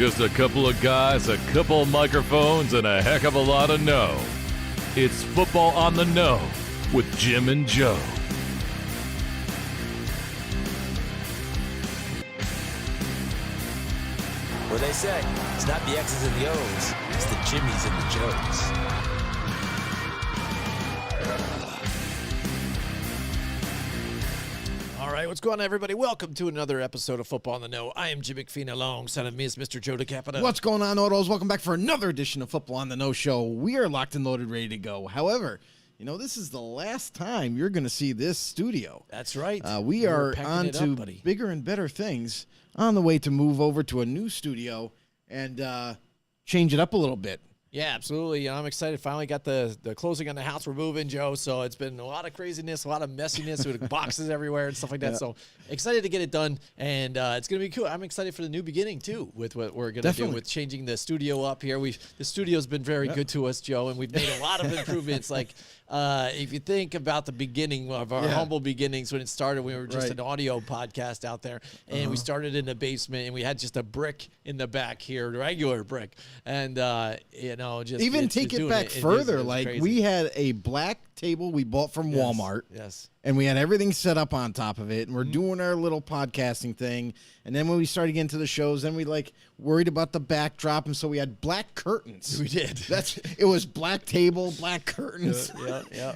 Just a couple of guys, a couple of microphones, and a heck of a lot of know. It's Football on the Know with Jim and Joe. What they say, it's not the X's and the O's, it's the Jimmies and the Joes. All right, what's going on, everybody? Welcome to another episode of Football on the Know. I am Jim McPhee, alongside of me is Mr. Joe DeCapita. What's going on, Autos? Welcome back for another edition of Football on the Know Show. We are locked and loaded, ready to go. However, you know, this is the last time you're going to see this studio. That's right. We are on to bigger and better things, on the way to move over to a new studio and change it up a little bit. Yeah, absolutely. I'm excited. Finally got the closing on the house. We're moving, Joe. So it's been a lot of craziness, a lot of messiness with boxes everywhere and stuff like that. Yeah. So excited to get it done. And it's going to be cool. I'm excited for the new beginning, too, with what we're going to do with changing the studio up here. The studio's been very good to us, Joe, and we've made a lot of improvements. Like, if you think about the beginning of our humble beginnings when it started, we were just an audio podcast out there. And we started in the basement, and we had just a brick in the back here, regular brick. And, just even take it back further. Like crazy. We had a black table we bought from Walmart. Yes. And we had everything set up on top of it. And we're doing our little podcasting thing. And then when we started getting to the shows, then we worried about the backdrop. And so we had black curtains. We did. It was black table, black curtains. Yeah.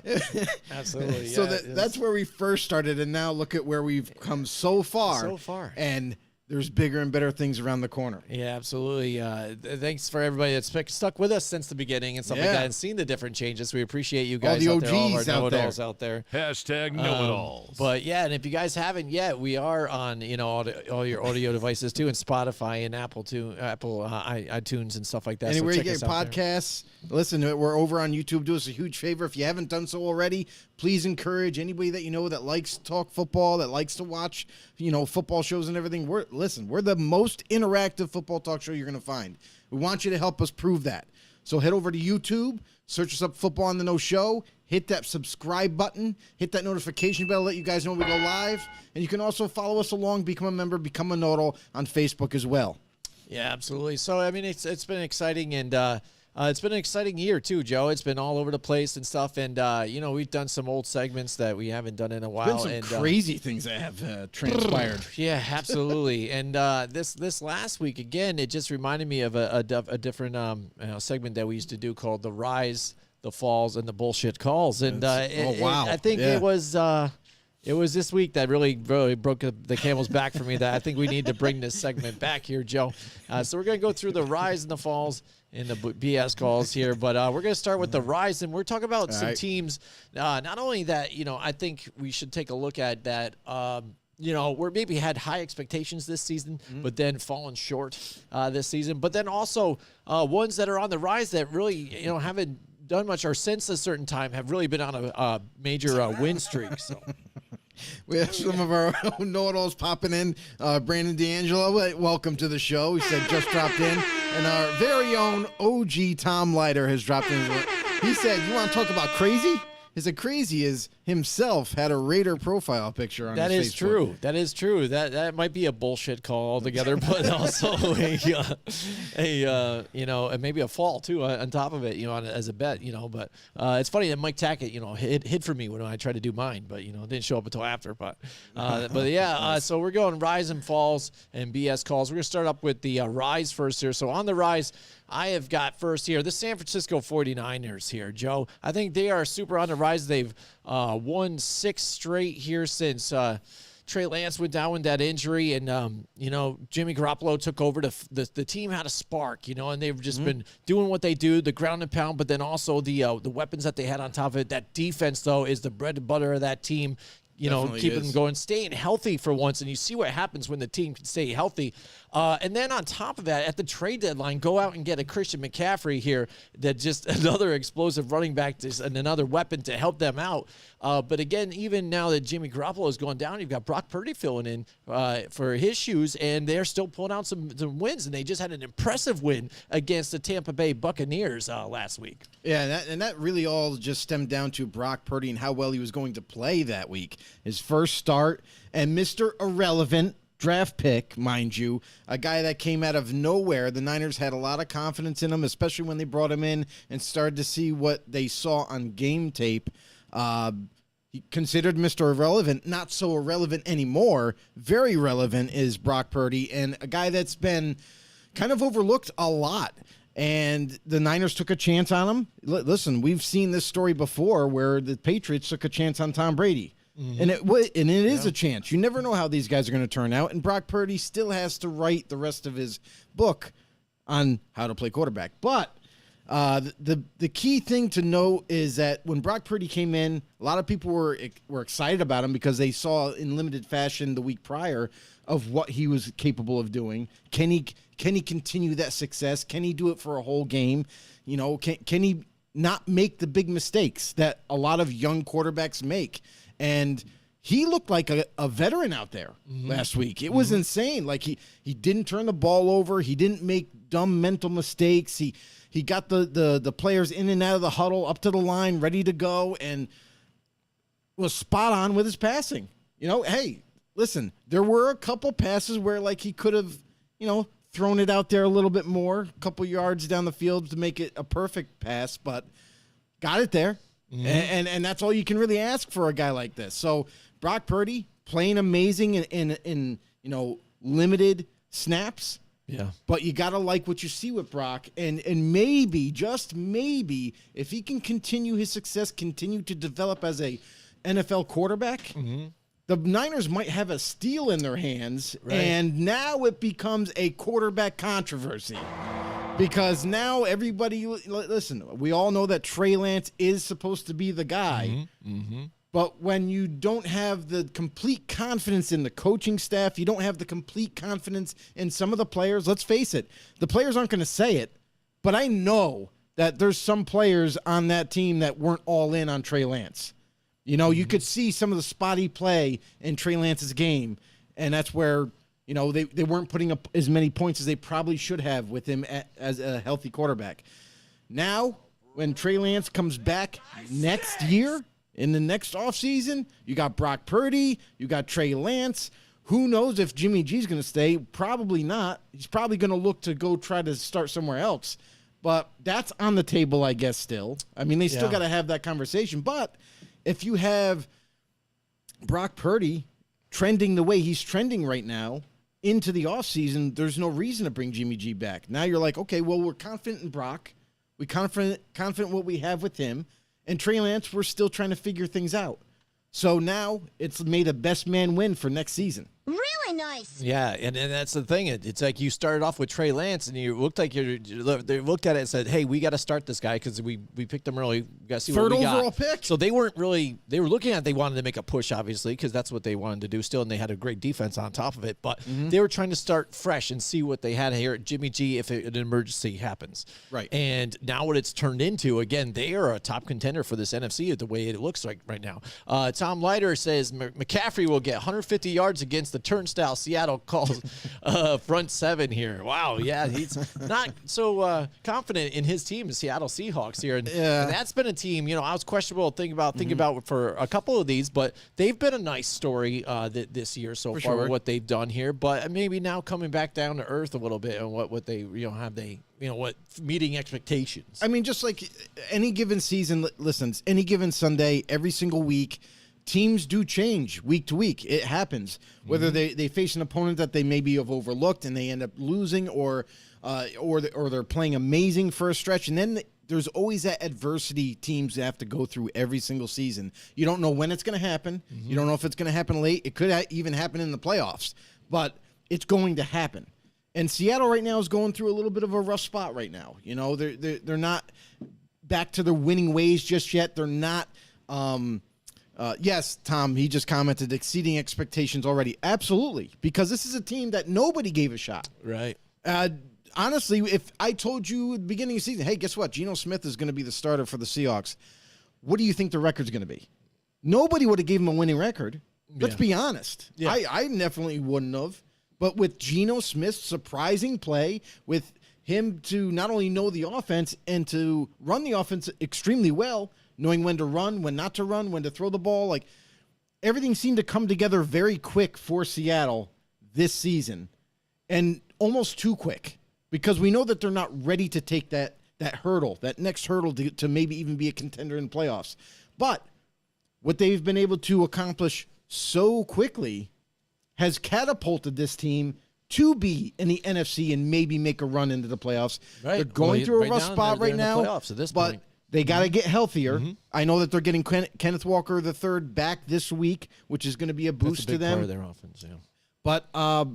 Absolutely. So that's where we first started. And now look at where we've come so far. And there's bigger and better things around the corner. Yeah, absolutely. Thanks for everybody that's stuck with us since the beginning and stuff like that and seen the different changes. We appreciate you guys all the OGs all our know-it-alls out there. Hashtag know-it-alls. But yeah, and if you guys haven't yet, we are on all your audio devices too, and Spotify and Apple iTunes and stuff like that. Anywhere so you get podcasts, listen, we're over on YouTube. Do us a huge favor. If you haven't done so already, please encourage anybody that you know that likes to talk football, that likes to watch, football shows and everything. We're the most interactive football talk show you're going to find. We want you to help us prove that. So head over to YouTube, search us up Football on the Know Show, hit that subscribe button, hit that notification bell, let you guys know when we go live. And you can also follow us along, become a member, become a know-it-all on Facebook as well. Yeah, absolutely. So, I mean, it's been exciting, and it's been an exciting year, too, Joe. It's been all over the place and stuff. And, we've done some old segments that we haven't done in a while. Been some crazy things that have transpired. Yeah, absolutely. And this last week, again, it just reminded me of a different segment that we used to do called The Rise, The Falls, and The Bullshit Calls. And I think it was this week that really broke the camel's back for me that I think we need to bring this segment back here, Joe. So we're going to go through the rise and the falls in the BS calls here, but we're going to start with the rise, and we're talking about some teams. Not only that, I think we should take a look at that. Where maybe had high expectations this season, but then fallen short this season. But then also ones that are on the rise that really, haven't done much or since a certain time have really been on a major win streak. So. We have some of our know-it-alls popping in. Brandon D'Angelo, welcome to the show. He said just dropped in. And our very own OG Tom Leiter has dropped in. He said, you want to talk about crazy? Is it crazy is himself had a Raider profile picture on his Facebook. That is true. That might be a bullshit call altogether, but also maybe a fall too on top of it, as a bet, But it's funny that Mike Tackett, hid for me when I tried to do mine, but didn't show up until after. But so we're going rise and falls and BS calls. We're gonna start up with the rise first here. So on the rise, I have got first here the San Francisco 49ers here, Joe. I think they are super on the rise. They've won 6 straight here since Trey Lance went down with that injury, and Jimmy Garoppolo took over. The team had a spark, and they've just been doing what they do, the ground and pound, but then also the weapons that they had on top of it. That defense, though, is the bread and butter of that team. Keeping them going, staying healthy for once, and you see what happens when the team can stay healthy. And then on top of that, at the trade deadline, go out and get a Christian McCaffrey here, that just another explosive running back and another weapon to help them out. But again, even now that Jimmy Garoppolo has gone down, you've got Brock Purdy filling in for his shoes, and they're still pulling out some wins, and they just had an impressive win against the Tampa Bay Buccaneers last week. Yeah, and that really all just stemmed down to Brock Purdy and how well he was going to play that week. His first start, and Mr. Irrelevant draft pick, mind you, a guy that came out of nowhere. The Niners had a lot of confidence in him, especially when they brought him in and started to see what they saw on game tape. He considered Mr. Irrelevant, not so irrelevant anymore. Very relevant is Brock Purdy, and a guy that's been kind of overlooked a lot. And the Niners took a chance on him. Listen, we've seen this story before where the Patriots took a chance on Tom Brady. And it is a chance. You never know how these guys are going to turn out. And Brock Purdy still has to write the rest of his book on how to play quarterback. But the key thing to note is that when Brock Purdy came in, a lot of people were excited about him because they saw in limited fashion the week prior of what he was capable of doing. Can he continue that success? Can he do it for a whole game? You know, can he not make the big mistakes that a lot of young quarterbacks make? And he looked like a veteran out there last week. It was insane. Like he didn't turn the ball over. He didn't make dumb mental mistakes. He got the players in and out of the huddle, up to the line, ready to go, and was spot on with his passing. You know, hey, listen, there were a couple passes where like he could have, you know, thrown it out there a little bit more, a couple yards down the field to make it a perfect pass, but got it there. And that's all you can really ask for a guy like this. So Brock Purdy playing amazing in you know, limited snaps. Yeah. But you got to like what you see with Brock. And maybe, just maybe, if he can continue his success, continue to develop as a NFL quarterback, the Niners might have a steal in their hands. Right. And now it becomes a quarterback controversy. Because now everybody, listen, we all know that Trey Lance is supposed to be the guy. But when you don't have the complete confidence in the coaching staff, you don't have the complete confidence in some of the players, let's face it, the players aren't going to say it, but I know that there's some players on that team that weren't all in on Trey Lance. You know, you could see some of the spotty play in Trey Lance's game, and that's where, you know, they weren't putting up as many points as they probably should have with him as a healthy quarterback. Now, when Trey Lance comes back next year, in the next offseason, you got Brock Purdy, you got Trey Lance. Who knows if Jimmy G's going to stay? Probably not. He's probably going to look to go try to start somewhere else. But that's on the table, I guess, still. I mean, they still got to have that conversation. But if you have Brock Purdy trending the way he's trending right now into the offseason, there's no reason to bring Jimmy G back. Now you're like, okay, well, we're confident in Brock. We're confident what we have with him. And Trey Lance, we're still trying to figure things out. So now it's made a best man win for next season. Really nice. Yeah, and that's the thing. It's like you started off with Trey Lance, and you looked like they looked at it and said, "Hey, we got to start this guy because we picked him early. We got to see what we got." Third overall pick. So they weren't really. They were looking at. They wanted to make a push, obviously, because that's what they wanted to do still, and they had a great defense on top of it. But they were trying to start fresh and see what they had here at Jimmy G if an emergency happens. Right. And now what it's turned into, again, they are a top contender for this NFC the way it looks like right now. Tom Leiter says McCaffrey will get 150 yards against the turnstile Seattle calls front seven here. Wow, yeah, he's not so confident in his team, the Seattle Seahawks here, and that's been a team. You know, I was questionable thinking about for a couple of these, but they've been a nice story this year so far with what they've done here. But maybe now coming back down to earth a little bit and what they what meeting expectations. I mean, just like any given season, listen, any given Sunday, every single week, teams do change week to week. It happens. Whether they face an opponent that they maybe have overlooked and they end up losing, or they're playing amazing for a stretch, and then there's always that adversity teams have to go through every single season. You don't know when it's going to happen. You don't know if it's going to happen late. It could even happen in the playoffs, but it's going to happen. And Seattle right now is going through a little bit of a rough spot right now. You know, they're not back to their winning ways just yet. They're not. Yes, Tom, he just commented exceeding expectations already. Absolutely, because this is a team that nobody gave a shot. Right. Honestly, if I told you at the beginning of the season, hey, guess what? Geno Smith is going to be the starter for the Seahawks. What do you think the record's going to be? Nobody would have gave him a winning record. Let's be honest. Yeah. I definitely wouldn't have. But with Geno Smith's surprising play, with him to not only know the offense and to run the offense extremely well, knowing when to run, when not to run, when to throw the ball, like everything seemed to come together very quick for Seattle this season, and almost too quick, because we know that they're not ready to take that hurdle, that next hurdle to maybe even be a contender in the playoffs. But what they've been able to accomplish so quickly has catapulted this team to be in the NFC and maybe make a run into the playoffs. Right. They're going through a rough spot they're right in the now, playoffs at this but point. they got to get healthier. I know that they're getting Kenneth Walker III back this week, which is going to be a boost That's a big to them. part of their offense, yeah. But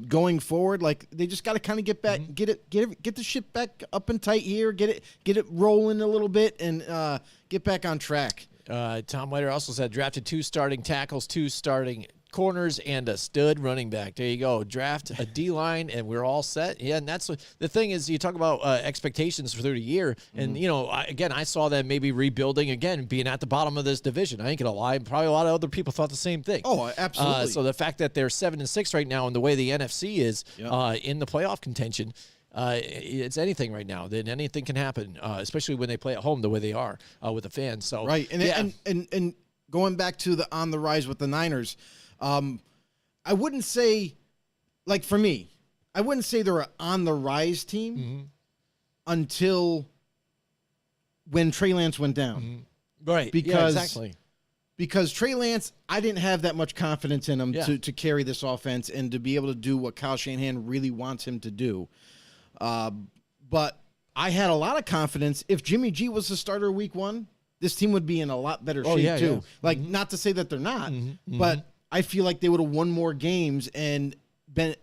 going forward, like, they just got to kind of get back, get the ship back up and tight here, get it rolling a little bit, and get back on track. Tom Leiter also said drafted 2 starting tackles, 2 starting corners, and a stud running back. There you go. Draft a D-line, and we're all set. Yeah, and that's what the thing is. You talk about expectations for the year, and I saw them maybe rebuilding again, being at the bottom of this division. I ain't gonna lie, probably a lot of other people thought the same thing. Oh, absolutely. So the fact that they're 7-6 right now, and the way the NFC is in the playoff contention. It's anything right now. Then anything can happen, especially when they play at home the way they are with the fans. So right, and going back to the on the rise with the Niners, I wouldn't say, like, for me, I wouldn't say they're an on the rise team until when Trey Lance went down. Right, exactly. Because Trey Lance, I didn't have that much confidence in him to carry this offense and to be able to do what Kyle Shanahan really wants him to do. But I had a lot of confidence. If Jimmy G was the starter week 1, this team would be in a lot better shape too. Yeah. Like, not to say that they're not, but I feel like they would have won more games and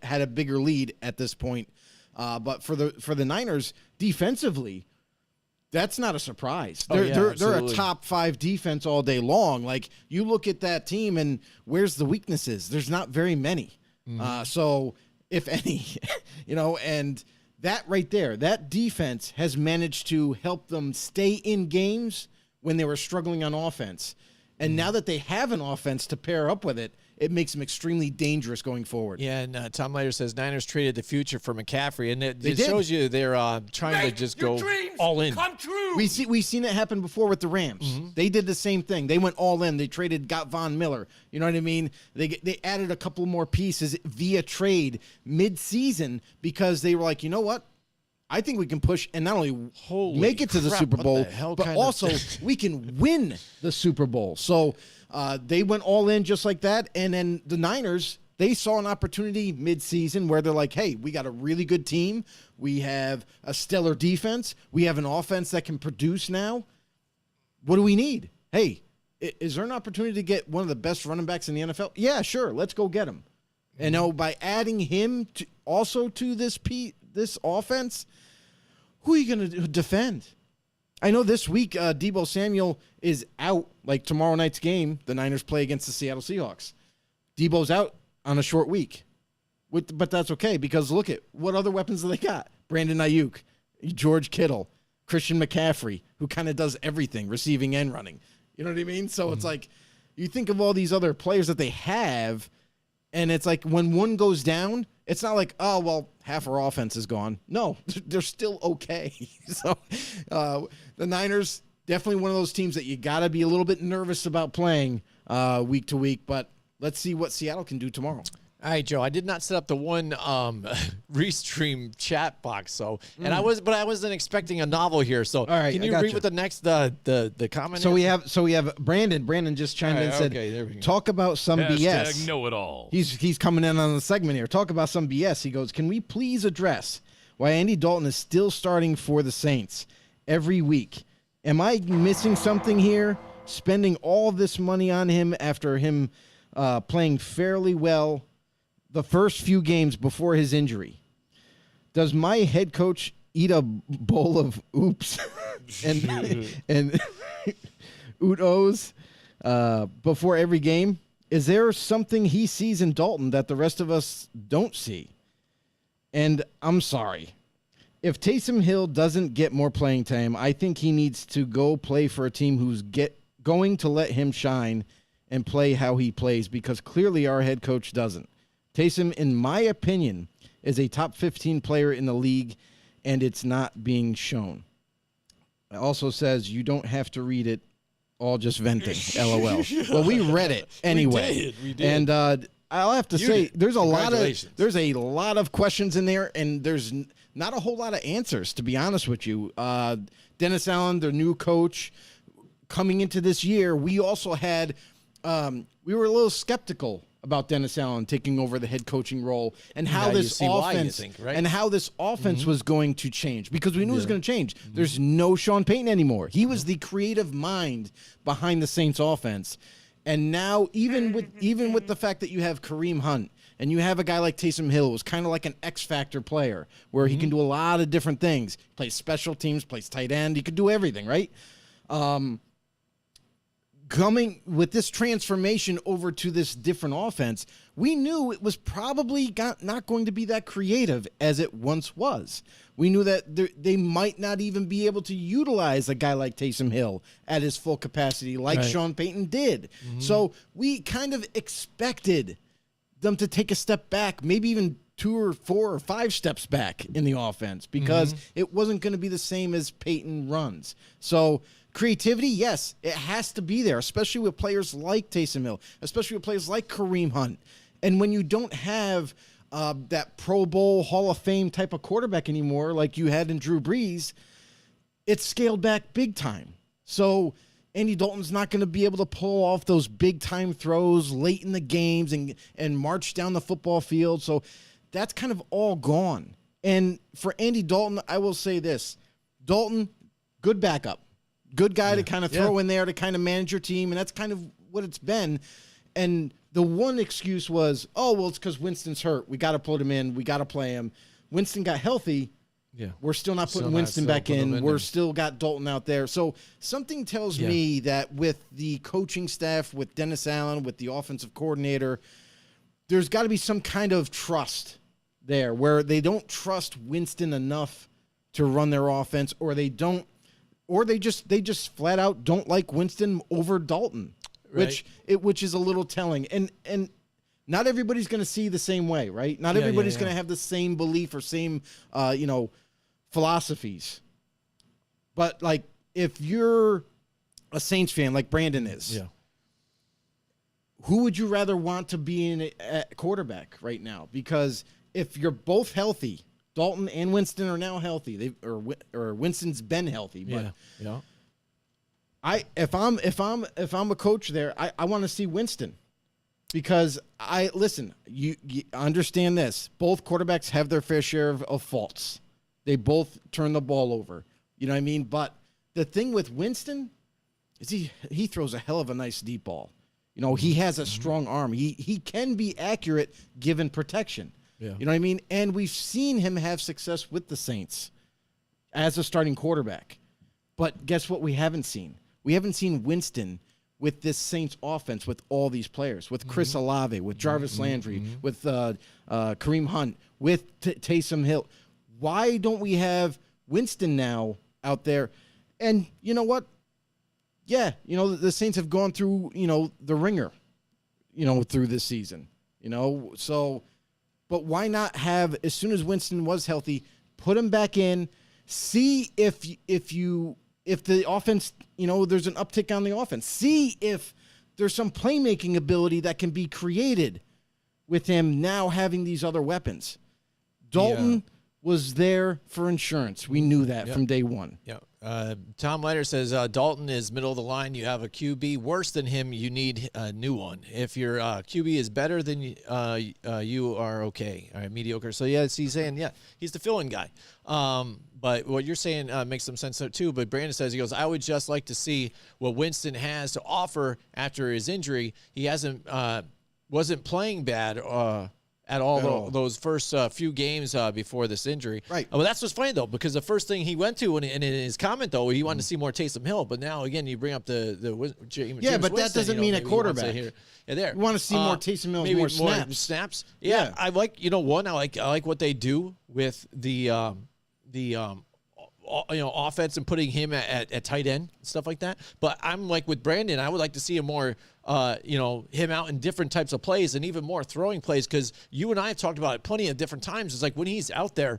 had a bigger lead at this point. But for the Niners, defensively, that's not a surprise. They're a top 5 defense all day long. Like, you look at that team and where's the weaknesses? There's not very many. So if any, and that right there, that defense has managed to help them stay in games when they were struggling on offense. And now that they have an offense to pair up with it, it makes them extremely dangerous going forward. Yeah, and Tom Leiter says Niners traded the future for McCaffrey, and it shows you they're trying to just go all in. Come true. We've seen it happen before with the Rams. They did the same thing. They went all in. They got Von Miller. You know what I mean? They added a couple more pieces via trade mid-season because they were like, you know what? I think we can push and not only make it to the Super Bowl, but also we can win the Super Bowl. So they went all in just like that. And then the Niners, they saw an opportunity mid-season where they're like, hey, we got a really good team. We have a stellar defense. We have an offense that can produce now. What do we need? Hey, is there an opportunity to get one of the best running backs in the NFL? Yeah, sure. Let's go get him. And by adding him to this offense, who are you going to defend? I know this week Deebo Samuel is out, like tomorrow night's game. The Niners play against the Seattle Seahawks. Deebo's out on a short week. But that's okay because look at what other weapons do they got? Brandon Ayuk, George Kittle, Christian McCaffrey, who kind of does everything, receiving and running. You know what I mean? So it's like you think of all these other players that they have, and it's like when one goes down, it's not like, oh, well, half our offense is gone. No, they're still okay. So the Niners, definitely one of those teams that you got to be a little bit nervous about playing week to week. But let's see what Seattle can do tomorrow. All right, Joe. I did not set up the one restream chat box, so I wasn't expecting a novel here. So, all right, can you read what the next the comment? So we have Brandon. Brandon just chimed in and said, okay, there we go. "Talk about some BS." Know it all. He's coming in on the segment here. Talk about some BS. He goes, "Can we please address why Andy Dalton is still starting for the Saints every week? Am I missing something here? Spending all this money on him after him playing fairly well the first few games before his injury. Does my head coach eat a bowl of oops and oot-ohs before every game? Is there something he sees in Dalton that the rest of us don't see? And I'm sorry. If Taysom Hill doesn't get more playing time, I think he needs to go play for a team who's going to let him shine and play how he plays because clearly our head coach doesn't. Taysom, in my opinion, is a top 15 player in the league, and it's not being shown. It also says you don't have to read it, all just venting, LOL. Well, we read it anyway. We did. And I'll have to You say did. there's a Congratulations. lot of questions in there, and there's not a whole lot of answers, to be honest with you. Dennis Allen, their new coach, coming into this year, we also had we were a little skeptical about Dennis Allen taking over the head coaching role and how Now you this see why, you offense think, right? and how this offense was going to change, because we knew it was going to change. Mm-hmm. There's no Sean Payton anymore. He was the creative mind behind the Saints offense. And now even with the fact that you have Kareem Hunt and you have a guy like Taysom Hill, who's kind of like an X factor player where he can do a lot of different things. Plays special teams, plays tight end, he could do everything, right? Coming with this transformation over to this different offense, we knew it was probably not going to be that creative as it once was. We knew that they might not even be able to utilize a guy like Taysom Hill at his full capacity like Right. Sean Payton did. So we kind of expected them to take a step back, maybe even 2 or 4 or 5 steps back in the offense, because it wasn't going to be the same as Peyton runs. So creativity, yes, it has to be there, especially with players like Taysom Hill, especially with players like Kareem Hunt. And when you don't have that Pro Bowl Hall of Fame type of quarterback anymore like you had in Drew Brees, it's scaled back big time. So Andy Dalton's not going to be able to pull off those big time throws late in the games and march down the football field. So that's kind of all gone. And for Andy Dalton, I will say this. Dalton, good backup. Good guy to kind of throw in there to kind of manage your team, and that's kind of what it's been. And the one excuse was, oh, well, it's because Winston's hurt. We got to put him in. We got to play him. Winston got healthy. Yeah. We're still not Still putting not Winston still back putting him in. in We're there. still got Dalton out there. So something tells me that with the coaching staff, with Dennis Allen, with the offensive coordinator, there's got to be some kind of trust there where they don't trust Winston enough to run their offense, or they just flat out don't like Winston over Dalton, which is a little telling. And not everybody's going to see the same way, right? Not everybody's going to have the same belief or same philosophies. But like if you're a Saints fan like Brandon is, who would you rather want to be in at quarterback right now? Because if you're both healthy, Dalton and Winston are now healthy. Or Winston's been healthy, but if I'm a coach there, I want to see Winston, because you understand this. Both quarterbacks have their fair share of faults. They both turn the ball over. You know what I mean? But the thing with Winston is he throws a hell of a nice deep ball. You know, he has a strong arm. He can be accurate given protection. Yeah. You know what I mean? And we've seen him have success with the Saints as a starting quarterback. But guess what we haven't seen? We haven't seen Winston with this Saints offense with all these players, with Chris Olave, with Jarvis Landry, with Kareem Hunt, with Taysom Hill. Why don't we have Winston now out there? And you know what? Yeah, the Saints have gone through, the ringer, through this season, so, but why not have, as soon as Winston was healthy, put him back in, see if the offense, there's an uptick on the offense, see if there's some playmaking ability that can be created with him now having these other weapons. Dalton was there for insurance. We knew that from day one. Yeah. Tom Leiter says Dalton is middle of the line. You have a QB worse than him. You need a new one. If your QB is better than you are okay. All right, mediocre. So he's saying he's the fill-in guy. But what you're saying makes some sense there too. But Brandon says, he goes, I would just like to see what Winston has to offer after his injury. He wasn't playing bad at all those first few games before this injury. Right. Well, that's what's funny, though, because the first thing he went to in his comment, though, he wanted to see more Taysom Hill. But now, again, you bring up James but that doesn't mean a quarterback. There. You want to see more Taysom Hill, maybe more snaps. Yeah, I like, one, I like what they do with the offense and putting him at tight end and stuff like that. But I'm like with Brandon, I would like to see him more, him out in different types of plays and even more throwing plays, because you and I have talked about it plenty of different times. It's like when he's out there,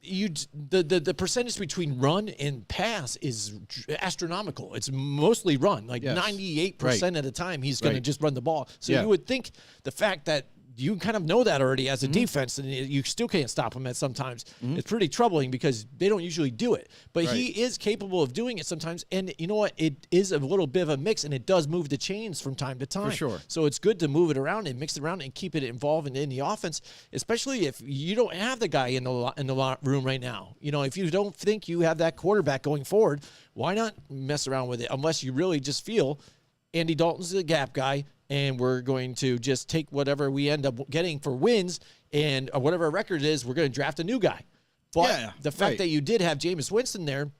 the percentage between run and pass is astronomical. It's mostly run, like Yes. 98% of the time he's going to Right. just run the ball. So Yeah. you would think the fact that you kind of know that already as a defense, and you still can't stop him at sometimes. It's pretty troubling because they don't usually do it. But he is capable of doing it sometimes. And you know what? It is a little bit of a mix, and it does move the chains from time to time. sure. So it's good to move it around and mix it around and keep it involved in the offense, especially if you don't have the guy in the room right now. You know, if you don't think you have that quarterback going forward, why not mess around with it? Unless you really just feel Andy Dalton's the gap guy, and we're going to just take whatever we end up getting for wins, and whatever our record is, we're going to draft a new guy. But Yeah, the fact right. that you did have Jameis Winston there,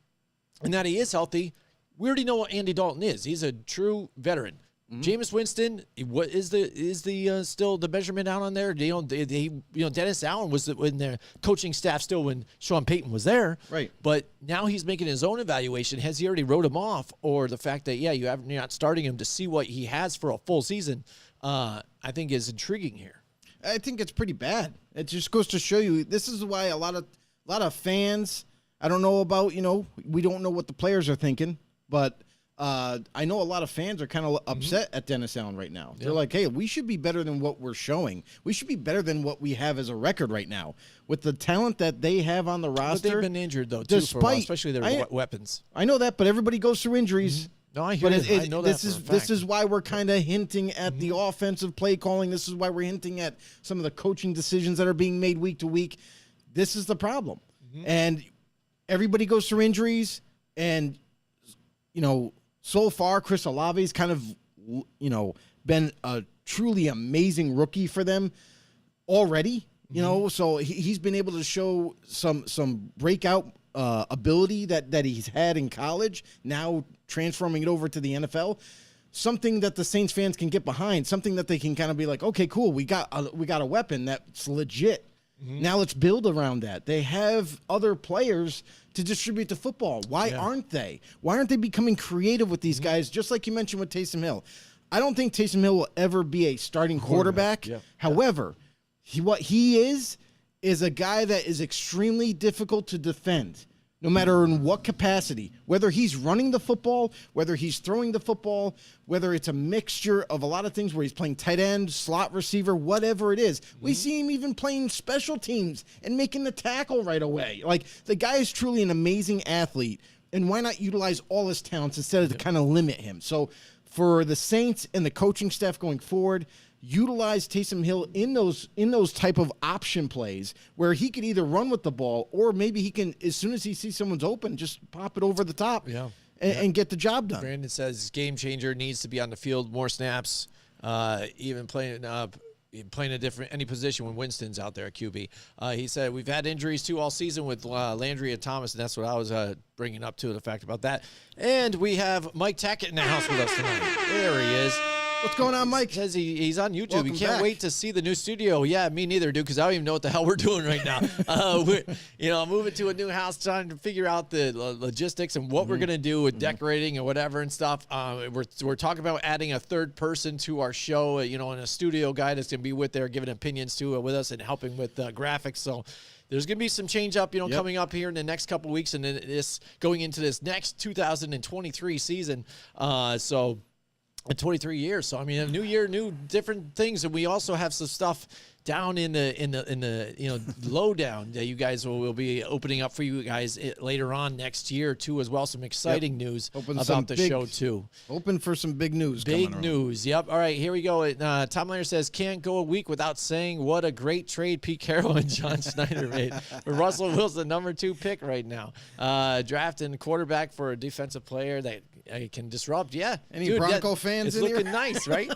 and that he is healthy, we already know what Andy Dalton is. He's a true veteran. Jameis Winston, what is the still the measurement out on there? Dennis Allen was in their coaching staff still when Sean Payton was there, Right. But now he's making his own evaluation. Has he already wrote him off, or the fact that you're not starting him to see what he has for a full season? I think is intriguing here. I think it's pretty bad. It just goes to show you this is why a lot of fans. I don't know about we don't know what the players are thinking, but I know a lot of fans are kind of upset at Dennis Allen right now. They're like, hey, we should be better than what we're showing. We should be better than what we have as a record right now. With the talent that they have on the But roster. they've been injured, though, too, for a while, despite- especially their I- weapons. I know that, but everybody goes through injuries. No, I hear But you. I know that this for a is fact. this is why we're kind of hinting at the offensive play calling. This is why we're hinting at some of the coaching decisions that are being made week to week. This is the problem, and everybody goes through injuries. And so far, Chris Olave's kind of been a truly amazing rookie for them already. So he's been able to show some breakout ability that he's had in college, now transforming it over to the NFL. Something that the Saints fans can get behind, something that they can kind of be like, okay, cool, we got a weapon that's legit. Now let's build around that. They have other players to distribute the football. Why aren't they? Why aren't they becoming creative with these guys, just like you mentioned with Taysom Hill? I don't think Taysom Hill will ever be a starting quarterback. Yeah. However, what he is a guy that is extremely difficult to defend, no matter in what capacity. Whether he's running the football, whether he's throwing the football, whether it's a mixture of a lot of things where he's playing tight end, slot receiver, whatever it is. We see him even playing special teams and making the tackle right away. Like, the guy is truly an amazing athlete, and why not utilize all his talents instead of to kind of limit him? So for the Saints and the coaching staff going forward, utilize Taysom Hill in those type of option plays where he could either run with the ball, or maybe he can, as soon as he sees someone's open, just pop it over the top and get the job done. Brandon says game changer, needs to be on the field, more snaps, even playing a different any position when Winston's out there at QB. He said we've had injuries too all season with Landry and Thomas, and that's what I was bringing up to the fact about that. And we have Mike Tackett in the house with us tonight. There he is. What's going on, Mike? Says he's on YouTube. Welcome He can't back. wait to see the new studio. Yeah, me neither, dude, because I don't even know what the hell we're doing right now. We're moving to a new house, trying to figure out the logistics and what we're going to do with decorating and whatever and stuff. We're talking about adding a third person to our show, and a studio guy that's going to be with there giving opinions to with us and helping with graphics. So there's going to be some change up, coming up here in the next couple weeks, and then this going into this next 2023 season. So 23 years. So, I mean, a new year, new different things. And we also have some stuff down in the lowdown that you guys will be opening up for you guys later on next year too, as well. Some exciting news about the show too. Open for some big news. Big coming news. Yep. All right, here we go. Tom Lander says, can't go a week without saying what a great trade Pete Carroll and John Schneider made for Russell Wilson, number 2 pick right now. Drafting quarterback for a defensive player that can disrupt. Yeah. Any Bronco fans it's in here? looking nice, right?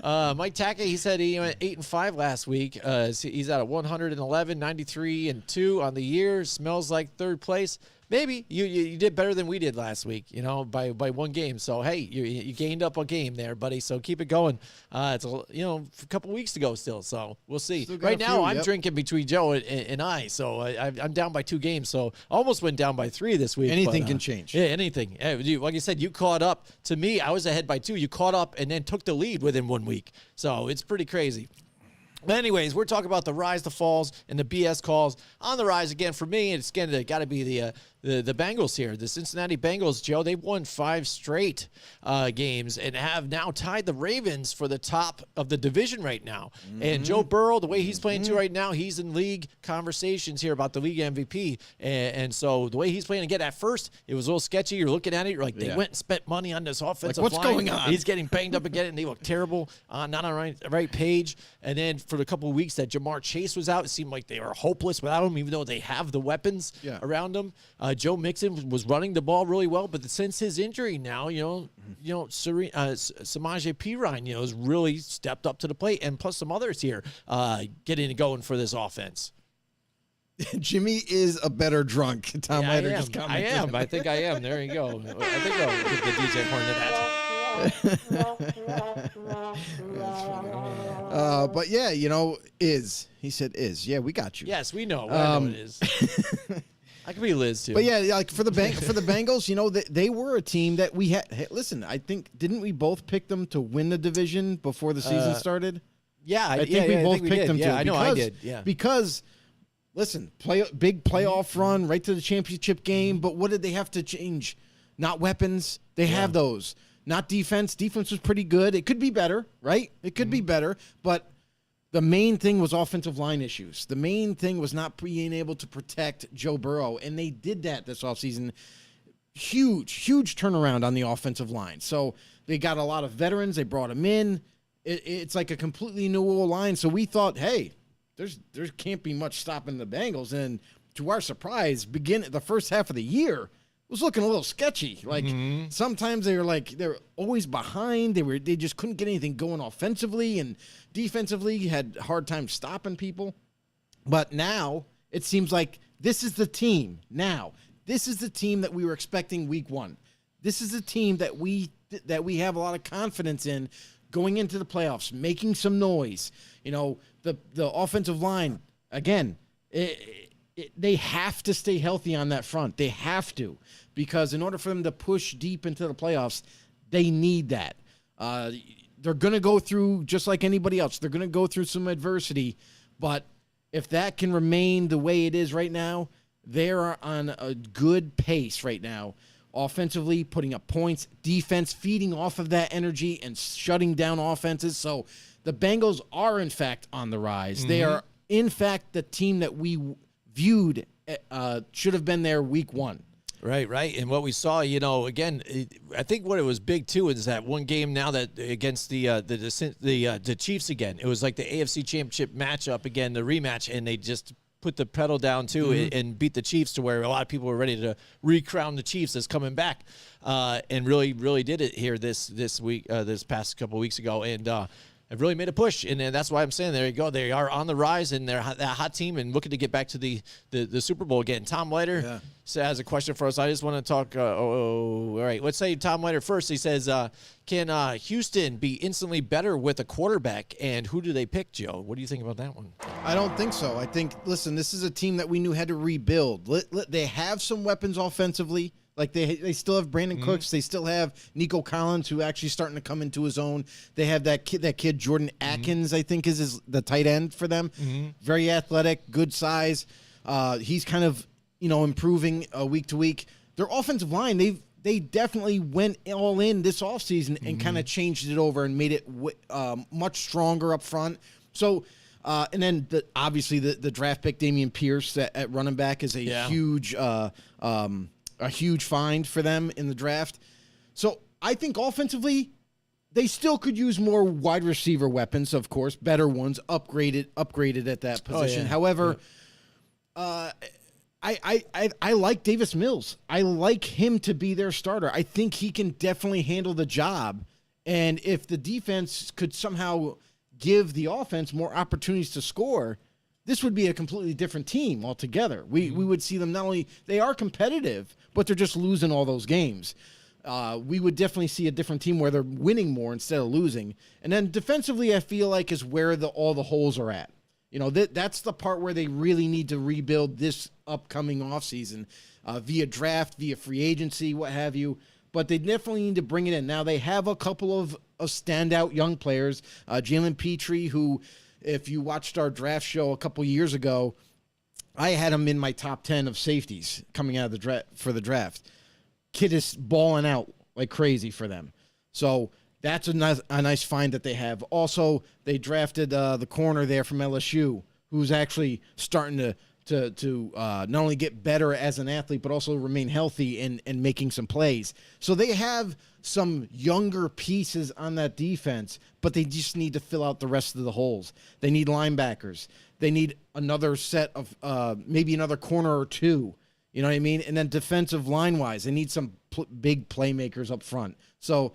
Mike Tackett, he said he went 8-5 last week. He's at a 111, 93-2 on the year. Smells like third place. Maybe you did better than we did last week, by one game. So hey, you gained up a game there, buddy. So keep it going. It's a couple weeks to go still. So we'll see. Still got Right a now, few, I'm yep. drinking between Joe and I. So I'm down by 2 games. So almost went down by 3 this week. Anything but, can change. Yeah, anything. Like you said, you caught up to me. I was ahead by 2. You caught up and then took the lead within 1 week. So it's pretty crazy. But anyways, we're talking about the rise, the falls, and the BS calls. On the rise again for me, it's got to be the Bengals here. The Cincinnati Bengals, Joe, they've won 5 straight games and have now tied the Ravens for the top of the division right now. And Joe Burrow, the way he's playing too right now, he's in league conversations here about the league MVP. And so the way he's playing, again, at first, it was a little sketchy. You're looking at it, you're like, they went and spent money on this offensive what's line. going on? He's getting banged up again, and they look terrible, not on the right page. And then for the couple of weeks that Jamar Chase was out, it seemed like they were hopeless without him, even though they have the weapons around them. Joe Mixon was running the ball really well, but since his injury now, Samaje Perine, has really stepped up to the plate, and plus some others here getting and going for this offense. Jimmy is a better drunk. Tom Leiter just commented. I am. I think I am. There you go. I think I'll give the DJ point to that. But yeah, he said is. Yeah, we got you. Yes, we know. I know it is. I could be Liz too. But yeah, like for the Bengals, they were a team that we had. Hey, listen, I think didn't we both pick them to win the division before the season started? Yeah, I think we both picked them to. Yeah, I know I did. Yeah, because listen, big playoff run right to the championship game. But what did they have to change? Not weapons. They have those. Not defense. Defense was pretty good. It could be better, right? It could be better, but the main thing was offensive line issues. The main thing was not being able to protect Joe Burrow, and they did that this offseason. Huge turnaround on the offensive line. So they got a lot of veterans. They brought them in. It's like a completely new line. So we thought, hey, there can't be much stopping the Bengals. And to our surprise, the first half of the year was looking a little sketchy. Like sometimes they were always behind. They just couldn't get anything going offensively, and defensively had a hard time stopping people. But now it seems like this is the team. Now this is the team that we were expecting week 1. This is the team that we have a lot of confidence in going into the playoffs, making some noise. The offensive line again. They have to stay healthy on that front. They have to, because in order for them to push deep into the playoffs, they need that. They're going to go through, just like anybody else, they're going to go through some adversity. But if that can remain the way it is right now, they're on a good pace right now. Offensively, putting up points, defense, feeding off of that energy and shutting down offenses. So the Bengals are, in fact, on the rise. They are, in fact, the team that we viewed should have been there week 1. Right. And what we saw, again, I think what it was big too is that one game now that against the Chiefs again. It was like the AFC Championship matchup again, the rematch, and they just put the pedal down too and beat the Chiefs to where a lot of people were ready to recrown the Chiefs as coming back, and really did it here this week, this past couple weeks ago, and have really made a push, and that's why I'm saying there you go. They are on the rise, and they're that hot team and looking to get back to the Super Bowl again. Tom Leiter has a question for us. I just want to talk. All right. Let's say Tom Leiter first. He says, can Houston be instantly better with a quarterback, and who do they pick, Joe? What do you think about that one? I don't think so. I think, listen, this is a team that we knew had to rebuild. They have some weapons offensively. Like they still have Brandon Cooks. They still have Nico Collins, who actually starting to come into his own. They have that kid Jordan Atkins, I think is the tight end for them. Very athletic, good size. He's kind of improving week to week. Their offensive line, they definitely went all in this offseason and kind of changed it over and made it much stronger up front. So. And then obviously the draft pick Dameon Pierce at running back is a huge find for them in the draft. So I think offensively, they still could use more wide receiver weapons, of course, better ones, upgraded at that position. However, I like Davis Mills. I like him to be their starter. I think he can definitely handle the job. And if the defense could somehow give the offense more opportunities to score, this would be a completely different team altogether. We would see them not only, they are competitive, but they're just losing all those games. We would definitely see a different team where they're winning more instead of losing. And then defensively, I feel like is where all the holes are at. That's the part where they really need to rebuild this upcoming offseason via draft, via free agency, what have you. But they definitely need to bring it in. Now, they have a couple of standout young players. Jalen Petrie, who if you watched our draft show a couple years ago, I had him in my top 10 of safeties coming out of the draft. Kid is balling out like crazy for them. So that's a nice find that they have. Also, they drafted the corner there from LSU, who's actually starting to not only get better as an athlete, but also remain healthy and making some plays. So they have some younger pieces on that defense, but they just need to fill out the rest of the holes. They need linebackers. They need another set of maybe another corner or two. You know what I mean? And then defensive line-wise, they need some big playmakers up front. So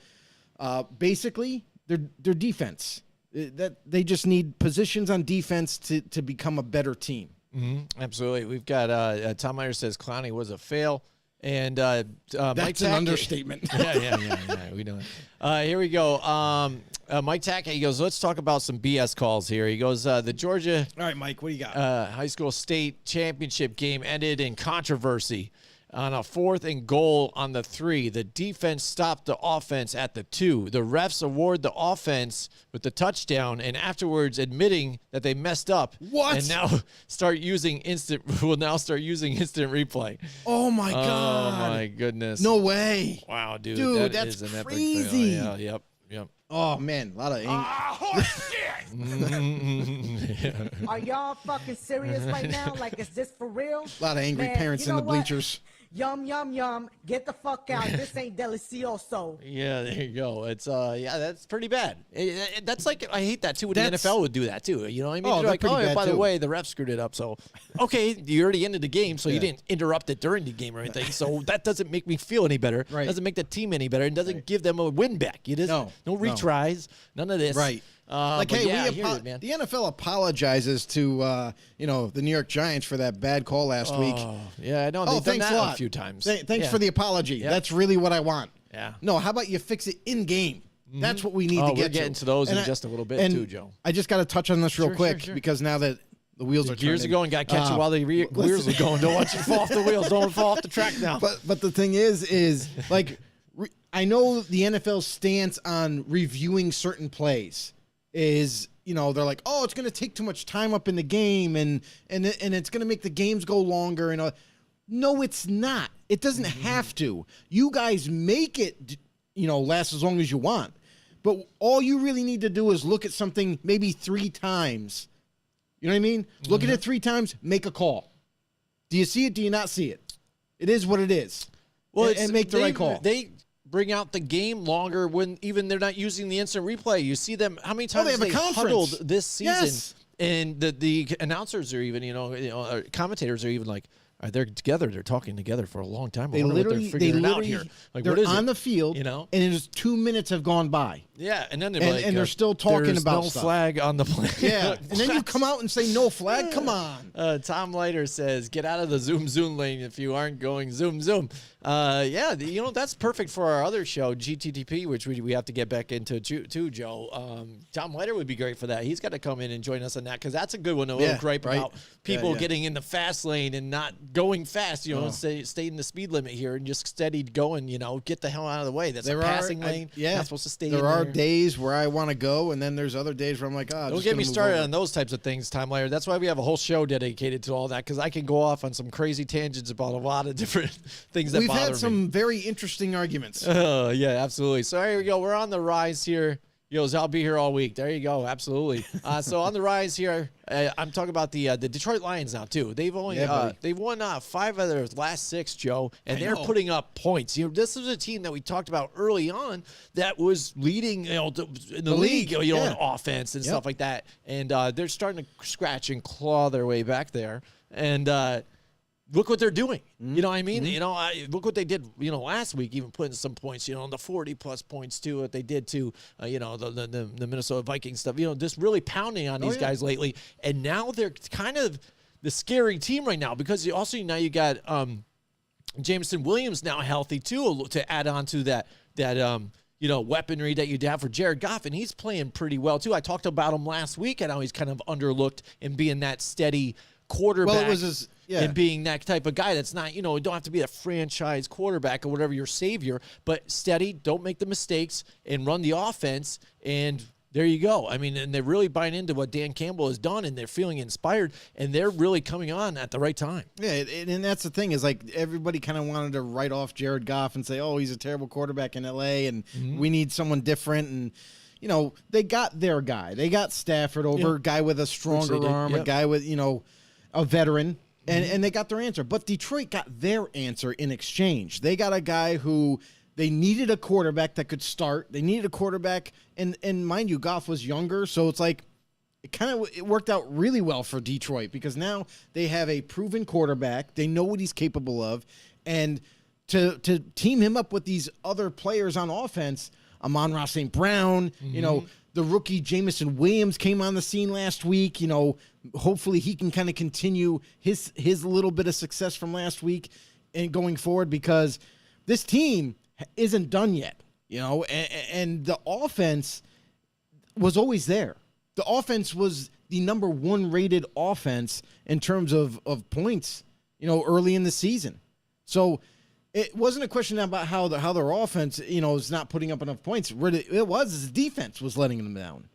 basically, their defense. That they just need positions on defense to become a better team. Mm-hmm. Absolutely. We've got Tom Meyer says Clowney was a fail. And Mike that's an understatement. Yeah. We know it. Here we go. Mike Tackett, he goes, let's talk about some BS calls here. He goes, the Georgia All right, Mike, what do you got? high school state championship game ended in controversy. On a 4th and goal on the 3, the defense stopped the offense at the 2. The refs award the offense with the touchdown, and afterwards admitting that they messed up. What? And now will now start using instant replay. Oh my God! Oh my goodness! No way! Wow, dude, Dude, that that's is an crazy. Epic fail. Yeah, yep. Oh man, a lot of Are y'all fucking serious right now? Like, is this for real? a lot of angry Man, parents you in know the what? bleachers. Yum, yum, yum. Get the fuck out. This ain't delicioso. Yeah, there you go. It's that's pretty bad. That's like, I hate that too when the That's- NFL would do that too. You know what I mean? Oh, They're they're like, pretty oh, bad by the too. way, the ref screwed it up. So, okay, you already ended the game, so you Yeah. didn't interrupt it during the game or anything. So that doesn't make me feel any better. Right. Doesn't make the team any better. And doesn't give them a win back. You just No, no no. retries. None of this. Right. Like, but hey, yeah, I hear you, man. the NFL apologizes to the New York Giants for that bad call last week. Oh, yeah, I know. Oh, They've done thanks that a lot. a few times. Thanks Yeah. for the apology. Yeah. That's really what I want. Yeah. No, how about you fix it in game? That's what we need Oh, to get we're getting to those in just a little bit and too, Joe. I just got to touch on this real Sure, quick sure. because now that the wheels are Years turning. ago, and got to catch you while the wheels are going. Don't want you to fall off the wheels. Don't fall off the track now. But the thing is like I know the NFL's stance on reviewing certain plays is, they're like, oh, it's going to take too much time up in the game and it's going to make the games go longer and no, it's not. It doesn't have to. You guys make it last as long as you want. But all you really need to do is look at something maybe 3 times. You know what I mean? Look at it 3 times, make a call. Do you see it? Do you not see it? It is what it is. Well, and make the right call. They bring out the game longer when even they're not using the instant replay. You see them how many times they have a conference. huddled this season, Yes. and the announcers are even commentators are even like, they're together. They're talking together for a long time. I They wonder what literally, they're figuring out here. Like, they're what is on it? the field, You know? and it's 2 minutes have gone by. Yeah, and then they're And- like, and they're still talking there's about no stuff. flag on the play. Yeah, Like, and then you what? come out and say no flag. Come on. Tom Leiter says, get out of the zoom lane if you aren't going zoom. That's perfect for our other show, GTTP, which we have to get back into too, Joe. Tom Leiter would be great for that. He's got to come in and join us on that because that's a good one. A little Yeah, gripe right. about people Yeah. getting in the fast lane and not going fast, stay in the speed limit here and just steady going, get the hell out of the way. That's a passing lane. Not supposed to stay in There are there. days where I want to go, and then there's other days where I'm like, Don't get me started on those types of things, Tom Leiter. That's why we have a whole show dedicated to all that, because I can go off on some crazy tangents about a lot of different things that We've bother had me. some very interesting arguments. Yeah, absolutely. So here we go. We're on the rise here. I'll be here all week. There you go. Absolutely. So on the rise here, I'm talking about the Detroit Lions now too. They've only they've won 5 of their last 6, Joe, and they're putting up points. This was a team that we talked about early on that was leading, in the league, in offense and stuff like that. And they're starting to scratch and claw their way back there. And look what they're doing. You know what I mean? Look what they did, last week, even putting some points, the 40-plus points too, what they did to, the Minnesota Vikings stuff, just really pounding on these guys lately. And now they're kind of the scary team right now because now you got Jameson Williams now healthy too to add on to that weaponry that you'd have for Jared Goff, and he's playing pretty well too. I talked about him last week and how he's kind of underlooked in being that steady quarterback. Well, it was and being that type of guy that's not, don't have to be a franchise quarterback or whatever your savior, but steady, don't make the mistakes and run the offense. And there you go. I mean, and they're really buying into what Dan Campbell has done, and they're feeling inspired, and they're really coming on at the right time. Yeah, and that's the thing is like everybody kind of wanted to write off Jared Goff and say, oh, he's a terrible quarterback in L.A. and we need someone different. And, you know, they got their guy. They got Stafford over a guy with a stronger arm, a guy with, you know, a veteran. And they got their answer. But Detroit got their answer in exchange. They got a guy who they needed a quarterback that could start. They needed a quarterback. And mind you, Goff was younger. So it's like it worked out really well for Detroit because now they have a proven quarterback. They know what he's capable of. And to team him up with these other players on offense, Amon-Ra St. Brown, you know, the rookie Jameson Williams came on the scene last week. You know, hopefully he can kind of continue his little bit of success from last week and going forward because this team isn't done yet, you know, and the offense was always there. The offense was the number 1 rated offense in terms of points, you know, early in the season. So it wasn't a question about how their offense, you know, is not putting up enough points. It was the defense was letting them down.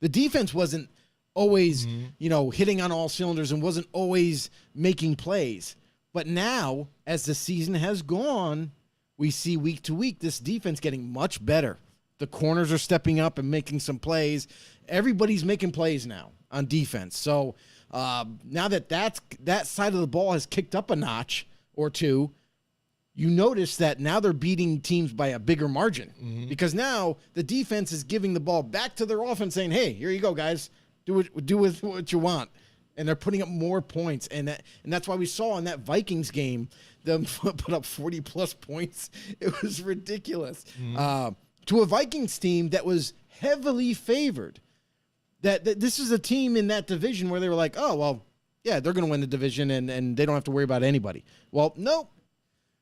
The defense wasn't always, you know, hitting on all cylinders and wasn't always making plays. But now, as the season has gone, we see week to week this defense getting much better. The corners are stepping up and making some plays. Everybody's making plays now on defense. So now that side of the ball has kicked up a notch or two, you notice that now they're beating teams by a bigger margin because now the defense is giving the ball back to their offense saying, hey, here you go, guys. Do with what you want. And they're putting up more points. And that's why we saw in that Vikings game them put up 40-plus points. It was ridiculous. To a Vikings team that was heavily favored. That this is a team in that division where they were like, oh, well, yeah, they're going to win the division and they don't have to worry about anybody. Well, nope.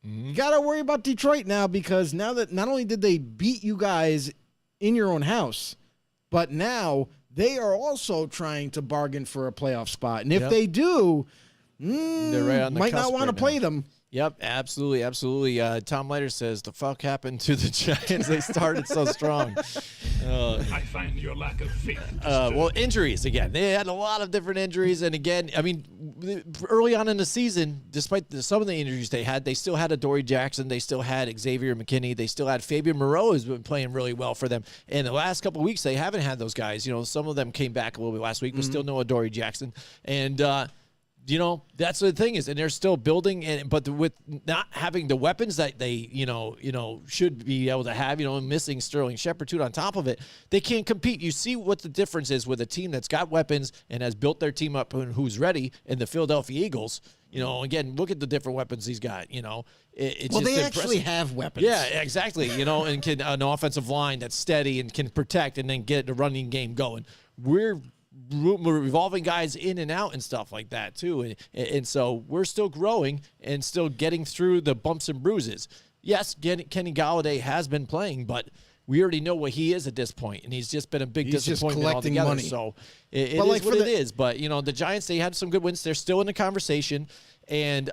You got to worry about Detroit now because now that not only did they beat you guys in your own house, but now they are also trying to bargain for a playoff spot. And if they do, they're right on the might cusp not want to right play now. them. Yep, absolutely, absolutely. Tom Leiter says, the fuck happened to the Giants? They started so strong. I find your lack of faith. Well, injuries again. They had a lot of different injuries. And again, I mean, early on in the season, despite some of the injuries they had, they still had Adoree Jackson. They still had Xavier McKinney. They still had Fabian Moreau who's been playing really well for them. And the last couple of weeks, they haven't had those guys. You know, some of them came back a little bit last week, but still no Adoree Jackson. And, you know, that's the thing is, and they're still building, but with not having the weapons that they, you know, should be able to have, you know, and missing Sterling Shepard too on top of it, they can't compete. You see what the difference is with a team that's got weapons and has built their team up and who's ready, and the Philadelphia Eagles. You know, again, look at the different weapons he's got. You know, it's well, just they impressive. actually have weapons. Yeah, exactly. You know, and can an offensive line that's steady and can protect and then get the running game going. We're revolving guys in and out and stuff like that too, and so we're still growing and still getting through the bumps and bruises. Yes, Kenny Golladay has been playing, but we already know what he is at this point, and he's just been a big disappointment altogether. Money. So it is what it is. But you know, the Giants, they had some good wins. They're still in the conversation. And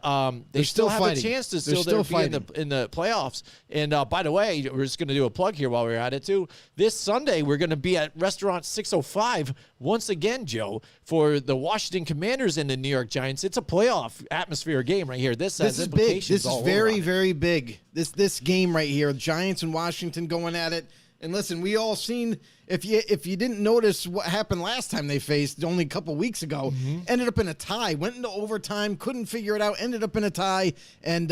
they still have fighting. a chance to They're still still be in the playoffs. And by the way, we're just going to do a plug here while we're at it too. This Sunday, we're going to be at Restaurant 605 once again, Joe, for the Washington Commanders and the New York Giants. It's a playoff atmosphere game right here. This has is big. implications This all is over very, on it. very big. This game right here, Giants and Washington going at it. And listen, we all seen, if you didn't notice what happened last time they faced only a couple weeks ago, ended up in a tie, went into overtime, couldn't figure it out, ended up in a tie, and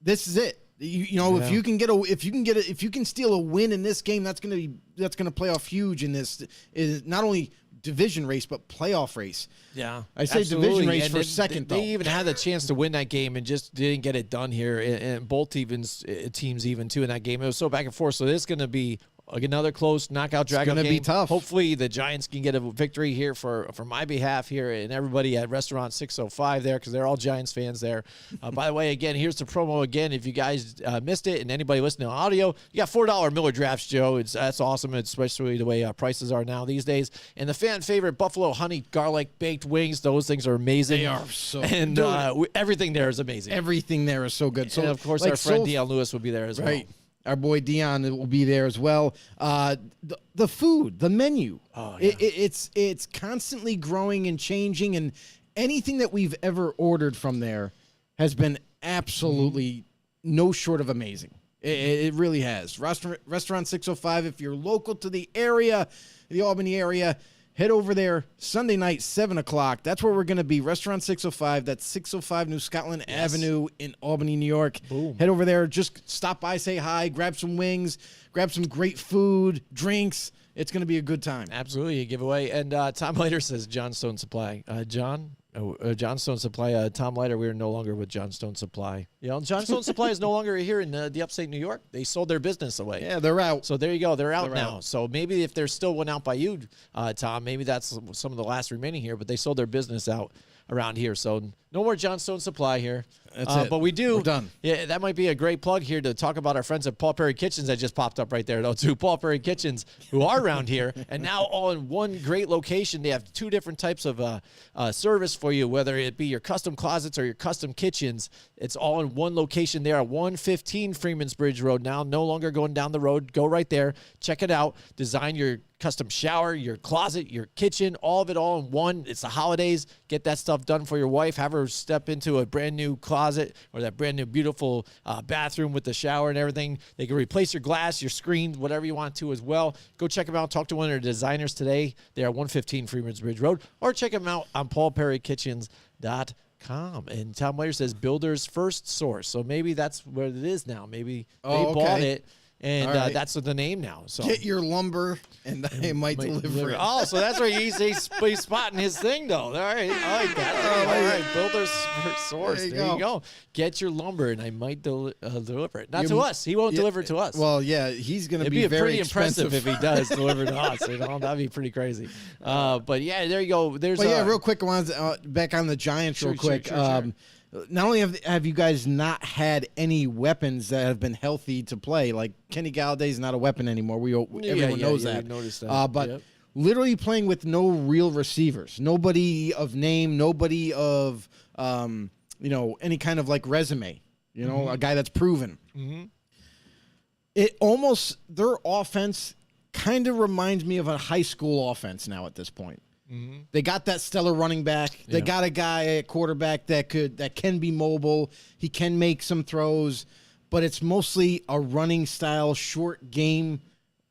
this is it. You know, if you can steal a win in this game, that's gonna play off huge in this not only division race but playoff race. Yeah, I say absolutely. division race And for a second. They even had the chance to win that game and just didn't get it done here. And both teams even too in that game. It was so back and forth. So this is going to be another close knockout drag game. It's going to be tough. Hopefully the Giants can get a victory here for my behalf here and everybody at Restaurant 605 there because they're all Giants fans there. By the way, again, here's the promo again. If you guys missed it and anybody listening to audio, you got $4 Miller Drafts, Joe. That's awesome, especially the way prices are now these days. And the fan favorite Buffalo Honey Garlic Baked Wings. Those things are amazing. They are so and everything there is amazing. Everything there is so good. So and of course, like, our friend Deion Lewis will be there as well. Right. Our boy Dion will be there as well. The food, the menu, it's constantly growing and changing, and anything that we've ever ordered from there has been absolutely no short of amazing. It really has. Restaurant 605, if you're local to the area, the Albany area, head over there Sunday night, 7 o'clock. That's where we're going to be. Restaurant 605. That's 605 New Scotland Avenue in Albany, New York. Boom. Head over there. Just stop by, say hi, grab some wings, grab some great food, drinks. It's going to be a good time. Absolutely, a giveaway. And Tom Leiter says John Stone Supply. John Stone Supply. Tom Leiter, we are no longer with John Stone Supply. John Stone Supply is no longer here in the upstate New York. They sold their business away. Yeah, they're out. So there you go. They're out They're now. out. So maybe if there's still one out by you, Tom, maybe that's some of the last remaining here. But they sold their business out around here. So no more John Stone Supply here. That's it. But we do. We're done. Yeah, that might be a great plug here to talk about our friends at Paul Perry Kitchens that just popped up right there, though, too. Paul Perry Kitchens, who are around here, and now all in one great location. They have 2 different types of service for you, whether it be your custom closets or your custom kitchens. It's all in one location there at 115 Freeman's Bridge Road now. No longer going down the road. Go right there. Check it out. Design your custom shower, your closet, your kitchen, all of it all in one. It's the holidays. Get that stuff done for your wife. Have her step into a brand new closet or that brand new beautiful bathroom with the shower and everything. They can replace your glass, your screens, whatever you want to as well. Go check them out. Talk to one of their designers today. They are 115 Freeman's Bridge Road, or check them out on paulperrykitchens.com. And Tom Leiter says builder's first source. So maybe that's what it is now. Maybe they bought it. And All right. That's the name now. So Get your lumber, and they might deliver it. Oh, so that's where he's spotting his thing, though. All right, I like that. All right, builder's source. There you go. Get your lumber, and I might deliver it. Not to us. He won't deliver it to us. Well, yeah, he's going to It'd be be very pretty impressive expensive. if he does deliver to us. That'd be pretty crazy. But yeah, there you go. There's But yeah, real quick, I wanted to, back on the Giants real quick. Sure. Not only have you guys not had any weapons that have been healthy to play, like Kenny Galladay's not a weapon anymore. Everyone knows that. We noticed that. But Yep. literally playing with no real receivers, nobody of name, nobody of any kind of like resume. A guy that's proven. It almost, their offense kind of reminds me of a high school offense now at this point. They got that stellar running back. They got a guy at quarterback that can be mobile. He can make some throws, but it's mostly a running style, short game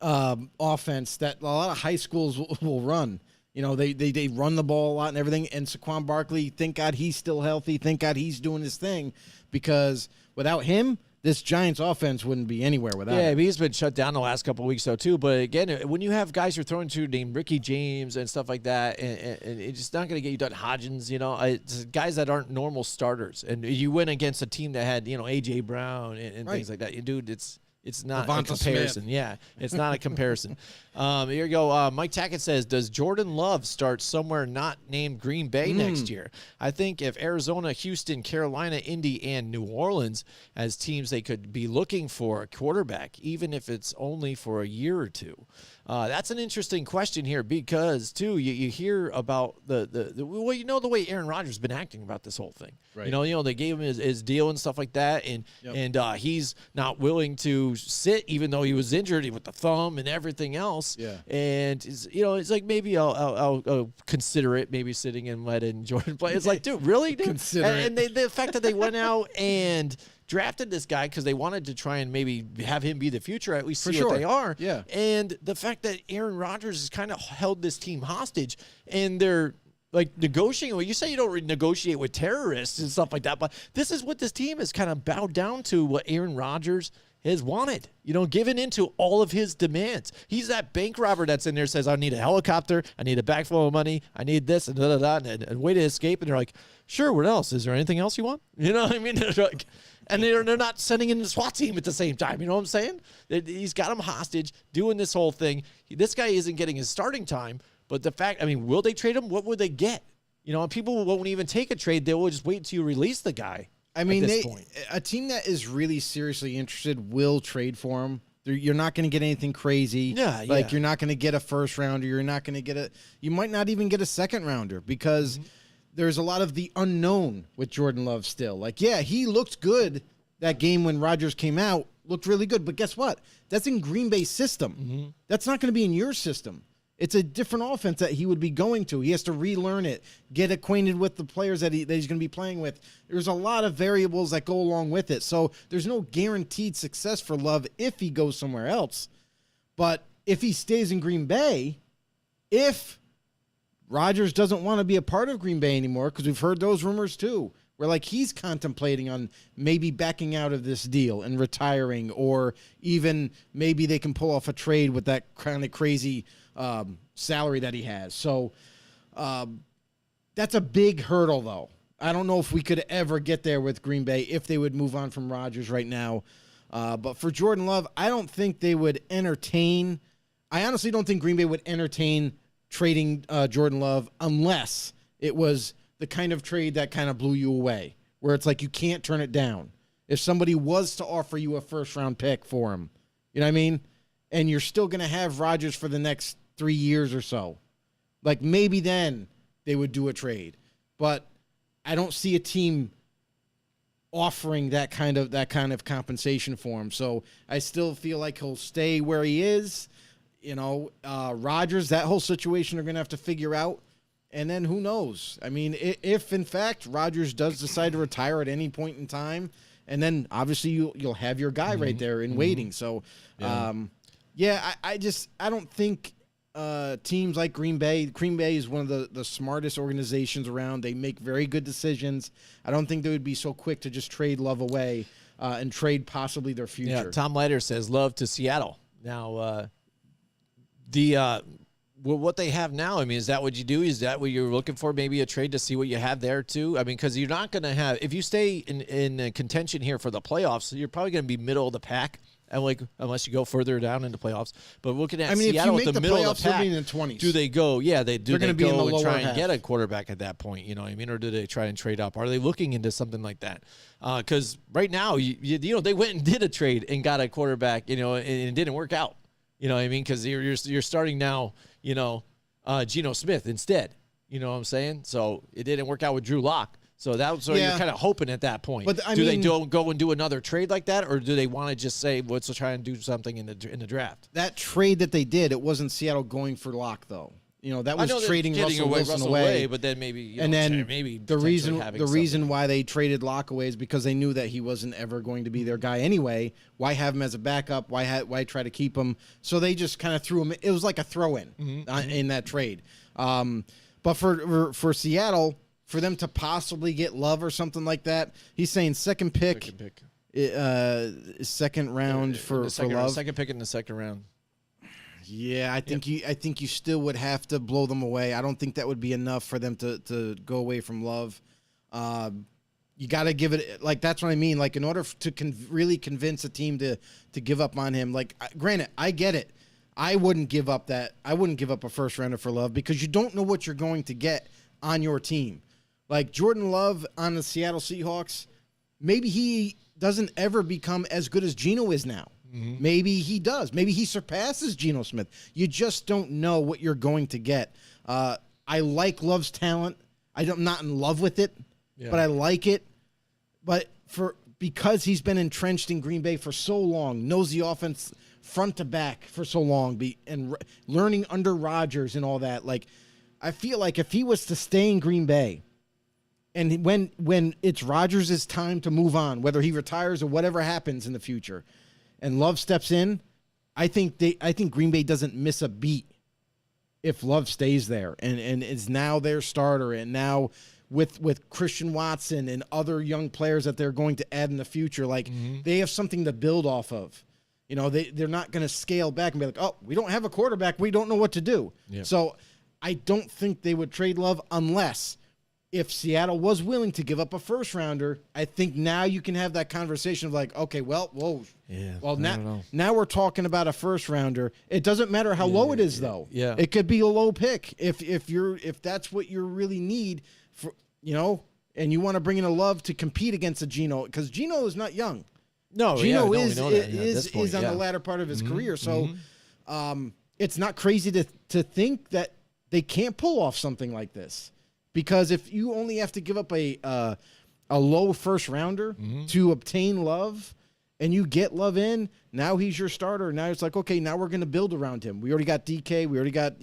offense that a lot of high schools will run. They run the ball a lot and everything. And Saquon Barkley, thank God he's still healthy. Thank God he's doing his thing, because without him, this Giants offense wouldn't be anywhere without him. Yeah, he's been shut down the last couple of weeks, though, too. But again, when you have guys you're throwing to named Ricky James and stuff like that, and it's just not going to get you done. Hodgins, it's guys that aren't normal starters. And you win against a team that had, A.J. Brown and things like that. Dude, it's not Devonta a comparison. Smith. Yeah, it's not a comparison. Here you go. Mike Tackett says, does Jordan Love start somewhere not named Green Bay next year? I think if Arizona, Houston, Carolina, Indy, and New Orleans as teams they could be looking for a quarterback, even if it's only for a year or two. That's an interesting question here because, too, you hear about the way Aaron Rodgers has been acting about this whole thing. Right. They gave him his deal and stuff like that, and he's not willing to sit even though he was injured with the thumb and everything else. Yeah. And it's like maybe I'll consider it, maybe sitting and letting Jordan play. It's like, dude, really? Dude? Consider and the fact that they went out and drafted this guy because they wanted to try and maybe have him be the future, at least see what they are. Yeah. And the fact that Aaron Rodgers has kind of held this team hostage, and they're like negotiating. Well, you say you don't negotiate with terrorists and stuff like that, but this is what this team has kind of bowed down to, what Aaron Rodgers has wanted, giving into all of his demands. He's that bank robber that's in there, says, I need a helicopter, I need a bag full of money, I need this, and and way to escape. And they're like, sure, what else? Is there anything else you want? You know what I mean? They're like, and they're not sending in the SWAT team at the same time. You know what I'm saying? He's got him hostage, doing this whole thing. This guy isn't getting his starting time, but the fact, will they trade him? What would they get? People won't even take a trade. They will just wait until you release the guy. A team that is really seriously interested will trade for him. You're not going to get anything crazy. You're not going to get a first rounder. You're not going to get you might not even get a second rounder because there's a lot of the unknown with Jordan Love still. He looked good that game when Rodgers came out, looked really good. But guess what? That's in Green Bay's system. That's not going to be in your system. It's a different offense that he would be going to. He has to relearn it, get acquainted with the players that he's going to be playing with. There's a lot of variables that go along with it. So there's no guaranteed success for Love if he goes somewhere else. But if he stays in Green Bay, if Rodgers doesn't want to be a part of Green Bay anymore, because we've heard those rumors too, where like he's contemplating on maybe backing out of this deal and retiring, or even maybe they can pull off a trade with that kind of crazy salary that he has. So that's a big hurdle, though. I don't know if we could ever get there with Green Bay if they would move on from Rodgers right now. But for Jordan Love, I don't think they would entertain. I honestly don't think Green Bay would entertain trading Jordan Love unless it was the kind of trade that kind of blew you away, where it's like you can't turn it down. If somebody was to offer you a first-round pick for him, you know what I mean? And you're still going to have Rodgers for the next 3 years or so. Like, maybe then they would do a trade. But I don't see a team offering that kind of compensation for him. So I still feel like he'll stay where he is. You know, Rodgers, that whole situation, are going to have to figure out. And then who knows? I mean, if in fact Rodgers does decide to retire at any point in time, and then obviously you'll have your guy right there in waiting. So, I don't think teams like Green Bay is one of the smartest organizations around. They make very good decisions. I don't think they would be so quick to just trade Love away and trade possibly their future. Yeah, Tom Leiter says Love to Seattle. Now, what they have now, I mean, is that what you do? Is that what you're looking for? Maybe a trade to see what you have there too? I mean, because you're not going to have, if you stay in contention here for the playoffs, you're probably going to be middle of the pack. And unless you go further down into playoffs, but looking at Seattle at the middle of the pack, in the 20s. do they go? Yeah, they're going to go and try and get a half. Quarterback at that point. You know what I mean? Or do they try and trade up? Are they looking into something like that? Because right now, you know, they went and did a trade and got a quarterback. You know, and it didn't work out. You know what I mean? Because you're starting now. You know, Geno Smith instead. You know what I'm saying? So it didn't work out with Drew Lock. So you're kind of hoping at that point. But they go and do another trade like that, or do they want to just say, let's try and do something in the draft? That trade that they did, it wasn't Seattle going for Lock, though. You know, that was trading Russell Wilson away. But then maybe, the reason why they traded Lock away is because they knew that he wasn't ever going to be their guy anyway. Why have him as a backup? Why try to keep him? So they just kind of threw him. It was like a throw-in in that trade. But for Seattle, for them to possibly get Love or something like that, he's saying second round for Love. Second pick in the second round. Yeah, I think you still would have to blow them away. I don't think that would be enough for them to go away from Love. You got to give it, like, that's what I mean. Like, in order to really convince a team to give up on him, like, granted, I get it. I wouldn't give up a first rounder for Love because you don't know what you're going to get on your team. Like Jordan Love on the Seattle Seahawks, maybe he doesn't ever become as good as Geno is now. Maybe he does. Maybe he surpasses Geno Smith. You just don't know what you're going to get. I like Love's talent. I'm not in love with it, but I like it. But because he's been entrenched in Green Bay for so long, knows the offense front to back for so long, and learning under Rodgers and all that, like, I feel like if he was to stay in Green Bay, and when it's Rodgers' time to move on, whether he retires or whatever happens in the future, and Love steps in, I think Green Bay doesn't miss a beat if Love stays there and is now their starter, and now with Christian Watson and other young players that they're going to add in the future, like they have something to build off of. You know, they're not going to scale back and be like, oh, we don't have a quarterback, we don't know what to do. Yep. So I don't think they would trade Love unless if Seattle was willing to give up a first rounder. I think now you can have that conversation of like, okay, now we're talking about a first rounder. It doesn't matter how low it is though. Yeah. It could be a low pick if that's what you really need for, you know, and you want to bring in a Love to compete against a Geno, because Geno is not young. No, Geno is on the latter part of his career. So it's not crazy to think that they can't pull off something like this. Because if you only have to give up a low first rounder to obtain Love, and you get Love in, now he's your starter. Now it's like, okay, now we're going to build around him. We already got DK. We already got,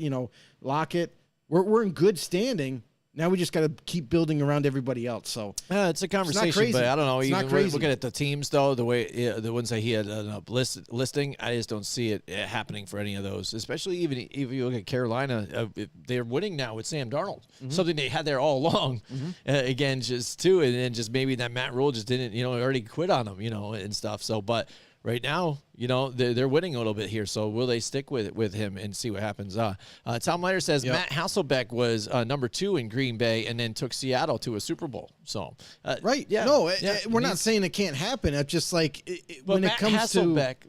Lockett. We're in good standing. Now we just got to keep building around everybody else. So it's a conversation, crazy. but I don't know. It's Even not crazy. looking at the teams, though, the way the ones that he had listing, I just don't see it happening for any of those. Especially even if you look at Carolina, they're winning now with Sam Darnold, something they had there all along. Again, just too, and then just maybe that Matt Rule just didn't, already quit on him, and stuff. So, but. Right now, they're winning a little bit here. So will they stick with him and see what happens? Tom Leiter says Matt Hasselbeck was number 2 in Green Bay and then took Seattle to a Super Bowl. So right, yeah, no, yeah. we're not saying it can't happen. It's just like when Matt it comes Hasselbeck, to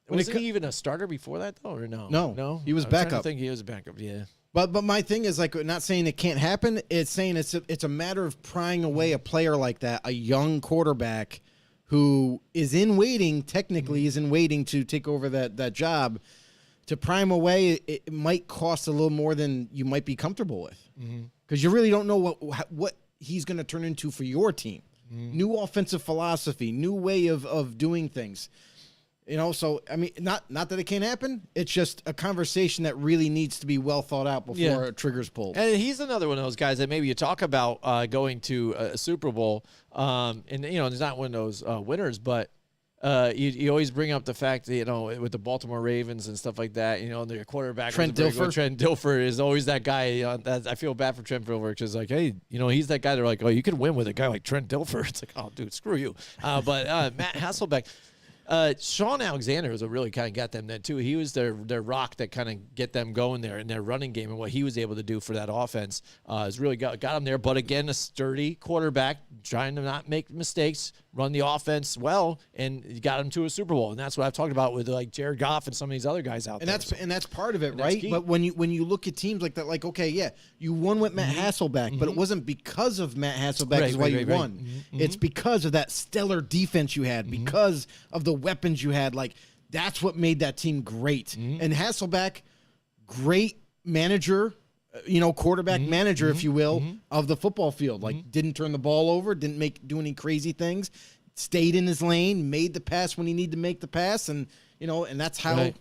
wasn't he even a starter before that though, or no? No, he was I'm trying to backup. think he was a backup. Yeah. But my thing is, like, not saying it can't happen. It's saying it's a matter of prying away a player like that, a young quarterback who is in waiting, technically is in waiting to take over that job. To pry him away, it might cost a little more than you might be comfortable with, because you really don't know what he's going to turn into for your team. New offensive philosophy, new way of doing things. So I mean, not that it can't happen. It's just a conversation that really needs to be well thought out before a trigger's pulled. And he's another one of those guys that maybe you talk about going to a Super Bowl, and he's not one of those winners, but you always bring up the fact that with the Baltimore Ravens and stuff like that, their quarterback Trent Dilfer. Trent Dilfer is always that guy. I feel bad for Trent Dilfer because hey, he's that guy. They're like, oh, you can win with a guy like Trent Dilfer. It's like, oh, dude, screw you. But Matt Hasselbeck. Sean Alexander was a really kind of got them then too. He was their rock that kind of get them going there in their running game, and what he was able to do for that offense has really got them there. But again, a sturdy quarterback trying to not make mistakes, run the offense well, and got him to a Super Bowl. And that's what I've talked about with like Jared Goff and some of these other guys out there. And that's part of it, right? But when you look at teams like that, like, okay, yeah, you won with Matt Hasselbeck, but it wasn't because of Matt Hasselbeck is why you won. It's because of that stellar defense you had, because of the weapons you had. Like, that's what made that team great. And Hasselbeck, great manager, quarterback manager, if you will, of the football field. Like, didn't turn the ball over, didn't do any crazy things, stayed in his lane, made the pass when he needed to make the pass, and and that's how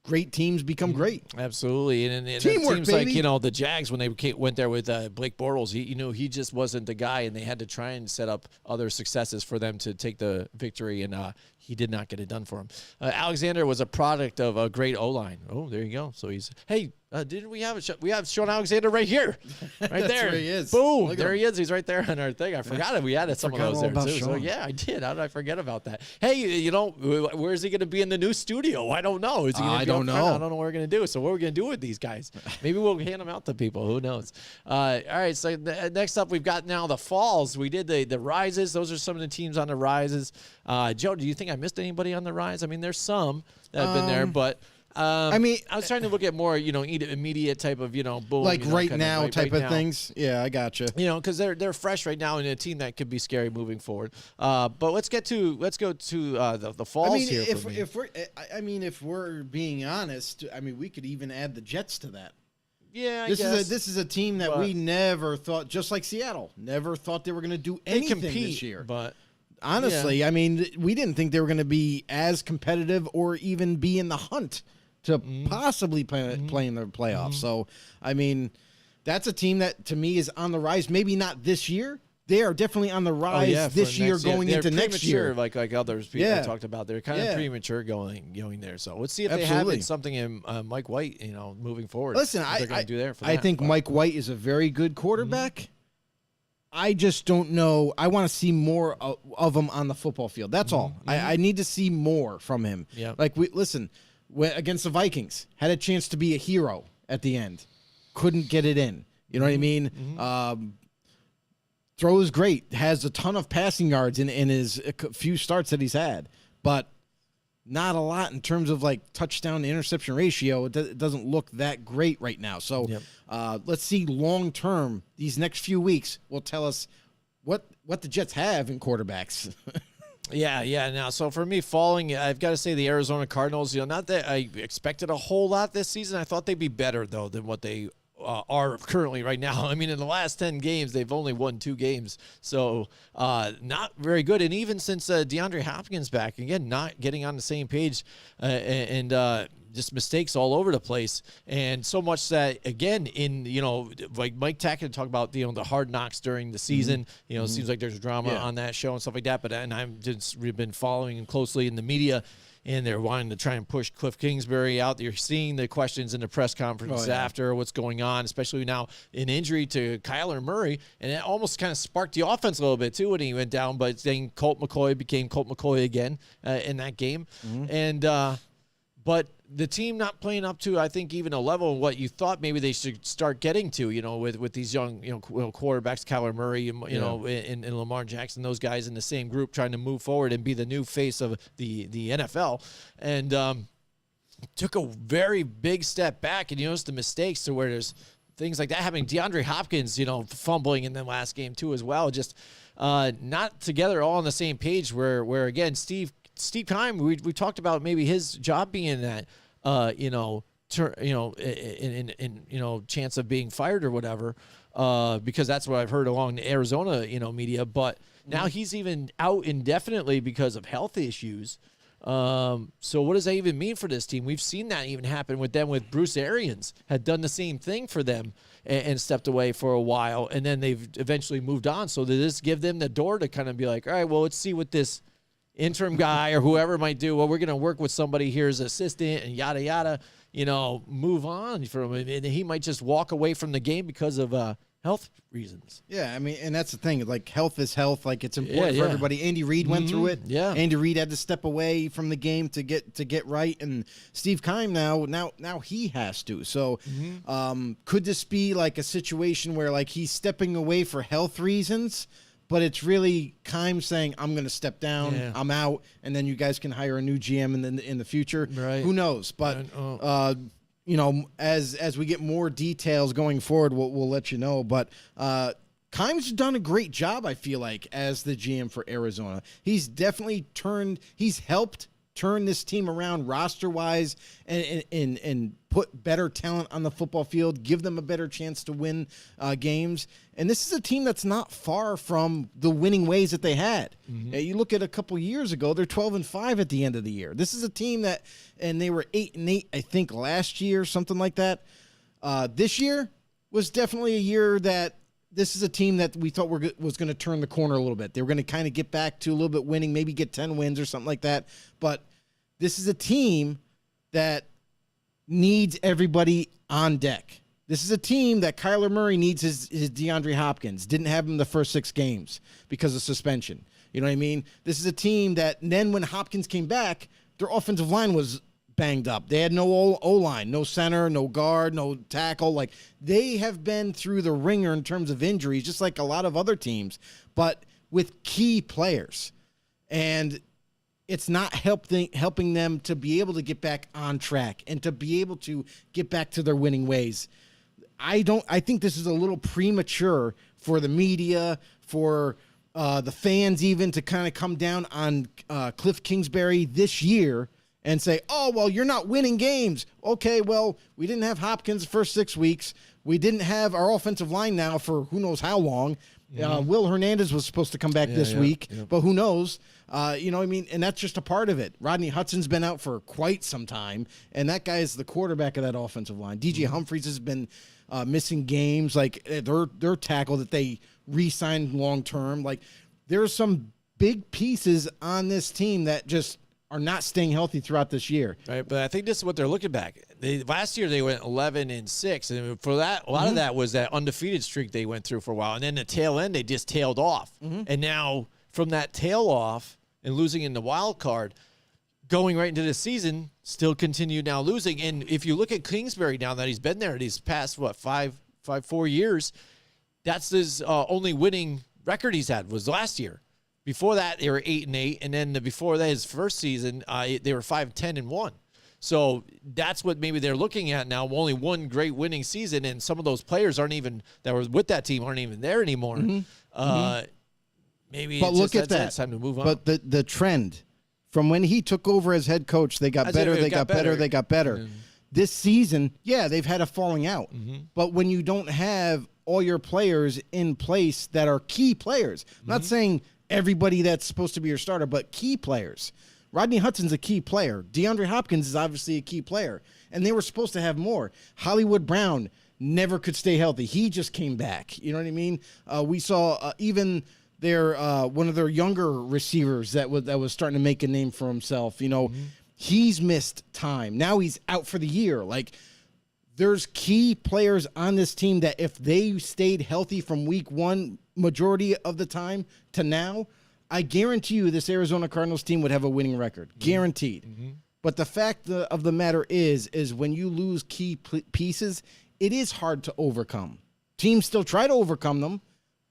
great teams become great. Absolutely. And Teamwork, it seems baby. like, the Jags, when they went there with Blake Bortles, he just wasn't the guy, and they had to try and set up other successes for them to take the victory, and he did not get it done for him. Alexander was a product of a great O-line. Oh, there you go. So didn't we have we have Sean Alexander right here, right there. That's where he is. Boom, Look at there him. he is. He's right there on our thing. I forgot it. We had some of Forgot those all there about too. So Sean. yeah, I did. How did I forget about that? Hey, where is he going to be in the new studio? I don't know. Is he going to be I don't up front? know. I don't know what we're going to do. So what are we going to do with these guys? Maybe we'll hand them out to people. Who knows? All right. So next up, we've got now the falls. We did the rises. Those are some of the teams on the rises. Joe, do you think I missed anybody on the rise? I mean, there's some that have been there, but. I was trying to look at more, immediate type of, boom, Like right kind now of type of now. things. Yeah, I gotcha. Because they're fresh right now in a team that could be scary moving forward. But let's go to the falls here. If we're being honest, we could even add the Jets to that. Yeah, I This guess. is a team that we never thought, just like Seattle, never thought they were going to do anything compete this year. but honestly, we didn't think they were going to be as competitive or even be in the hunt to possibly play in the playoffs. So, that's a team that to me is on the rise. Maybe not this year. They are definitely on the rise this year, going into next year. Like others people talked about, they're kind of premature going there. So let's see if they have something in Mike White, moving forward. Listen, what they're going to do there. For I that. think Mike White is a very good quarterback. I just don't know. I want to see more of him on the football field. That's all. I need to see more from him. Yeah. Like against the Vikings, had a chance to be a hero at the end, couldn't get it in. You know what I mean? Throws great, has a ton of passing yards in his few starts that he's had, but not a lot in terms of like touchdown to interception ratio. It doesn't look that great right now. So let's see long term. These next few weeks will tell us what the Jets have in quarterbacks. Yeah. Now, so for me, I've got to say the Arizona Cardinals. Not that I expected a whole lot this season. I thought they'd be better though than what they are currently right now. I mean, in the last 10 games, they've only won 2 games. So not very good. And even since DeAndre Hopkins back, again, not getting on the same page and just mistakes all over the place. And so much that, again, like Mike Tackett talked about, the hard knocks during the season. It seems like there's drama on that show and stuff like that. We've been following him closely in the media, and they're wanting to try and push Cliff Kingsbury out. You're seeing the questions in the press conference after what's going on, especially now an injury to Kyler Murray. And it almost kind of sparked the offense a little bit, too, when he went down. But then Colt McCoy became Colt McCoy again in that game. And but the team not playing up to, I think, even a level of what you thought maybe they should start getting to, with these young, quarterbacks, Kyler Murray, and Lamar Jackson, those guys in the same group trying to move forward and be the new face of the NFL. And took a very big step back, and you notice the mistakes to where there's things like that happening. DeAndre Hopkins, fumbling in the last game too as well. Just not together all on the same page where again, Steve Keim, we talked about maybe his job being that, chance of being fired or whatever, because that's what I've heard along the Arizona, media. But now he's even out indefinitely because of health issues. So what does that even mean for this team? We've seen that even happen with them, with Bruce Arians had done the same thing for them and stepped away for a while, and then they've eventually moved on. So does this give them the door to kind of be like, all right, well, let's see what this interim guy or whoever might do. Well, we're going to work with somebody here as assistant and yada, yada, move on from him. And he might just walk away from the game because of health reasons. Yeah, I mean, and that's the thing. Like, health is health. Like, it's important for everybody. Andy Reid went through it. Yeah. Andy Reid had to step away from the game to get right. And Steve Keim now he has to. So could this be like a situation where, like, he's stepping away for health reasons, but it's really Keim saying, I'm going to step down, I'm out, and then you guys can hire a new GM in the future. Right. Who knows? But, as we get more details going forward, we'll let you know. But Keim's done a great job, I feel like, as the GM for Arizona. He's definitely helped turn this team around roster-wise and put better talent on the football field, give them a better chance to win games. And this is a team that's not far from the winning ways that they had. You look at a couple years ago, they're 12-5 at the end of the year. This is a team and they were 8-8, I think, last year, something like that. This year was definitely a year that this is a team that we thought was going to turn the corner a little bit. They were going to kind of get back to a little bit winning, maybe get 10 wins or something like that. But this is a team that needs everybody on deck. This is a team that Kyler Murray needs his DeAndre Hopkins. Didn't have him the first 6 games because of suspension. You know what I mean? This is a team that then when Hopkins came back, their offensive line was banged up. They had no O-line, no center, no guard, no tackle. Like, they have been through the ringer in terms of injuries, just like a lot of other teams, but with key players. And it's not helping them to be able to get back on track and to be able to get back to their winning ways. I think this is a little premature for the media, for the fans even, to kind of come down on Cliff Kingsbury this year and say, oh, well, you're not winning games. Okay, well, we didn't have Hopkins the first 6 weeks. We didn't have our offensive line now for who knows how long. Will Hernandez was supposed to come back this week, but who knows? You know what I mean? And that's just a part of it. Rodney Hudson's been out for quite some time, and that guy is the quarterback of that offensive line. DJ Humphries has been missing games. Like, their tackle that they re-signed long-term. Like, there's some big pieces on this team that just are not staying healthy throughout this year. Right, but I think this is what they're looking back. Last year they went 11-6, and for that, a lot of that was that undefeated streak they went through for a while, and then the tail end they just tailed off. And now from that tail off and losing in the wild card, going right into the season, still continue now losing. And if you look at Kingsbury now that he's been there these past 4 years, that's his only winning record he's had was last year. Before that, they were 8-8, and then before that, his first season, they were 5-10-1. So that's what maybe they're looking at now. Only one great winning season, and some of those players that were with that team aren't even there anymore. Maybe, but look at that. It's time to move on. But the trend from when he took over as head coach, they got better. They got better. They got better. this season, yeah, they've had a falling out. But when you don't have all your players in place that are key players, I'm not saying everybody that's supposed to be your starter, but key players. Rodney Hudson's a key player. DeAndre Hopkins is obviously a key player. And they were supposed to have more. Hollywood Brown never could stay healthy. He just came back. You know what I mean? We saw even their one of their younger receivers that was starting to make a name for himself. You know, he's missed time. Now he's out for the year. Like, there's key players on this team that if they stayed healthy from week one majority of the time to now, I guarantee you this Arizona Cardinals team would have a winning record. Guaranteed. But the fact of the matter is when you lose key pieces, it is hard to overcome. Teams still try to overcome them,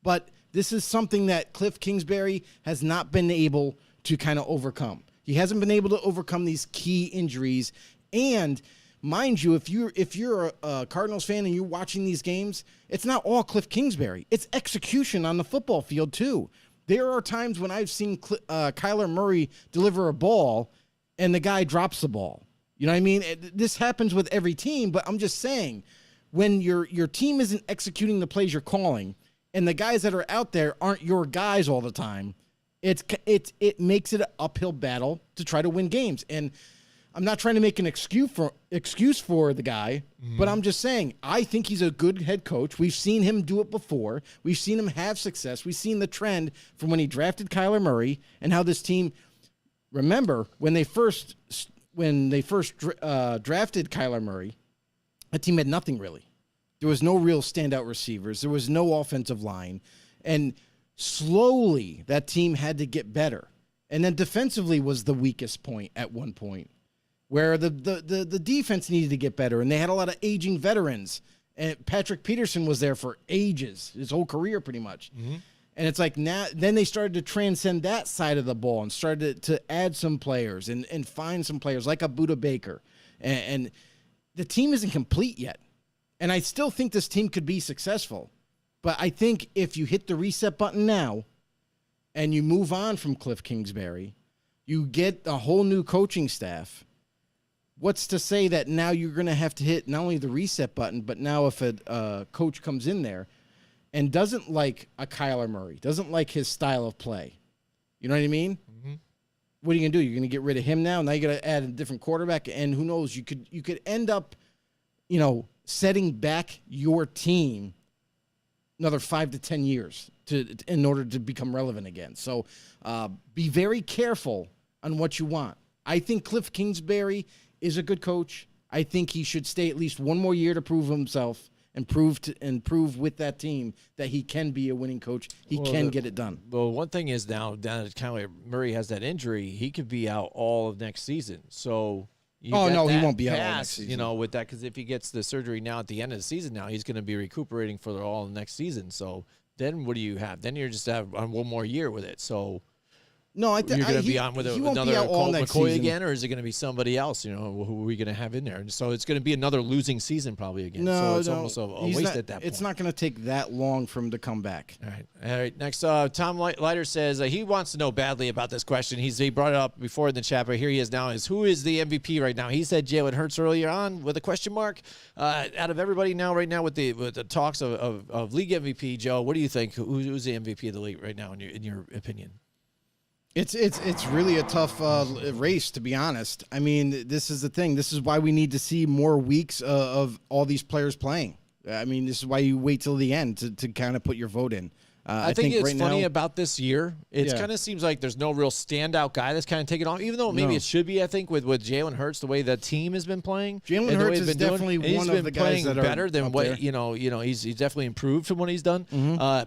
but this is something that Cliff Kingsbury has not been able to kind of overcome. He hasn't been able to overcome these key injuries. And mind you, if you're a Cardinals fan and you're watching these games, it's not all Cliff Kingsbury. It's execution on the football field too. There are times when I've seen Kyler Murray deliver a ball and the guy drops the ball. You know what I mean? This happens with every team, but I'm just saying, when your team isn't executing the plays you're calling and the guys that are out there aren't your guys all the time, it makes it an uphill battle to try to win games. And I'm not trying to make an excuse for the guy, but I'm just saying, I think he's a good head coach. We've seen him do it before. We've seen him have success. We've seen the trend from when he drafted Kyler Murray and how this team, remember, when they first drafted Kyler Murray, that team had nothing really. There was no real standout receivers. There was no offensive line. And slowly that team had to get better. And then defensively was the weakest point at one point, where the defense needed to get better, and they had a lot of aging veterans. And Patrick Peterson was there for ages, his whole career pretty much. And it's like now, then they started to transcend that side of the ball and started to add some players and find some players like a Buda Baker. And the team isn't complete yet. And I still think this team could be successful. But I think if you hit the reset button now and you move on from Cliff Kingsbury, you get a whole new coaching staff. What's to say that now you're going to have to hit not only the reset button, but now if a coach comes in there and doesn't like a Kyler Murray, doesn't like his style of play, you know what I mean? What are you going to do? You're going to get rid of him now? Now you got to add a different quarterback, and who knows? You could end up, setting back your team another 5 to 10 years in order to become relevant again. So be very careful on what you want. I think Cliff Kingsbury is a good coach. I think he should stay at least one more year to prove himself and prove with that team that he can be a winning coach. He can get it done. Well, one thing is now that Kyler Murray has that injury, he could be out all of next season. So he won't be out all next season. With that, because if he gets the surgery now at the end of the season, now he's going to be recuperating for all next season. So then what do you have? Then you're just on one more year with it. So no, I think you're going to be on with another Colt McCoy season again, or is it going to be somebody else? Who are we going to have in there? And so it's going to be another losing season probably again. So it's almost a waste at that point. It's not going to take that long for him to come back. All right. Next, Tom Leiter says he wants to know badly about this question. He brought it up before in the chat, but here he is now. Who is the MVP right now? He said Jalen Hurts earlier on with a question mark. Out of everybody right now with the talks of league MVP, Joe, what do you think? Who's the MVP of the league right now in your opinion? It's really a tough race, to be honest. I mean, this is the thing. This is why we need to see more weeks of all these players playing. I mean, this is why you wait till the end to kind of put your vote in. I think it's funny about this year. It kind of seems like there's no real standout guy that's kind of taking off, even though maybe it should be, I think, with Jalen Hurts, the way the team has been playing. Jalen Hurts is definitely one of the guys that are better than what, he's definitely improved from what he's done.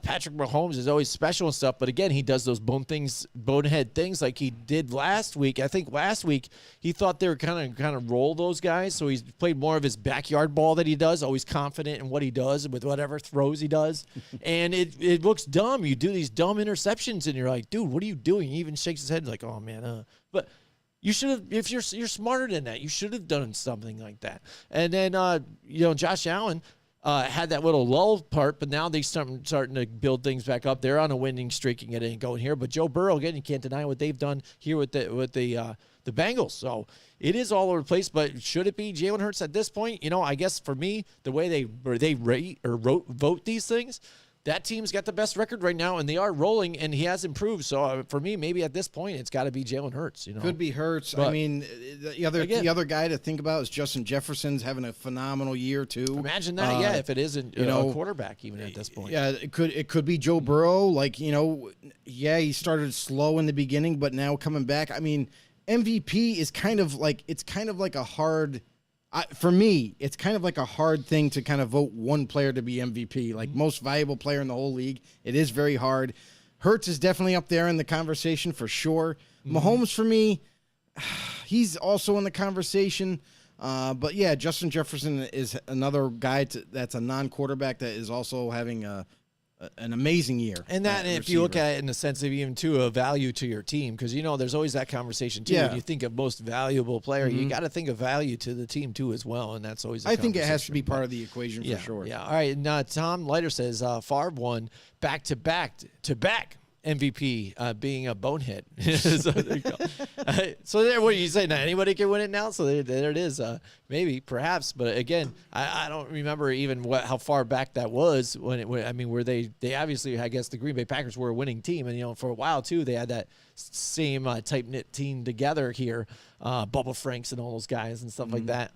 Patrick Mahomes is always special and stuff, but again, he does those bonehead things like he did last week. I think last week he thought they were kind of roll those guys, so he's played more of his backyard ball that he does, always confident in what he does with whatever throws he does. And it looks dumb. You do these dumb interceptions, and you're like, dude, what are you doing? He even shakes his head like, oh man. But you should have. If you're smarter than that, you should have done something like that. And then Josh Allen, had that little lull part, but now they're starting to build things back up. They're on a winning streak and getting going here. But Joe Burrow, again, you can't deny what they've done here with the Bengals. So it is all over the place. But should it be Jalen Hurts at this point? I guess for me, the way they rate or vote these things, that team's got the best record right now, and they are rolling, and he has improved. So for me, maybe at this point, it's got to be Jalen Hurts. Could be Hurts. But I mean, the other guy to think about is Justin Jefferson's having a phenomenal year too. Imagine that, if it isn't a quarterback even at this point. Yeah, it could be Joe Burrow. Like he started slow in the beginning, but now coming back. I mean, MVP is kind of like a hard. For me, it's kind of like a hard thing to kind of vote one player to be MVP, like most valuable player in the whole league. It is very hard. Hurts is definitely up there in the conversation for sure. Mahomes, for me, he's also in the conversation. But yeah, Justin Jefferson is another guy that's a non-quarterback that is also having an amazing year. And that, if you look at it in the sense of even to a value to your team, because there's always that conversation too. Yeah. When you think of most valuable player, you got to think of value to the team too as well, and that's always. I think it has to be part of the equation for sure. Yeah. All right. And Tom Leiter says Favre won back-to-back MVP, being a bonehead. So there you go. So there, what are you saying? Now anybody can win it now. So there it is. Maybe, perhaps, but again, I don't remember even how far back that was were they obviously, I guess the Green Bay Packers were a winning team, and for a while too they had that same tight knit team together here, Bubba Franks and all those guys and stuff like that.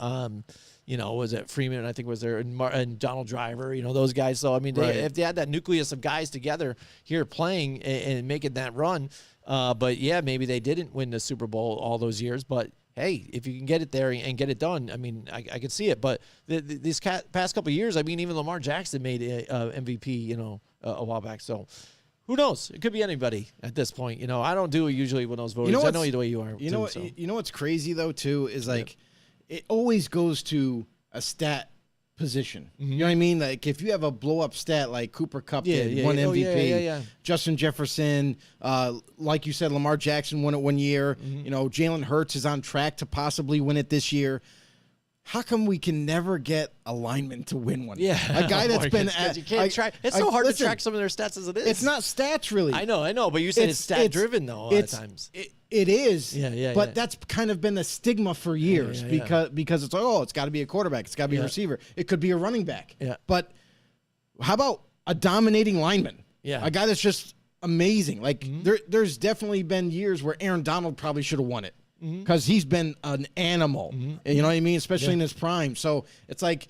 Was it Freeman? I think was there, and Donald Driver. Those guys. So I mean, if they had that nucleus of guys together here playing and making that run, but yeah, maybe they didn't win the Super Bowl all those years. But hey, if you can get it there and get it done, I mean, I can see it. But these past couple of years, I mean, even Lamar Jackson made a MVP, a while back. So. Who knows? It could be anybody at this point. I don't do it usually when those voters. I know the way you are. You know what's crazy though too is it always goes to a stat position. You know what I mean? Like if you have a blow up stat like Cooper Kupp did, won MVP. Justin Jefferson, like you said, Lamar Jackson won it one year. Jalen Hurts is on track to possibly win it this year. How come we can never get a lineman to win one? Yeah, a guy that's been you can't track. It's so hard to track some of their stats as it is. It's not stats really. I know, but you said it's stat driven though. A lot of times it is. Yeah. But that's kind of been a stigma for years because it's it's got to be a quarterback, it's got to be a receiver, it could be a running back. Yeah. But how about a dominating lineman? Yeah, a guy that's just amazing. Like there's definitely been years where Aaron Donald probably should have won it. Because he's been an animal, you know what I mean? Especially in his prime. So it's like,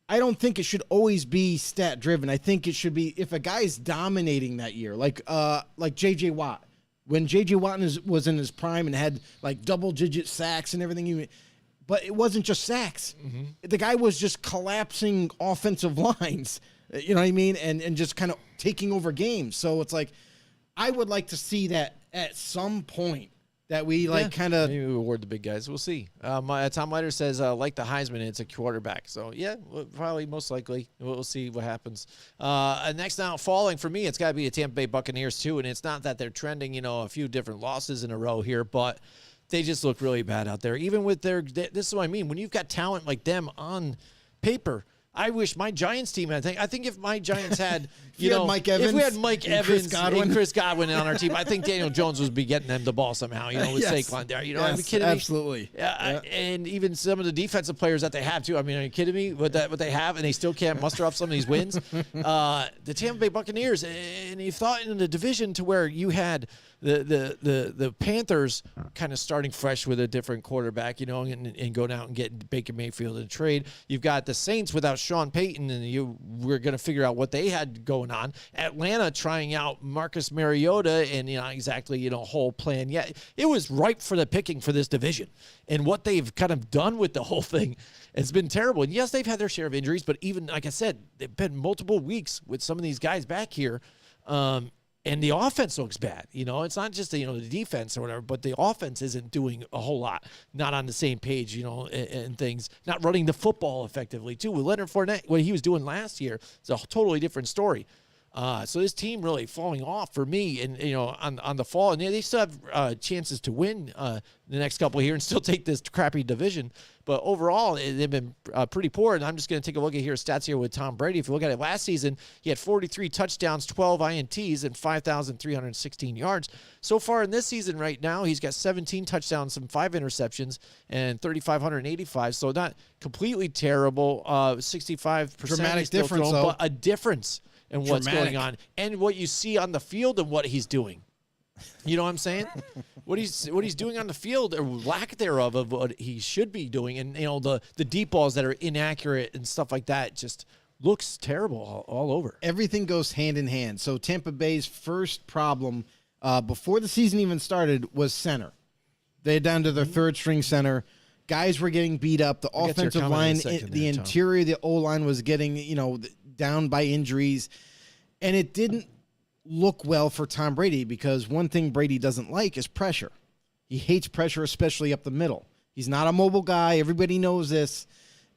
I don't think it should always be stat driven. I think it should be if a guy's dominating that year, like J.J. Watt. When J.J. Watt was in his prime and had like double-digit sacks and everything, but it wasn't just sacks. The guy was just collapsing offensive lines, you know what I mean? And just kind of taking over games. So it's like, I would like to see that at some point. That we kind of maybe we award the big guys. We'll see. Tom Leiter says like the Heisman, it's a quarterback. So yeah, probably most likely we'll see what happens. Next now falling for me, it's got to be the Tampa Bay Buccaneers too. And it's not that they're trending, a few different losses in a row here, but they just look really bad out there. Even with this is what I mean. When you've got talent like them on paper. I wish my Giants team. I think if my Giants had, Mike Evans, if we had Mike Evans and Chris Godwin on our team, I think Daniel Jones would be getting them the ball somehow. With Saquon there. Are you kidding me? Absolutely. Yeah. And even some of the defensive players that they have too. I mean, are you kidding me? What they have, and they still can't muster up some of these wins. The Tampa Bay Buccaneers, and you thought in the division to where you had the Panthers kind of starting fresh with a different quarterback, and going out and getting Baker Mayfield in a trade. You've got the Saints without Sean Payton, and we're going to figure out what they had going on. Atlanta trying out Marcus Mariota, and exactly whole plan. Yeah, it was ripe for the picking for this division, and what they've kind of done with the whole thing has been terrible. And yes, they've had their share of injuries, but even like I said, they've been multiple weeks with some of these guys back here. And the offense looks bad. It's not just the defense or whatever, but the offense isn't doing a whole lot. Not on the same page, and things. Not running the football effectively too. With Leonard Fournette, what he was doing last year is a totally different story. So this team really falling off for me, and on the fall, and they still have chances to win the next couple here and still take this crappy division. But overall, they've been pretty poor. And I'm just going to take a look at stats here with Tom Brady. If you look at it last season, he had 43 touchdowns, 12 INTs, and 5,316 yards. So far in this season right now, he's got 17 touchdowns, some 5 interceptions, and 3,585. So not completely terrible. 65% Dramatic still difference, throwing, though. but a difference in what's going on and what you see on the field and what he's doing. You know what I'm saying? what he's doing on the field, or lack thereof of what he should be doing, and the deep balls that are inaccurate and stuff like that just looks terrible all over. Everything goes hand in hand. So Tampa Bay's first problem before the season even started was center. They're down to their third string center. Guys were getting beat up. The offensive line, the interior of the O-line was getting down by injuries, and it didn't look well for Tom Brady, because one thing Brady doesn't like is pressure. He hates pressure, especially up the middle. He's not a mobile guy. Everybody knows this,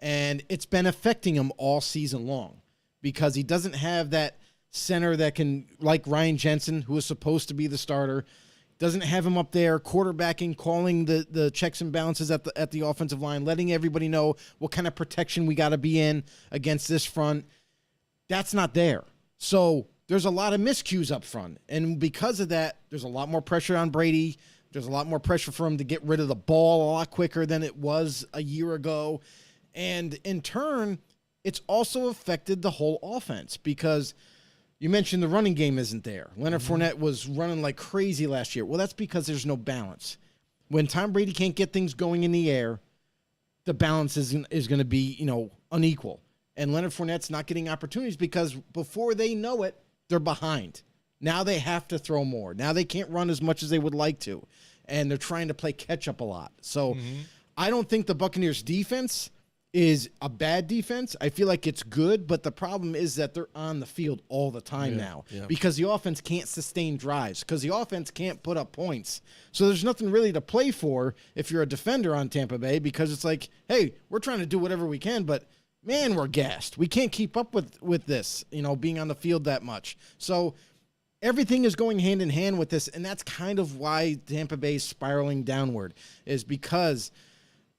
and it's been affecting him all season long because he doesn't have that center that can, like Ryan Jensen, who is supposed to be the starter, doesn't have him up there quarterbacking, calling the checks and balances at the offensive line, letting everybody know what kind of protection we got to be in against this front. That's not there. So there's a lot of miscues up front. And because of that, there's a lot more pressure on Brady. There's a lot more pressure for him to get rid of the ball a lot quicker than it was a year ago. And in turn, it's also affected the whole offense, because you mentioned the running game isn't there. Leonard Fournette was running like crazy last year. Well, that's because there's no balance. When Tom Brady can't get things going in the air, the balance is going to be, unequal. And Leonard Fournette's not getting opportunities because before they know it, they're behind. Now they have to throw more. Now they can't run as much as they would like to. And they're trying to play catch up a lot. So I don't think the Buccaneers defense is a bad defense. I feel like it's good, but the problem is that they're on the field all the time now because the offense can't sustain drives, because the offense can't put up points. So there's nothing really to play for if you're a defender on Tampa Bay, because it's like, hey, we're trying to do whatever we can, but man, we're gassed. We can't keep up with this, being on the field that much. So everything is going hand in hand with this, and that's kind of why Tampa Bay is spiraling downward, is because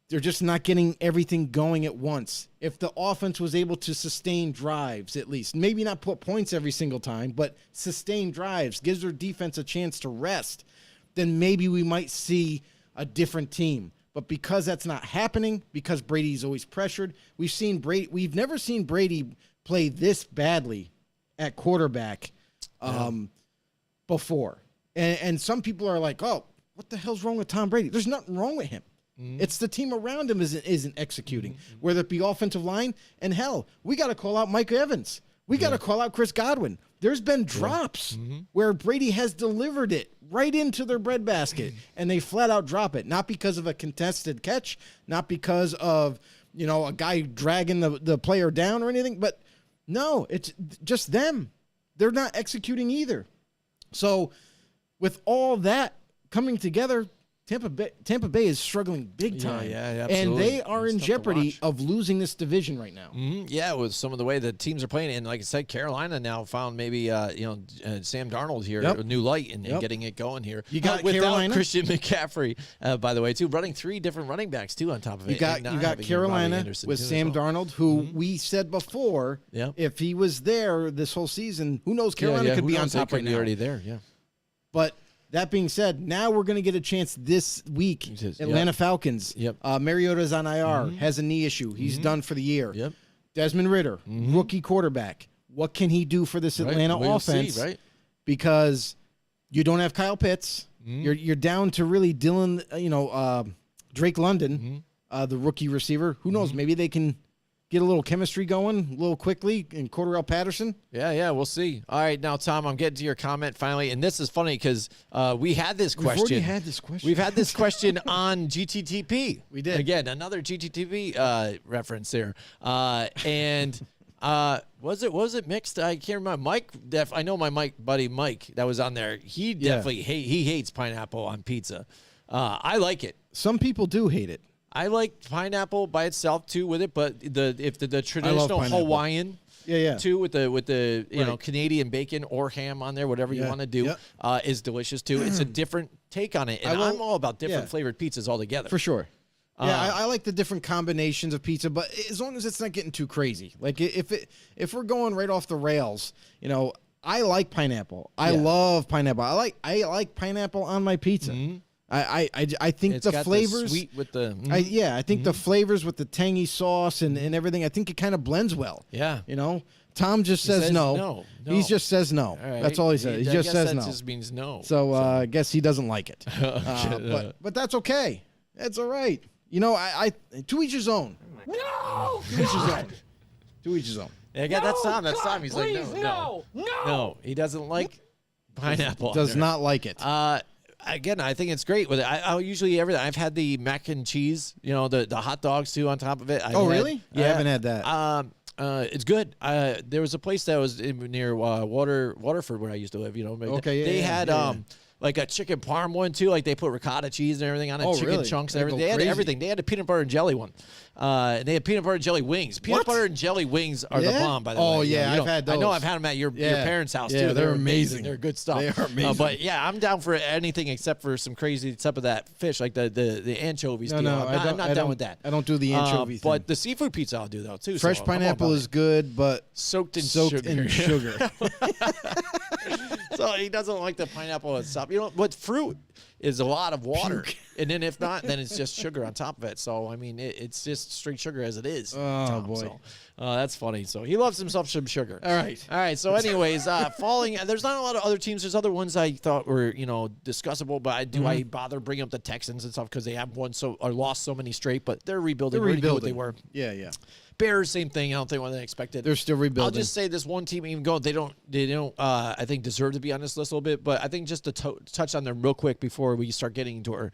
they're just not getting everything going at once. If the offense was able to sustain drives, at least, maybe not put points every single time, but sustain drives, gives their defense a chance to rest, then maybe we might see a different team. But because that's not happening, because Brady's always pressured, we've never seen Brady play this badly at quarterback before. And some people are like, oh, what the hell's wrong with Tom Brady? There's nothing wrong with him. It's the team around him isn't executing, whether it be offensive line. And hell, we got to call out Mike Evans. We got to call out Chris Godwin. There's been drops where Brady has delivered it right into their breadbasket, and they flat out drop it. Not because of a contested catch, not because of, a guy dragging the player down or anything, but no, it's just them. They're not executing either. So with all that coming together, Tampa Bay is struggling big time. Yeah, and absolutely. they are in jeopardy of losing this division right now. Yeah, with some of the way the teams are playing. And like I said, Carolina now found maybe, Sam Darnold here, a new light and getting it going here. You got without Carolina? Christian McCaffrey, by the way, too, running 3 different running backs, too, on top of it. You got Carolina with Sam Darnold, who we said before, if he was there this whole season, who knows, Carolina could be on top right now. Already there, yeah. But that being said, now we're going to get a chance this week. Atlanta Falcons. Mariota's on IR, has a knee issue. He's done for the year. Desmond Ridder, rookie quarterback. What can he do for this Atlanta offense? Because you don't have Kyle Pitts. You're down to really Dylan, Drake London, the rookie receiver. Who knows? Maybe they can get a little chemistry going a little quickly, and Cordarrelle Patterson. Yeah, we'll see. All right, now, Tom, I'm getting to your comment finally, and this is funny because we had this question. We've already had this question. We've had this question on GTTP. We did. Again, another GTTP reference there. And was it mixed? I can't remember. Mike, I know my buddy Mike that was on there. He definitely he hates pineapple on pizza. I like it. Some people do hate it. I like pineapple by itself too with it, but the traditional Hawaiian Yeah. too, with the you know, Right. Canadian bacon or ham on there, whatever you Yeah. want to do, is delicious too. It's a different take on it, and I'm all about different flavored pizzas altogether. For sure. Yeah, I like the different combinations of pizza, but as long as it's not getting too crazy. Like if we're going right off the rails, you know, I like pineapple. I love pineapple. I like pineapple on my pizza. I think It's the got flavors the sweet with the I think the flavors with the tangy sauce and everything, I think it kind of blends well. Yeah. You know? Tom just says says no. no. He just says no. All right. That's all he says. He I just guess says that no. just means no. So I guess he doesn't like it. But that's okay. That's all right. You know, I to each his own. No! To each his own. To each his own. Yeah, again, that's Tom. That's God, Tom. He's like, please, no. He doesn't like pineapple. on Does there. not like it. Again, I think it's great with it. I'll usually everything. I've had the mac and cheese, you know, the hot dogs too on top of it. Really? I haven't had that. It's good. There was a place that was near Waterford where I used to live. You know, Okay, they yeah, had yeah. Like a chicken parm one too. Like they put ricotta cheese and everything on it, Oh, chicken really? chunks They and go everything. They had crazy. everything. They had a peanut butter and jelly one. And they had peanut butter and jelly wings. Peanut What? butter and jelly wings are the Yeah? bomb, by the way. Oh, You yeah, know, you I've don't- had I know those. I've had them at your Yeah. parents' house Yeah, too. they're amazing. They're good stuff. They are amazing. But yeah, I'm down for anything except for some crazy stuff of that fish, like the anchovies. No, deal. no, I'm not down with that. I don't do the anchovy thing. But the seafood pizza I'll do though too. Fresh so I'm all pineapple about is it. good, but soaked in soaked sugar. in sugar. So he doesn't like the pineapple and stuff. You know, but fruit is a lot of water, and then if not, then it's just sugar on top of it. So I mean, it's just straight sugar as it is. Oh, boy. So, that's funny. So he loves himself some sugar. All right. So anyways, falling. There's not a lot of other teams. There's other ones I thought were discussable, but I bother bringing up the Texans and stuff because they have won or lost so many straight, but they're rebuilding. They're Really good what rebuilding. they were. Yeah. Bears, same thing. I don't think what they expected. They're still rebuilding. I'll just say this one team, even go, they don't. I think deserve to be on this list a little bit. But I think just to touch on them real quick before we start getting into our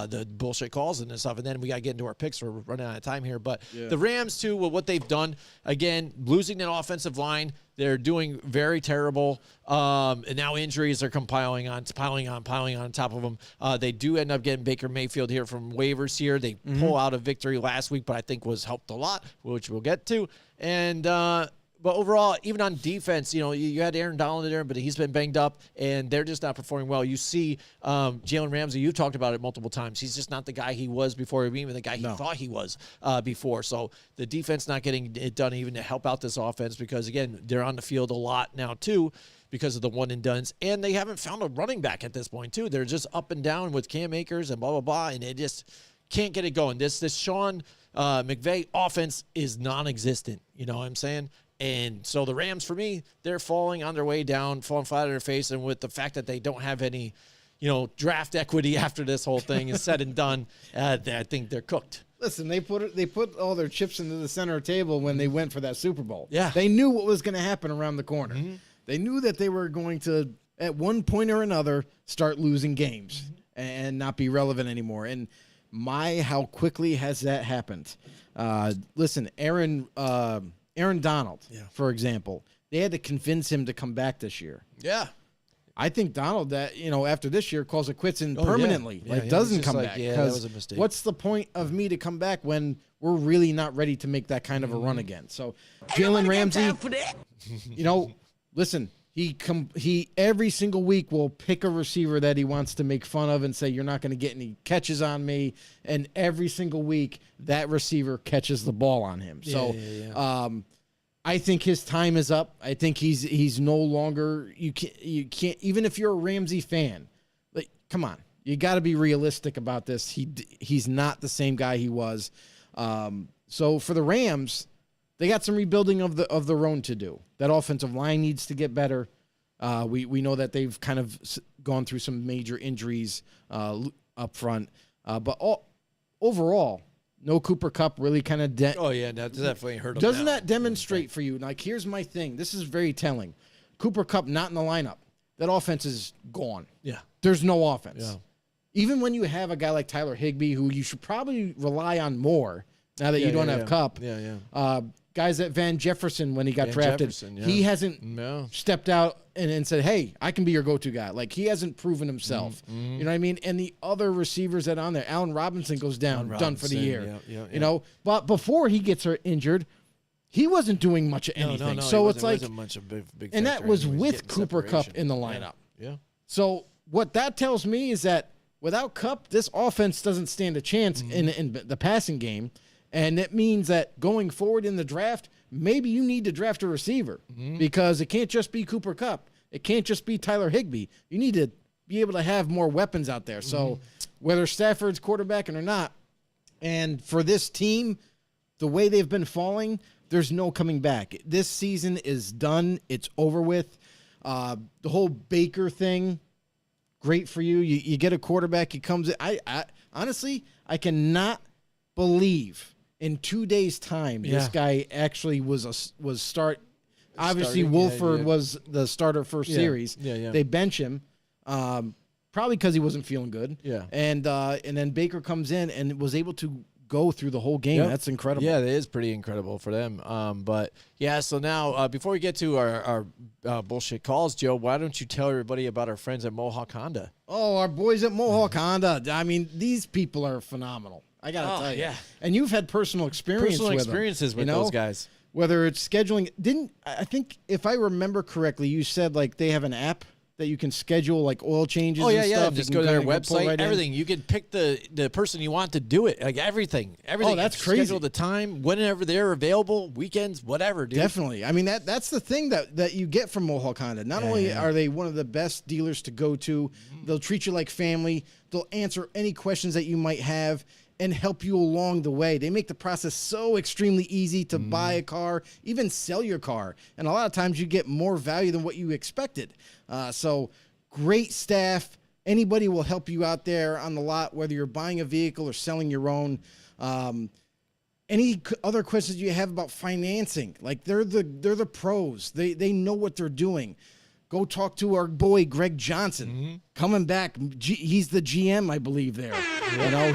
the bullshit calls and stuff, and then we got to get into our picks. We're running out of time here. But the Rams too, with what they've done, again, losing that offensive line. They're doing very terrible, and now injuries are piling on top of them. They do end up getting Baker Mayfield here from waivers here. They pull out a victory last week, but I think was helped a lot, which we'll get to. And but overall, even on defense, you had Aaron Donald in there, but he's been banged up, and they're just not performing well. You see Jalen Ramsey, you've talked about it multiple times. He's just not the guy he was before, even the guy he thought he was before. So the defense not getting it done even to help out this offense because, again, they're on the field a lot now, too, because of the one-and-dones. And they haven't found a running back at this point, too. They're just up and down with Cam Akers and blah, blah, blah, and they just can't get it going. This Sean McVay offense is non-existent. You know what I'm saying? And so the Rams, for me, they're falling on their way down, falling flat on their face. And with the fact that they don't have any, draft equity after this whole thing is said and done, I think they're cooked. Listen, they put all their chips into the center table when they went for that Super Bowl. Yeah. They knew what was going to happen around the corner. They knew that they were going to, at one point or another, start losing games and not be relevant anymore. And how quickly has that happened? Listen, Aaron Donald, for example, they had to convince him to come back this year. Yeah. I think Donald, after this year, calls it quits and permanently Yeah, he's doesn't just come like, back. yeah, that 'Cause was a mistake. What's the point of me to come back when we're really not ready to make that kind of a run again? So Jalen Ramsey, listen, he every single week will pick a receiver that he wants to make fun of and say you're not going to get any catches on me, and every single week that receiver catches the ball on him. So. I think his time is up. I think he's no longer you can't even if you're a Ramsey fan, like come on, you got to be realistic about this. He's not the same guy he was. So for the Rams, they got some rebuilding of their own to do. That offensive line needs to get better. We know that they've kind of gone through some major injuries up front, but overall. No Cooper Kupp really kind of Oh, yeah, that definitely hurt him. doesn't now. that demonstrate for you? Like, here's my thing. This is very telling. Cooper Kupp not in the lineup. That offense is gone. Yeah. There's no offense. Yeah. Even when you have a guy like Tyler Higbee, who you should probably rely on more now that you don't have Kupp. Yeah. Guys at Van Jefferson when he got Van drafted, Jefferson, yeah. he hasn't No. stepped out and said, hey, I can be your go-to guy. Like, he hasn't proven himself. You know what I mean? And the other receivers that are on there, Allen Robinson goes down, done for the year. Yeah. You know, but before he gets injured, he wasn't doing much of anything. No, so he it's like, wasn't much of a big and that factor was anyways, with getting Cooper Kupp separation. in the lineup. Yeah. So what that tells me is that without Kupp, this offense doesn't stand a chance in the passing game. And it means that going forward in the draft, maybe you need to draft a receiver because it can't just be Cooper Kupp. It can't just be Tyler Higbee. You need to be able to have more weapons out there. So whether Stafford's quarterbacking or not, and for this team, the way they've been falling, there's no coming back. This season is done. It's over with. The whole Baker thing, great for you. You get a quarterback. He comes in. I honestly, I cannot believe in 2 days' time this guy actually was start. Obviously, Starting, Wolford yeah. was the starter first series. Yeah. They bench him, probably because he wasn't feeling good. Yeah. And then Baker comes in and was able to go through the whole game. Yep. That's incredible. Yeah, that is pretty incredible for them. But yeah, so now before we get to our bullshit calls, Joe, why don't you tell everybody about our friends at Mohawk Honda? Oh, our boys at Mohawk Honda. I mean, these people are phenomenal. I got to tell you. yeah. And you've had personal experiences with them, those guys. Whether it's scheduling. I think if I remember correctly, you said like they have an app that you can schedule like oil changes and stuff. Just You go can to their kinda pull website, right in. everything. You can pick the person you want to do it, like everything. Oh, that's crazy. Schedule the time, whenever they're available, weekends, whatever, dude. Definitely. I mean, that's the thing that you get from Mohawk Honda. Not only are they one of the best dealers to go to, they'll treat you like family. They'll answer any questions that you might have and help you along the way. They make the process so extremely easy to buy a car, even sell your car. And a lot of times you get more value than what you expected. So great staff. Anybody will help you out there on the lot, whether you're buying a vehicle or selling your own. Any other questions you have about financing? Like they're the pros. They know what they're doing. Go talk to our boy Greg Johnson, coming back. He's the GM, I believe. There, you know,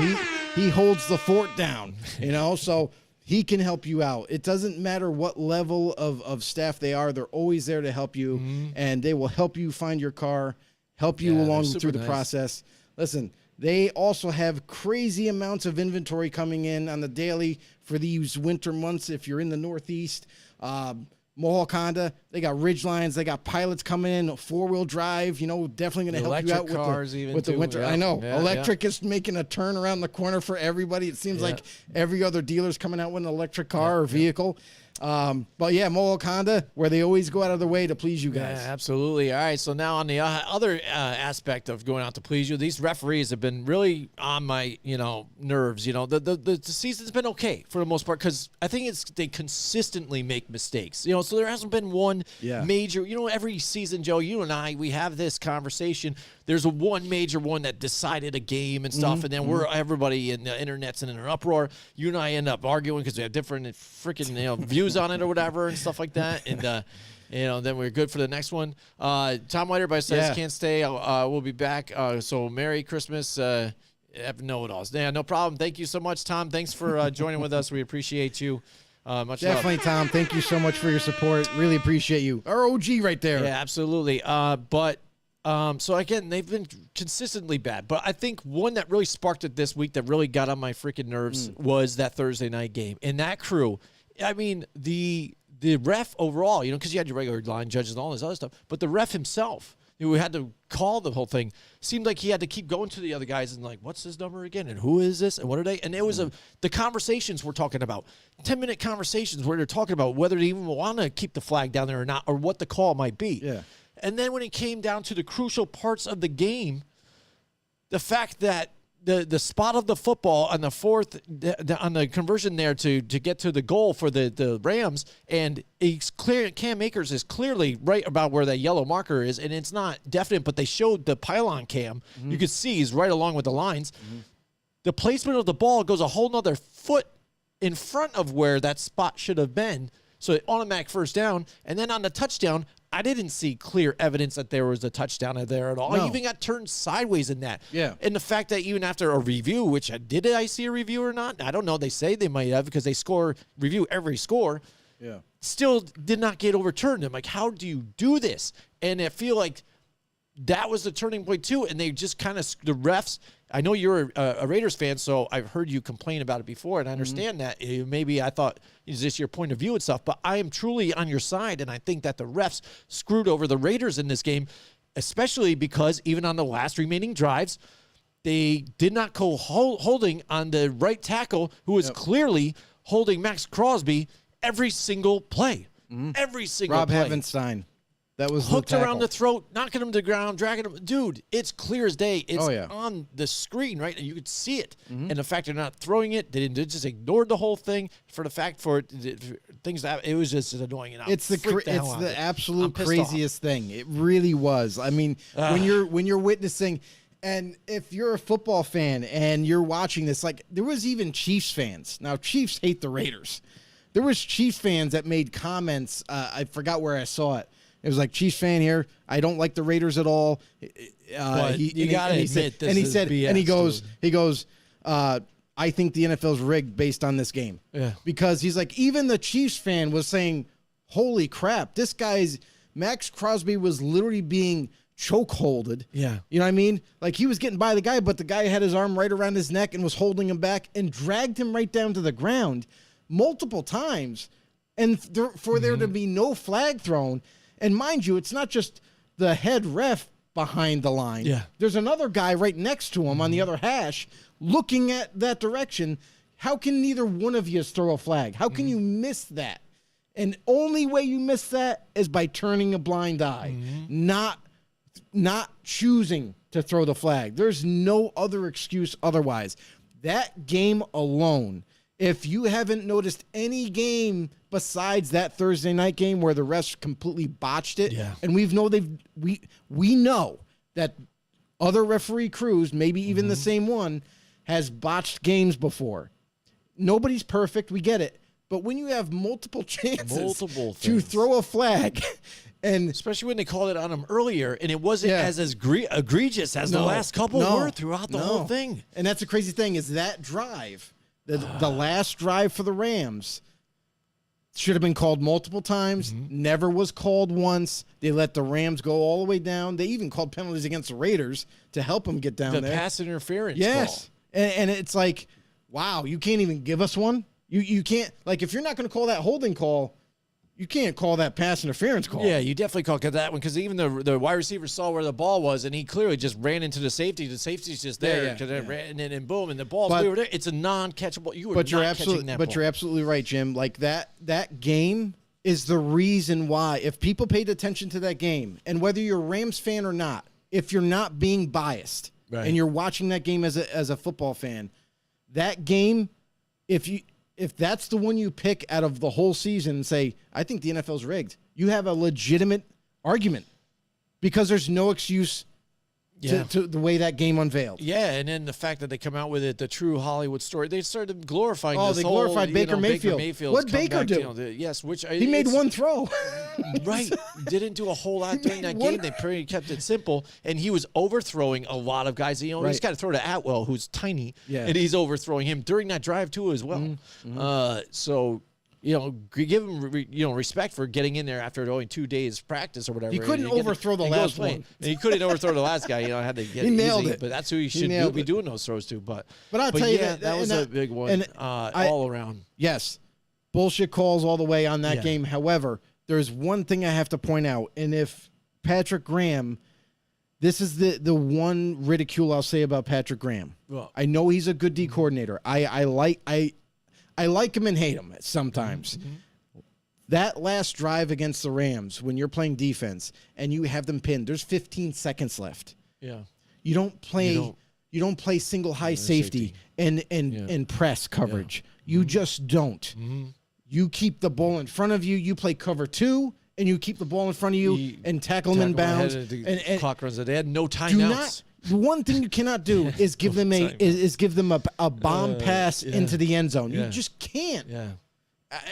he holds the fort down. You know, so he can help you out. It doesn't matter what level of staff they are; they're always there to help you, and they will help you find your car, help you they're along super through the nice. process. Listen. They also have crazy amounts of inventory coming in on the daily for these winter months. If you're in the Northeast, Mohawk Honda, they got Ridgelines, they got Pilots coming in, 4-wheel drive. You know, definitely going to help you out Electric cars with even with the too. winter. Yeah. I know Yeah, electric is making a turn around the corner for everybody. It seems like every other dealer's coming out with an electric car or vehicle. But yeah, Mohawk Honda, where they always go out of their way to please you guys. Yeah, absolutely. All right, so now on the other aspect of going out to please you, these referees have been really on my nerves. The season's been okay for the most part because I think they consistently make mistakes. So there hasn't been one major. Every season, Joe, you and I, we have this conversation. There's one major one that decided a game and stuff, and then everybody in the internet's in an uproar. You and I end up arguing because we have different freaking views on it or whatever and stuff like that. And then we're good for the next one. Tom White says can't stay. We'll be back. So Merry Christmas. Know-it-alls. Yeah, no problem. Thank you so much, Tom. Thanks for joining with us. We appreciate you. Much Definitely, love. Tom. Thank you so much for your support. Really appreciate you. Our OG right there. Yeah, absolutely. So again, they've been consistently bad. But I think one that really sparked it this week that really got on my freaking nerves was that Thursday night game. And that crew, I mean, the ref overall, because you had your regular line judges and all this other stuff, but the ref himself, who had to call the whole thing, seemed like he had to keep going to the other guys and like, what's his number again? And who is this? And what are they? And it was the conversations we're talking about, 10-minute conversations where they're talking about whether they even want to keep the flag down there or not, or what the call might be. Yeah. And then when it came down to the crucial parts of the game, the fact that the spot of the football on the fourth, on the conversion there to get to the goal for the Rams, and it's clear Cam Akers is clearly right about where that yellow marker is, and it's not definite, but they showed the pylon cam. You could see he's right along with the lines. The placement of the ball goes a whole nother foot in front of where that spot should have been. So automatic first down, and then on the touchdown, I didn't see clear evidence that there was a touchdown there at all. No. I even got turned sideways in that. Yeah. And the fact that even after a review, which did I see a review or not? I don't know. They say they might have because they review every score. Yeah. Still did not get overturned. I'm like, how do you do this? And I feel like that was the turning point too. And they just kind of, the refs, I know you're a Raiders fan, so I've heard you complain about it before, and I understand that. Maybe I thought, is this your point of view and stuff? But I am truly on your side, and I think that the refs screwed over the Raiders in this game, especially because even on the last remaining drives, they did not go holding on the right tackle, who was clearly holding Max Crosby every single play. Every single Rob play. Havenstein. That was Hooked the around the tackle. throat, knocking him to the ground, dragging him. Dude, it's clear as day. It's Oh, yeah. on the screen, right? And you could see it. And the fact they're not throwing it, they just ignored the whole thing for the fact for things that it was just annoying. And I'm It's the freaked out it's on the it. absolute I'm pissed craziest thing. It really was. I mean, when you're witnessing, and if you're a football fan and you're watching this, like there was even Chiefs fans. Now Chiefs hate the Raiders. There was Chiefs fans that made comments. I forgot where I saw it. It was like, Chiefs fan here. I don't like the Raiders at all. But you gotta admit this is BS, and he dude. goes, I think the NFL's rigged based on this game. Yeah. Because he's like, even the Chiefs fan was saying, holy crap, this guy's Max Crosby was literally being chokeholded. Yeah. You know what I mean? Like he was getting by the guy, but the guy had his arm right around his neck and was holding him back and dragged him right down to the ground multiple times. And for there to be no flag thrown. And mind you, it's not just the head ref behind the line. Yeah. There's another guy right next to him on the other hash looking at that direction. How can neither one of you throw a flag? How can you miss that? And only way you miss that is by turning a blind eye, not choosing to throw the flag. There's no other excuse otherwise. That game alone, if you haven't noticed any game besides that Thursday night game where the refs completely botched it, and we know that other referee crews, maybe even the same one, has botched games before. Nobody's perfect, we get it. But when you have multiple chances to things. throw a flag, and especially when they called it on him earlier, and it wasn't as egregious as the last couple were throughout the whole thing. And that's the crazy thing is that drive, the last drive for the Rams, should have been called multiple times, never was called once. They let the Rams go all the way down. They even called penalties against the Raiders to help them get down The there. pass interference Yes. And it's like, wow, you can't even give us one? You can't, like, if you're not going to call that holding call, you can't call that pass interference call. Yeah, you definitely call that one because even the wide receiver saw where the ball was, and he clearly just ran into the safety. The safety's just there because it ran in, and boom, and the ball's clear there. It's a non-catchable. You were not catching that ball. But you're absolutely right, Jim. Like that game is the reason why, if people paid attention to that game, and whether you're a Rams fan or not, if you're not being biased and you're watching that game as a football fan, that game, if that's the one you pick out of the whole season and say, I think the NFL's rigged, you have a legitimate argument because there's no excuse to the way that game unveiled. Yeah, and then the fact that they come out with it, the true Hollywood story, they started glorifying Oh, this they whole, glorified Baker Mayfield. Mayfield's What'd Baker comeback, do? Yes, which He made one throw. Right. Didn't do a whole lot during that game. They pretty kept it simple, and he was overthrowing a lot of guys. He's got to throw to Atwell, who's tiny, and he's overthrowing him during that drive too as well. So, give him respect for getting in there after only 2 days practice or whatever. He couldn't overthrow the last one. And he couldn't overthrow the last guy. Had to get He nailed easy, it. But that's who he should be doing those throws to. But I'll tell you that was a big one all around. Yes, bullshit calls all the way on that game. However, there's one thing I have to point out, and if Patrick Graham, this is the one ridicule I'll say about Patrick Graham. Well, I know he's a good D coordinator. I like him and hate him sometimes. That last drive against the Rams, when you're playing defense and you have them pinned, there's 15 seconds left. Yeah. You don't play single high safety and press coverage. You just don't. You keep the ball in front of you. You play cover 2, and you keep the ball in front of you and tackle them in bounds. And clock runs. They had no timeouts. The one thing you cannot do is give them a bomb pass into the end zone. You just can't. Yeah.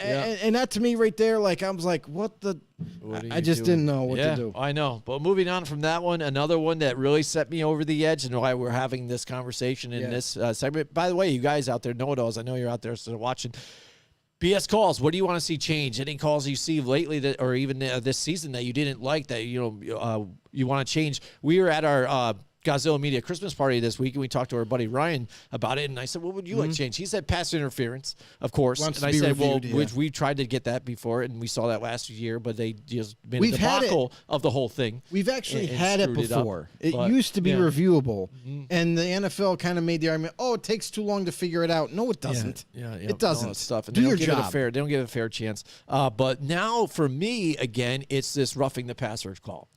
And that to me right there, like I was like, what the? I just didn't know what to do. I know. But moving on from that one, another one that really set me over the edge and why we're having this conversation in this segment. By the way, you guys out there, know-it-alls, I know you're out there still watching. BS calls. What do you want to see change? Any calls you see lately that, or even this season that you didn't like that you want to change? We were at our Godzilla Media Christmas party this week, and we talked to our buddy Ryan about it. And I said, "What would you like to change?" He said, "Pass interference, of course." Wants and I to be said, reviewed, "Well, which we tried to get that before, and we saw that last year, but they just made We've a had debacle of the whole thing." We've actually and had it screwed up. before. It But, used to be yeah. reviewable, and the NFL kind of made the argument, "Oh, it takes too long to figure it out." No, it doesn't. Yeah, it doesn't. All that stuff. And Do they your don't give it a job. fair. They don't give it a fair chance. But now, for me, again, it's this roughing the passer call.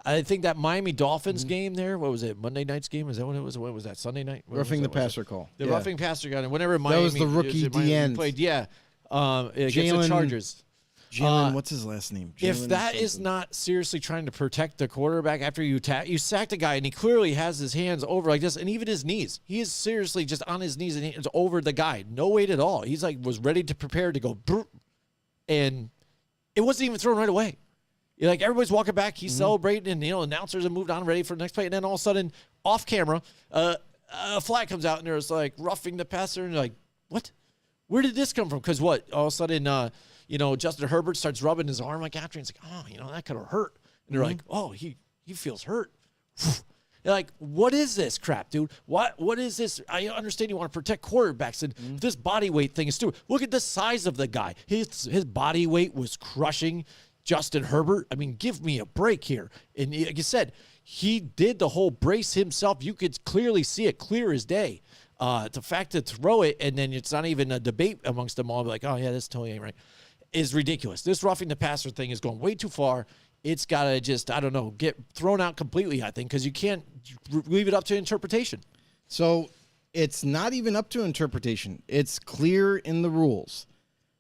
I think that Miami Dolphins game there. What was it? Monday night's game? Is that what it was? What was that? Sunday night? What Roughing was the that? passer call. The Yeah. roughing passer got it. Whenever Miami was the rookie Miami DN. played. Yeah, against the Jalen- Chargers. Jalen, what's his last name? If Jalen that is something. not seriously trying to protect the quarterback after you sacked a guy and he clearly has his hands over like this and even his knees. He is seriously just on his knees and hands over the guy. No weight at all. He's like was ready to prepare to go brr, and it wasn't even thrown right away. Like everybody's walking back, he's celebrating, and announcers have moved on, ready for the next play, and then all of a sudden, off camera, a flag comes out, and there's like roughing the passer, and you're like, what? Where did this come from? Because what? All of a sudden, Justin Herbert starts rubbing his arm like after, and it's like, oh, that could have hurt, and they're like, oh, he feels hurt. You're like, what is this crap, dude? What is this? I understand you want to protect quarterbacks, and this body weight thing is stupid. Look at the size of the guy. His body weight was crushing Justin Herbert. I mean, give me a break here. And like you said, he did the whole brace himself. You could clearly see it clear as day. The fact to throw it and then it's not even a debate amongst them all, like, oh, yeah, this totally ain't right, is ridiculous. This roughing the passer thing is going way too far. It's got to just, I don't know, get thrown out completely, I think, because you can't leave it up to interpretation. So it's not even up to interpretation. It's clear in the rules.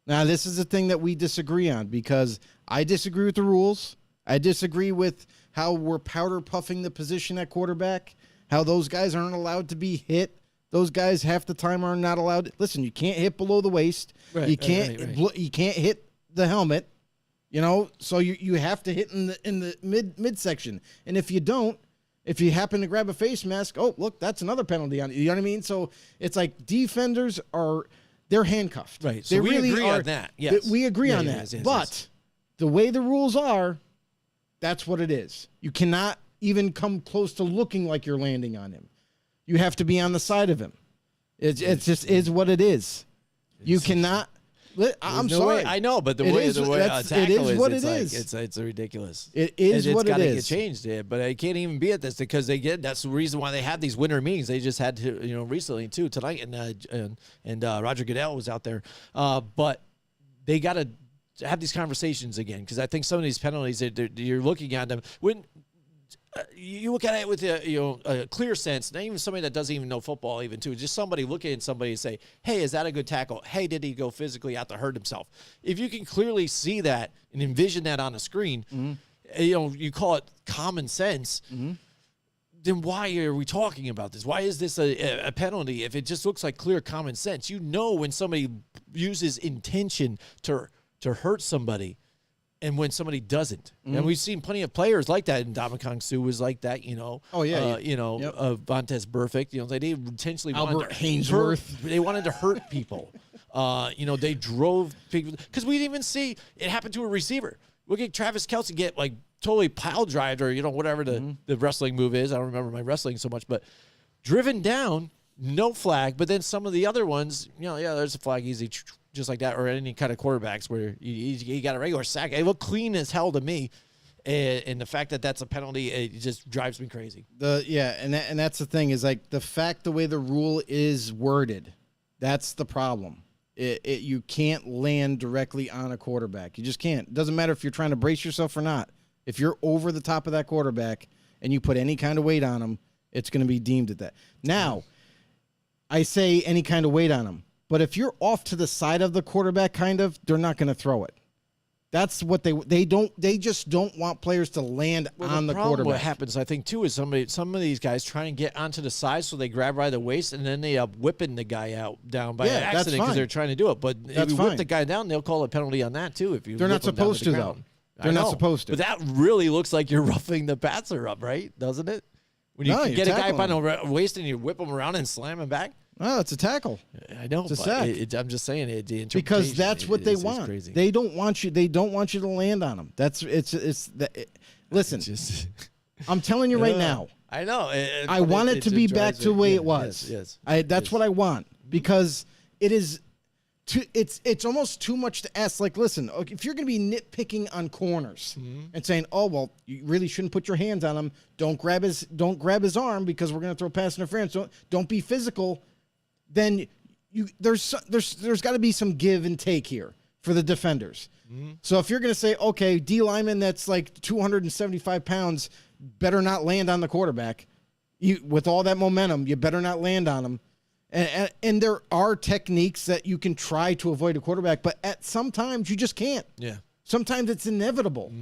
Now, this is the thing that we disagree on because I disagree with the rules. I disagree with how we're powder puffing the position at quarterback, how those guys aren't allowed to be hit. Those guys half the time are not allowed. Listen, you can't hit below the waist. Right, you can't right. You can't hit the helmet. So you have to hit in the midsection. And if you don't, if you happen to grab a face mask, oh, look, that's another penalty on it. You know what I mean? So it's like defenders they're handcuffed. Right. So They we really agree are, on that. Yes. We agree Yeah, on yeah, that. yes, But the way the rules are, that's what it is. You cannot even come close to looking like you're landing on him. You have to be on the side of him. It just is what it is. You cannot. I'm no sorry. way. I know, but the It way is- a that's- tackle it is what it's it like, is. It's ridiculous. It is what it It's got to is. get changed, but it can't even be at this because that's the reason why they had these winter meetings. They just had to, recently too tonight, and Roger Goodell was out there, but they got to have these conversations again because I think some of these penalties you're looking at them when. You look at it with a clear sense, not even somebody that doesn't even know football even too, just somebody looking at somebody and say, hey, is that a good tackle? Hey, did he go physically out to hurt himself? If you can clearly see that and envision that on a screen, you call it common sense, then why are we talking about this? Why is this a penalty if it just looks like clear common sense? When somebody uses intention to hurt somebody, and when somebody doesn't. And we've seen plenty of players like that. And Ndamukong Suh was like that, Oh, yeah. Yep. Vontaze Burfict. They intentionally wanted Albert to Hainsworth. They wanted to hurt people. They drove people. Because we didn't even see it happen to a receiver. Look at Travis Kelce get, totally pile drived or, whatever the wrestling move is. I don't remember my wrestling so much. But driven down, no flag. But then some of the other ones, there's a flag easy. Just like that, or any kind of quarterbacks where you got a regular sack. It looked clean as hell to me, and the fact that that's a penalty, it just drives me crazy. And that's the thing is the way the rule is worded, that's the problem. You can't land directly on a quarterback. You just can't. It doesn't matter if you're trying to brace yourself or not. If you're over the top of that quarterback and you put any kind of weight on him, it's going to be deemed at that. Now, I say any kind of weight on him. But if you're off to the side of the quarterback, they're not going to throw it. That's what they just don't want players to land on the problem quarterback. What happens, I think, too, is some of these guys try and get onto the side, so they grab by the waist, and then they up whipping the guy down by that's accident because fine. they're trying to do it. But if That's you whip fine. the guy down, they'll call a penalty on that too. If you They're whip not him down supposed the to, ground. though. They're not know, supposed to. But that really looks like you're roughing the passer up, right? Doesn't it? When you No, you're get a guy tackling by the waist and you whip him around and slam him back. Oh, it's a tackle. I know, It's a but sack. I'm just saying it. The Because interpretation that's what they is want. crazy. They don't want you. They don't want you to land on them. Listen, Just, I'm telling you right now. I know. I want it to be back to the way it was. Yes. That's what I want because it is. It's almost too much to ask. Like, listen, if you're going to be nitpicking on corners and saying, "Oh, well, you really shouldn't put your hands on him. Don't grab his arm because we're going to throw pass interference. Don't be physical." Then there's got to be some give and take here for the defenders. So if you're going to say, okay, D lineman that's like 275 pounds better not land on the quarterback, with all that momentum, you better not land on him. And there are techniques that you can try to avoid a quarterback, but at sometimes you just can't. Yeah. Sometimes it's inevitable.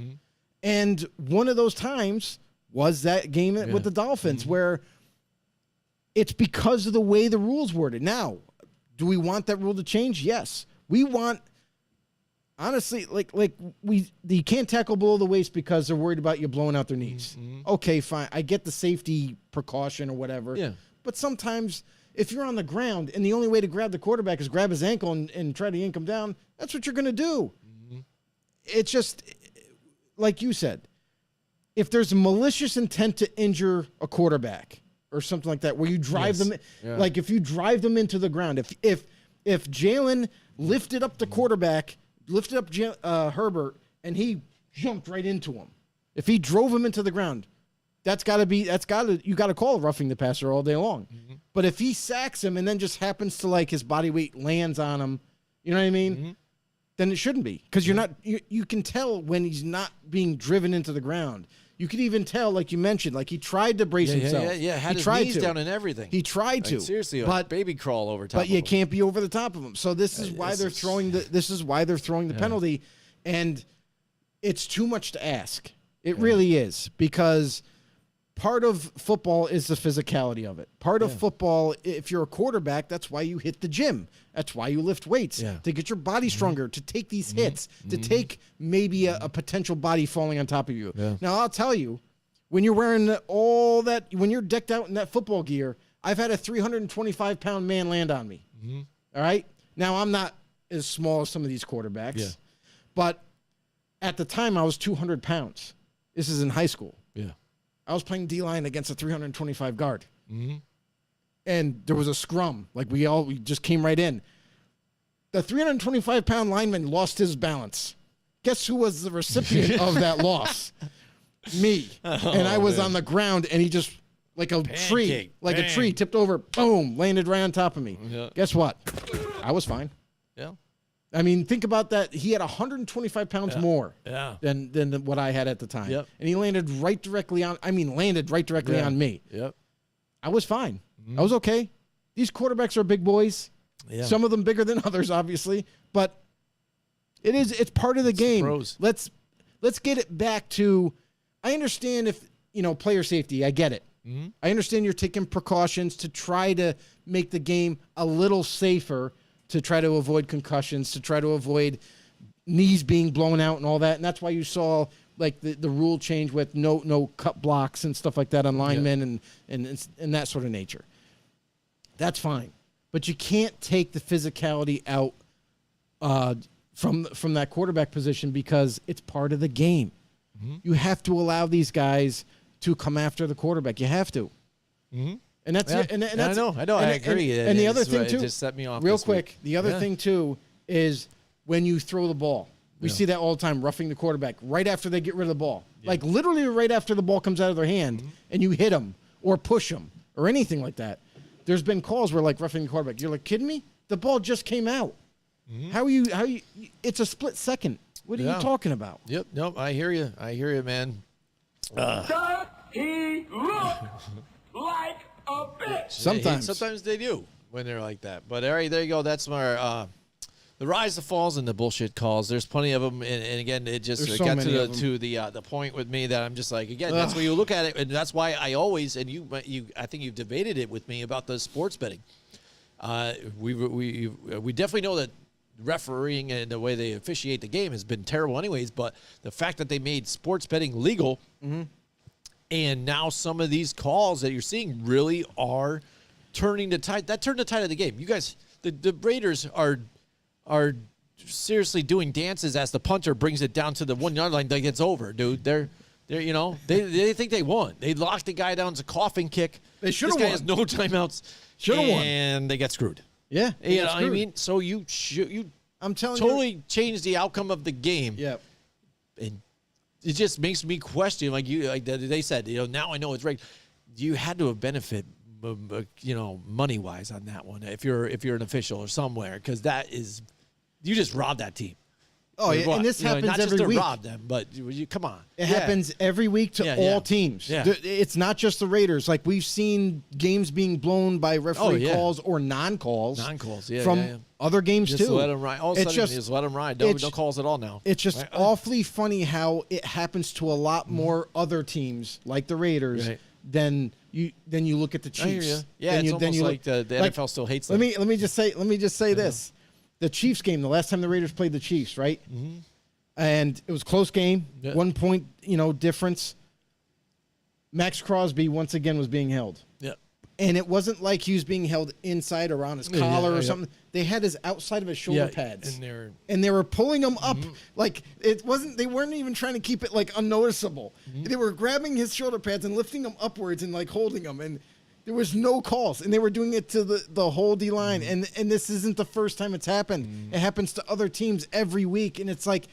And one of those times was that game with the Dolphins where it's because of the way the rules worded. Now, do we want that rule to change? Yes. We want, honestly, you can't tackle below the waist because they're worried about you blowing out their knees. Okay, fine. I get the safety precaution or whatever. Yeah. But sometimes if you're on the ground and the only way to grab the quarterback is grab his ankle and try to yank him down, that's what you're going to do. It's just, like you said, if there's a malicious intent to injure a quarterback or something like that, where you drive them, like if you drive them into the ground, if Jalen lifted up the quarterback, lifted up Herbert, and he jumped right into him, if he drove him into the ground, you got to call roughing the passer all day long. But if he sacks him and then just happens to like his body weight lands on him, you know what I mean? Then it shouldn't be, because you can tell when he's not being driven into the ground. You could even tell, like you mentioned, like he tried to brace himself. Yeah. Had he his tried knees to. down and everything. He tried to. Seriously, but baby crawl over top. But you of him. can't be over the top of him. So this is why they're throwing the penalty, and it's too much to ask. It really is, because part of football is the physicality of it. Part of football, if you're a quarterback, that's why you hit the gym. That's why you lift weights, to get your body stronger, to take these hits, to take maybe a potential body falling on top of you. Now, I'll tell you, when you're wearing all that, when you're decked out in that football gear, I've had a 325-pound man land on me. All right? Now, I'm not as small as some of these quarterbacks, but at the time, I was 200 pounds. This is in high school. Yeah. I was playing D-line against a 325 guard. And there was a scrum. Like, we just came right in. The 325-pound lineman lost his balance. Guess who was the recipient of that loss? Me. And I was on the ground, and he just, like a tree, tipped over, boom, landed right on top of me. Guess what? I was fine. Yeah. I mean, think about that. He had 125 pounds more than what I had at the time. Yep. And he landed directly on me. Yep. I was fine. I was okay. These quarterbacks are big boys. Yeah. Some of them bigger than others, obviously. But it's part of the game. Pros. Let's get it back to, I understand if, player safety. I get it. I understand you're taking precautions to try to make the game a little safer, to try to avoid concussions, to try to avoid knees being blown out and all that. And that's why you saw like the rule change with no cut blocks and stuff like that on linemen and that sort of nature. That's fine. But you can't take the physicality out from that quarterback position, because it's part of the game. You have to allow these guys to come after the quarterback. You have to. And that's and that's, I know. I agree. And the other thing too, it just set me off real this quick. week. The other thing too is when you throw the ball. We see that all the time, roughing the quarterback right after they get rid of the ball. Like literally right after the ball comes out of their hand and you hit them or push them or anything like that. There's been calls where like roughing the quarterback. You're like, kidding me? The ball just came out. How you? It's a split second. What are you talking about? Yep. Nope. I hear you, man. He looked like a bitch. Sometimes they do when they're like that. But all right, there you go. That's my the rise, the falls, and the bullshit calls. There's plenty of them, and again, it just There's so got many of them. to the point with me that I'm just like, again, that's where you look at it, and that's why I always, and you I think you've debated it with me about the sports betting. We definitely know that refereeing and the way they officiate the game has been terrible anyways, but the fact that they made sports betting legal, and now some of these calls that you're seeing really are turning the tide. That turned the tide of the game. You guys, the Raiders are seriously doing dances as the punter brings it down to the 1 yard line. Like it's over, dude. They're they think they won. They locked the guy down. It's a coughing kick. They should have This guy won. has no timeouts. Shoulda won. And they got screwed. Yeah. they You got know what I screwed. mean? So you I'm telling totally changed the outcome of the game. you. Yeah. And it just makes me question, like they said, now I know it's right. You had to have benefit, money wise on that one if you're an official or somewhere, because you just robbed that team. Oh, yeah, What? and this happens not just every to week. rob them, but you come on. It happens every week to Yeah, all yeah. teams. Yeah. It's not just the Raiders. Like we've seen games being blown by referee yeah. calls or non-calls. Non-calls, yeah, from yeah, yeah. other games Just too. let them ride. All of a It's sudden, just- just let them ride. No it's- calls at all now. It's just Right? awfully funny how it happens to a lot more other teams like the Raiders Right. than you look at the Chiefs. I hear you. Yeah, Then it's you- then almost you like look- the NFL still hates them. Let me just say this: the Chiefs game, the last time the Raiders played the Chiefs, right? Mm-hmm. And it was a close game, Yeah. 1 point, difference. Max Crosby once again was being held. Yeah. And it wasn't like he was being held inside or on his collar or yeah. something. They had his outside of his shoulder pads. And they're They were pulling him up like it wasn't. They weren't even trying to keep it like unnoticeable. They were grabbing his shoulder pads and lifting them upwards and like holding them. And there was no calls. And they were doing it to the whole D line. And this isn't the first time it's happened. It happens to other teams every week. And it's like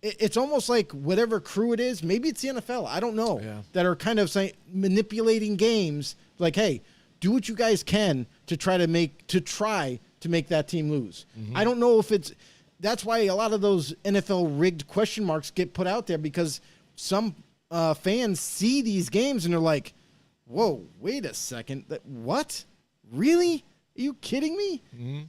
it's almost like whatever crew it is. Maybe it's the NFL. I don't know. Yeah. That are kind of manipulating games. Like, hey, do what you guys can to try to make that team lose. I don't know if that's why a lot of those NFL rigged question marks get put out there, because some fans see these games and they're like, whoa, wait a second. What? Really? Are you kidding me?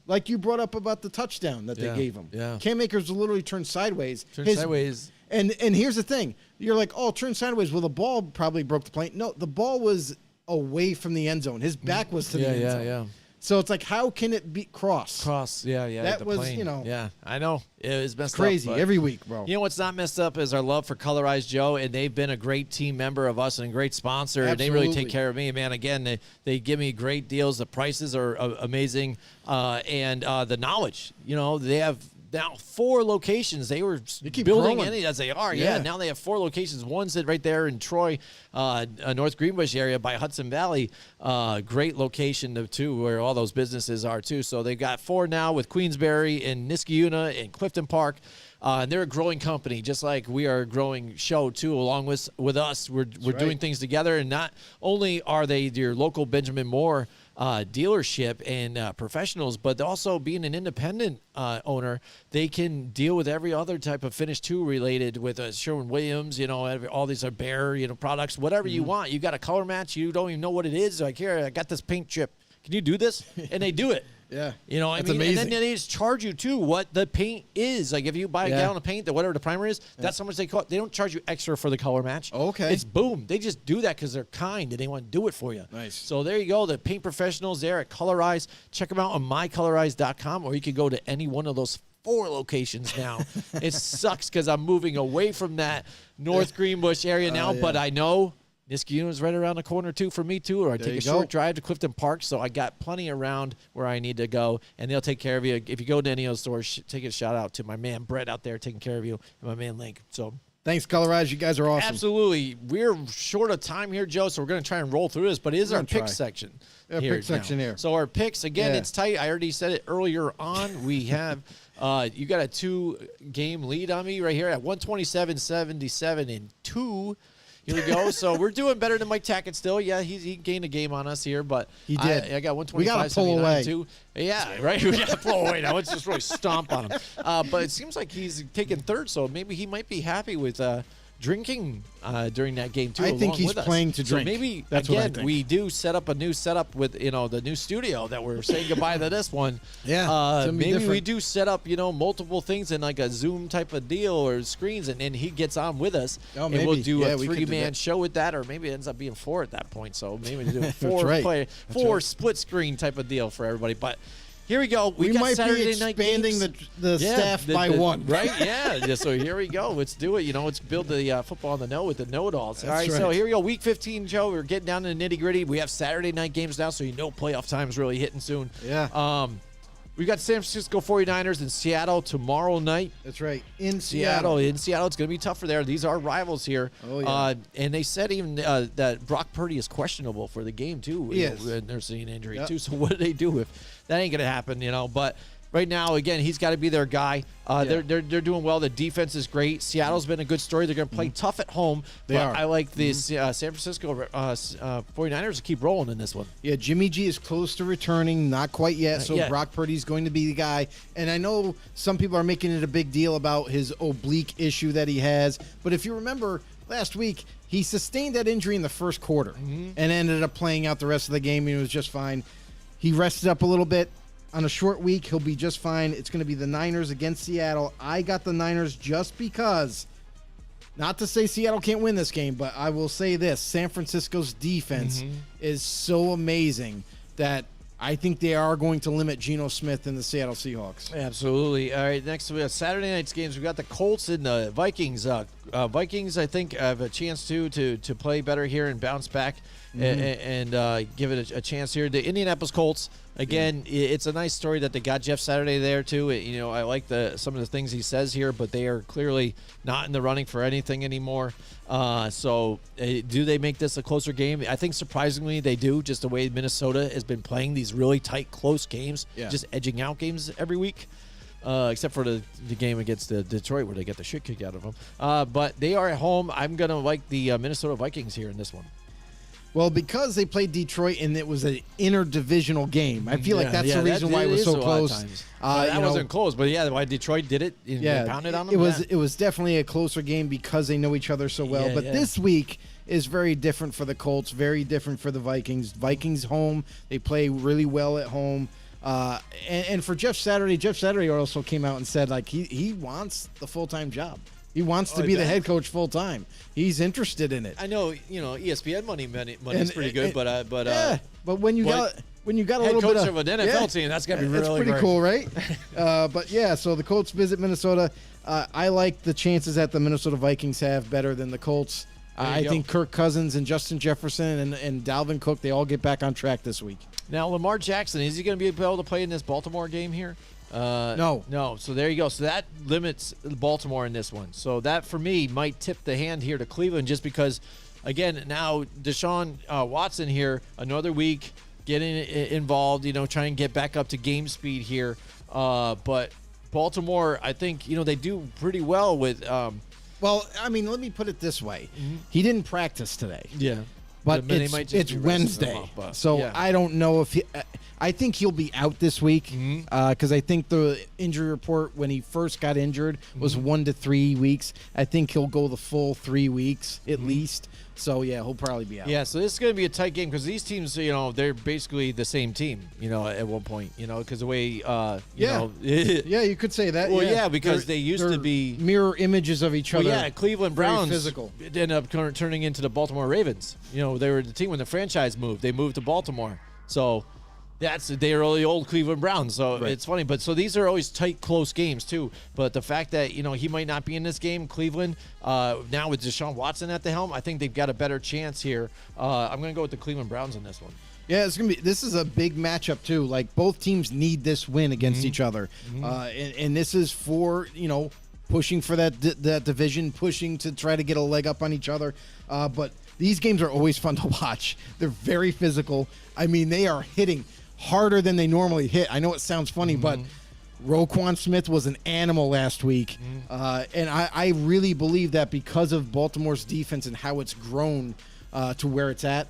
Like you brought up about the touchdown that Yeah, they gave him. yeah. Cam Akers literally turned sideways. sideways. And here's the thing. You're like, oh, turn sideways. Well, the ball probably broke the plane. No, the ball was away from the end zone. His back was to the end zone. Yeah. So it's like, how can it be cross? Cross, yeah. That the was, plane. yeah. I know. It was messed Crazy up. but- every week, bro. You know what's not messed up is our love for Colorize Joe, and they've been a great team member of us and a great sponsor. And they really take Absolutely. care of me, man. Again, they give me great deals. The prices are amazing, and the knowledge. They have now 4 locations. They were keep building growing. any as they are. Yeah. Yeah. Now they have 4 locations. One's right there in Troy, North Greenbush area by Hudson Valley. Great location too, where all those businesses are too. So they've got 4 now with Queensbury and Niskayuna and Clifton Park. And they're a growing company, just like we are a growing show too. Along with us, we're right. doing things together. And not only are they your local Benjamin Moore dealership and professionals, but also being an independent owner, they can deal with every other type of finish too related with Sherwin-Williams. All these are Behr, products, whatever you want. You got a color match, you don't even know what it is. Like, here, I got this paint chip. Can you do this? And they do it. Yeah. That's amazing. And then they just charge you too what the paint is. Like if you buy a gallon of paint, whatever the primer is, that's how much they cost. They don't charge you extra for the color match. Okay. It's boom. They just do that because they're kind and they want to do it for you. Nice. So there you go. The paint professionals there at Colorize. Check them out on mycolorize.com, or you can go to any one of those 4 locations now. It sucks because I'm moving away from that North Greenbush area now, yeah. but I know Niskayuna is right around the corner too for me too, or I There take a you short go. drive to Clifton Park, so I got plenty around where I need to go, and they'll take care of you. If you go to any of those stores, take a shout out to my man Brett out there taking care of you, and my man Link. So Thanks, Colorize. You guys are awesome. absolutely, we're short of time here, Joe, so we're going to try and roll through this, but it is our gonna try. pick section. Yeah, here pick section now. here. So our picks, again, Yeah. it's tight. I already said it earlier on. We have you got a 2-game lead on me right here at 127-77 and 2. Here we go. So we're doing better than Mike Tackett still. Yeah, he gained a game on us here, but He did. I got 125. We gotta pull 79 away. too. Yeah, right. We got to pull away now. Let's just really stomp on him. But it seems like he's taking third, so maybe he might be happy with drinking during that game too. I think along he's with us. playing to drink. So maybe That's what I again think. we do set up a new setup with the new studio that we're saying goodbye to this one. Yeah, it's gonna be maybe we different. do set up multiple things in like a Zoom type of deal or screens, and then he gets on with us, Oh, and we'll maybe. do Yeah, a we could do 3-man that. show with that, or maybe it ends up being 4 at that point. So maybe we do a right. That's right. split screen type of deal for everybody, but. Here we go. We got might Saturday be night expanding games. the staff by one. Right? Yeah. So here we go. Let's do it. Let's build the football on the know with the know-it-alls. All right, That's so right. here we go. Week 15, Joe. We're getting down to the nitty-gritty. We have Saturday night games now, so playoff time's really hitting soon. Yeah. We've got San Francisco 49ers in Seattle tomorrow night. That's right. In Seattle. In Seattle, it's going to be tougher there. These are rivals here. Oh, yeah. And they said even that Brock Purdy is questionable for the game, too. Yes. And they're seeing injury, Yep. too. So what do they do if that ain't going to happen, But right now, again, he's got to be their guy. They're doing well. The defense is great. Seattle's been a good story. They're going to play tough at home. They but are. I like the San Francisco 49ers to keep rolling in this one. Yeah, Jimmy G is close to returning, not quite yet, so yet. Brock Purdy's going to be the guy. And I know some people are making it a big deal about his oblique issue that he has, but if you remember last week, he sustained that injury in the first quarter and ended up playing out the rest of the game, and he was just fine. He rested up a little bit. On a short week, he'll be just fine. It's going to be the Niners against Seattle. I got the Niners just because, not to say Seattle can't win this game, but I will say this. San Francisco's defense is so amazing that I think they are going to limit Geno Smith and the Seattle Seahawks. Absolutely. All right, next we have Saturday night's games. We've got the Colts and the Vikings. Vikings, I think, have a chance to play better here and bounce back and give it a chance here. The Indianapolis Colts, again, it's a nice story that they got Jeff Saturday there, too. I like some of the things he says here, but they are clearly not in the running for anything anymore. So do they make this a closer game? I think surprisingly they do, just the way Minnesota has been playing these really tight, close games, just edging out games every week. Except for the game against Detroit where they get the shit kicked out of them. But they are at home. I'm going to like the Minnesota Vikings here in this one. Well, because they played Detroit and it was an interdivisional game, I feel like that's the reason why it was so close. That wasn't close, but why Detroit did it and they pounded on them. It was definitely a closer game because they know each other so well. But this week is very different for the Colts, very different for the Vikings. Vikings home, they play really well at home. And for Jeff Saturday also came out and said like he wants the full-time job. He wants to be the head coach full time. He's interested in it. I know, ESPN money is pretty good, but when you got a little coach bit of an NFL team, that's gotta be really that's pretty great. cool, right? But yeah, so the Colts visit Minnesota. I like the chances that the Minnesota Vikings have better than the Colts. I think Kirk Cousins and Justin Jefferson and Dalvin Cook, they all get back on track this week. Now Lamar Jackson, is he going to be able to play in this Baltimore game here? No. So there you go. So that limits Baltimore in this one. So that, for me, might tip the hand here to Cleveland just because, again, now Deshaun Watson here, another week, getting involved, trying to get back up to game speed here. But Baltimore, I think, they do pretty well with Well, I mean, let me put it this way. He didn't practice today. Yeah. But they might just it's be resting Wednesday. him up, So yeah. I don't know if I think he'll be out this week because I think the injury report when he first got injured was 1 to 3 weeks. I think he'll go the full 3 weeks at least. So, yeah, he'll probably be out. Yeah, so this is going to be a tight game because these teams, they're basically the same team, at one point, because the way, Yeah, you could say that. Well, yeah, because they used to they're be mirror images of each other. Well, yeah, Cleveland Very Browns physical. ended up turning into the Baltimore Ravens. They were the team when the franchise moved. They moved to Baltimore. So they are the old Cleveland Browns. So it's funny. But so these are always tight, close games, too. But the fact that, he might not be in this game, Cleveland, now with Deshaun Watson at the helm, I think they've got a better chance here. I'm going to go with the Cleveland Browns on this one. Yeah, this is a big matchup too. Like both teams need this win against each other, and this is for pushing for that division, pushing to try to get a leg up on each other. But these games are always fun to watch. They're very physical. I mean, they are hitting harder than they normally hit. I know it sounds funny, but Roquan Smith was an animal last week, and I really believe that because of Baltimore's defense and how it's grown to where it's at.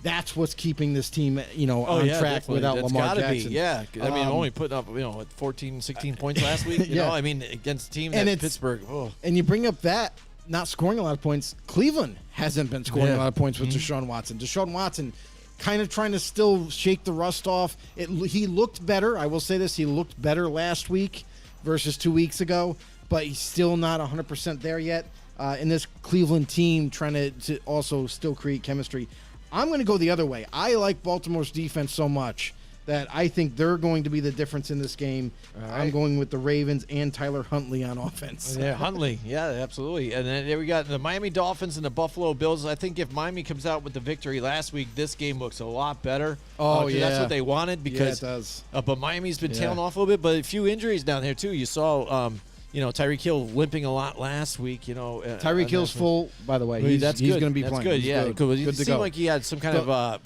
That's what's keeping this team, on track definitely. without That's Lamar gotta Jackson. Be, yeah. I mean, only putting up, 14, 16 points last week. You know, I mean, against a team that Pittsburgh. Oh. And you bring up that not scoring a lot of points. Cleveland hasn't been scoring a lot of points with Deshaun Watson. Deshaun Watson kind of trying to still shake the rust off. He looked better. I will say this. He looked better last week versus 2 weeks ago, but he's still not 100% there yet. And this Cleveland team trying to also still create chemistry. I'm going to go the other way. I like Baltimore's defense so much that I think they're going to be the difference in this game. I'm going with the Ravens and Tyler Huntley on offense. Yeah, Huntley. Yeah, absolutely. And then there we got the Miami Dolphins and the Buffalo Bills. I think if Miami comes out with the victory last week, this game looks a lot better. Oh, 'cause yeah. that's what they wanted because it does. But Miami's been Yeah. tailing off a little bit, but a few injuries down there too. You saw Tyreek Hill limping a lot last week, Tyreek Hill's full, by the way. He's that's he's good. going to be That's playing. good. He's Yeah, good. good. It Good to seemed go. like he had some kind of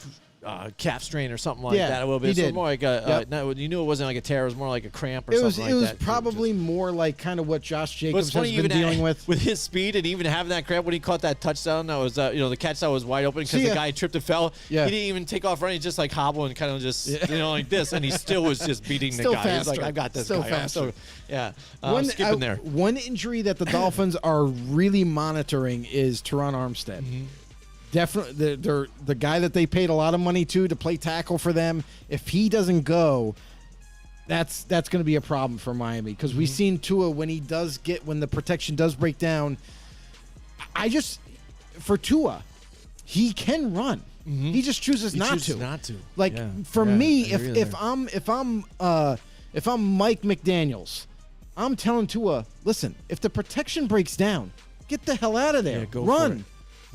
calf strain or something like Yeah, that a little bit. he So did. more like Yep. you knew it wasn't like a tear. It was more like a cramp or It something was like it was that. probably more like kind of what Josh But Jacobs it's has funny been even dealing with. his speed and even having that cramp when he caught that touchdown. That was the catch that was wide open because See, the guy tripped and fell. Yeah. He didn't even take off running, just like hobbling, kind of just like this, and he still was just beating Still the guy. He's like, faster. "I got this Still guy." faster. I'm skipping there. One injury that the Dolphins are really monitoring is Teron Armstead. Mm-hmm. Definitely, they're the guy that they paid a lot of money to play tackle for them. If he doesn't go, that's going to be a problem for Miami because we've Mm-hmm. seen Tua when the protection does break down. For Tua, he can run. He just chooses not chooses to. not to. Like Yeah. for Yeah, me, I agree if I'm Mike McDaniels, I'm telling Tua, listen, if the protection breaks down, get the hell out of there. Yeah, go run. for it.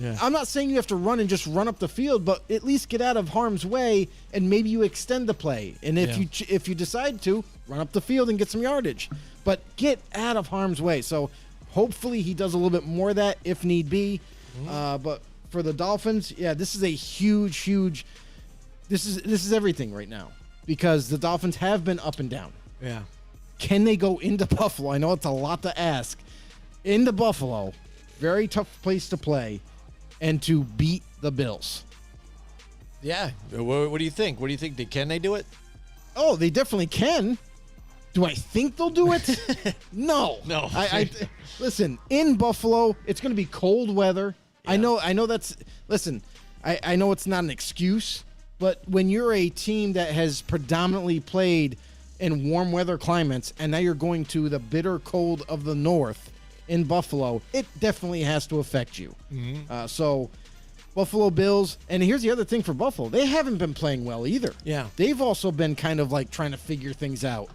Yeah. I'm not saying you have to run and just run up the field, but at least get out of harm's way and maybe you extend the play. And if you decide to, run up the field and get some yardage, but get out of harm's way. So hopefully he does a little bit more of that if need be. But for the Dolphins, this is a huge. This is everything right now because the Dolphins have been up and down. Yeah. Can they go into Buffalo? I know it's a lot to ask. Into Buffalo, very tough place to play, and to beat the Bills. Yeah. What do you think? What do you think? Can they do it? Oh, they definitely can. Do I think they'll do it? No. No. I listen, in Buffalo, it's going to be cold weather. I know that's listen, I know it's not an excuse, but when you're a team that has predominantly played in warm weather climates and now you're going to the bitter cold of the north in Buffalo, it definitely has to affect you. So Buffalo Bills, and here's the other thing for Buffalo. They haven't been playing well either. Yeah. They've also been kind of like trying to figure things out.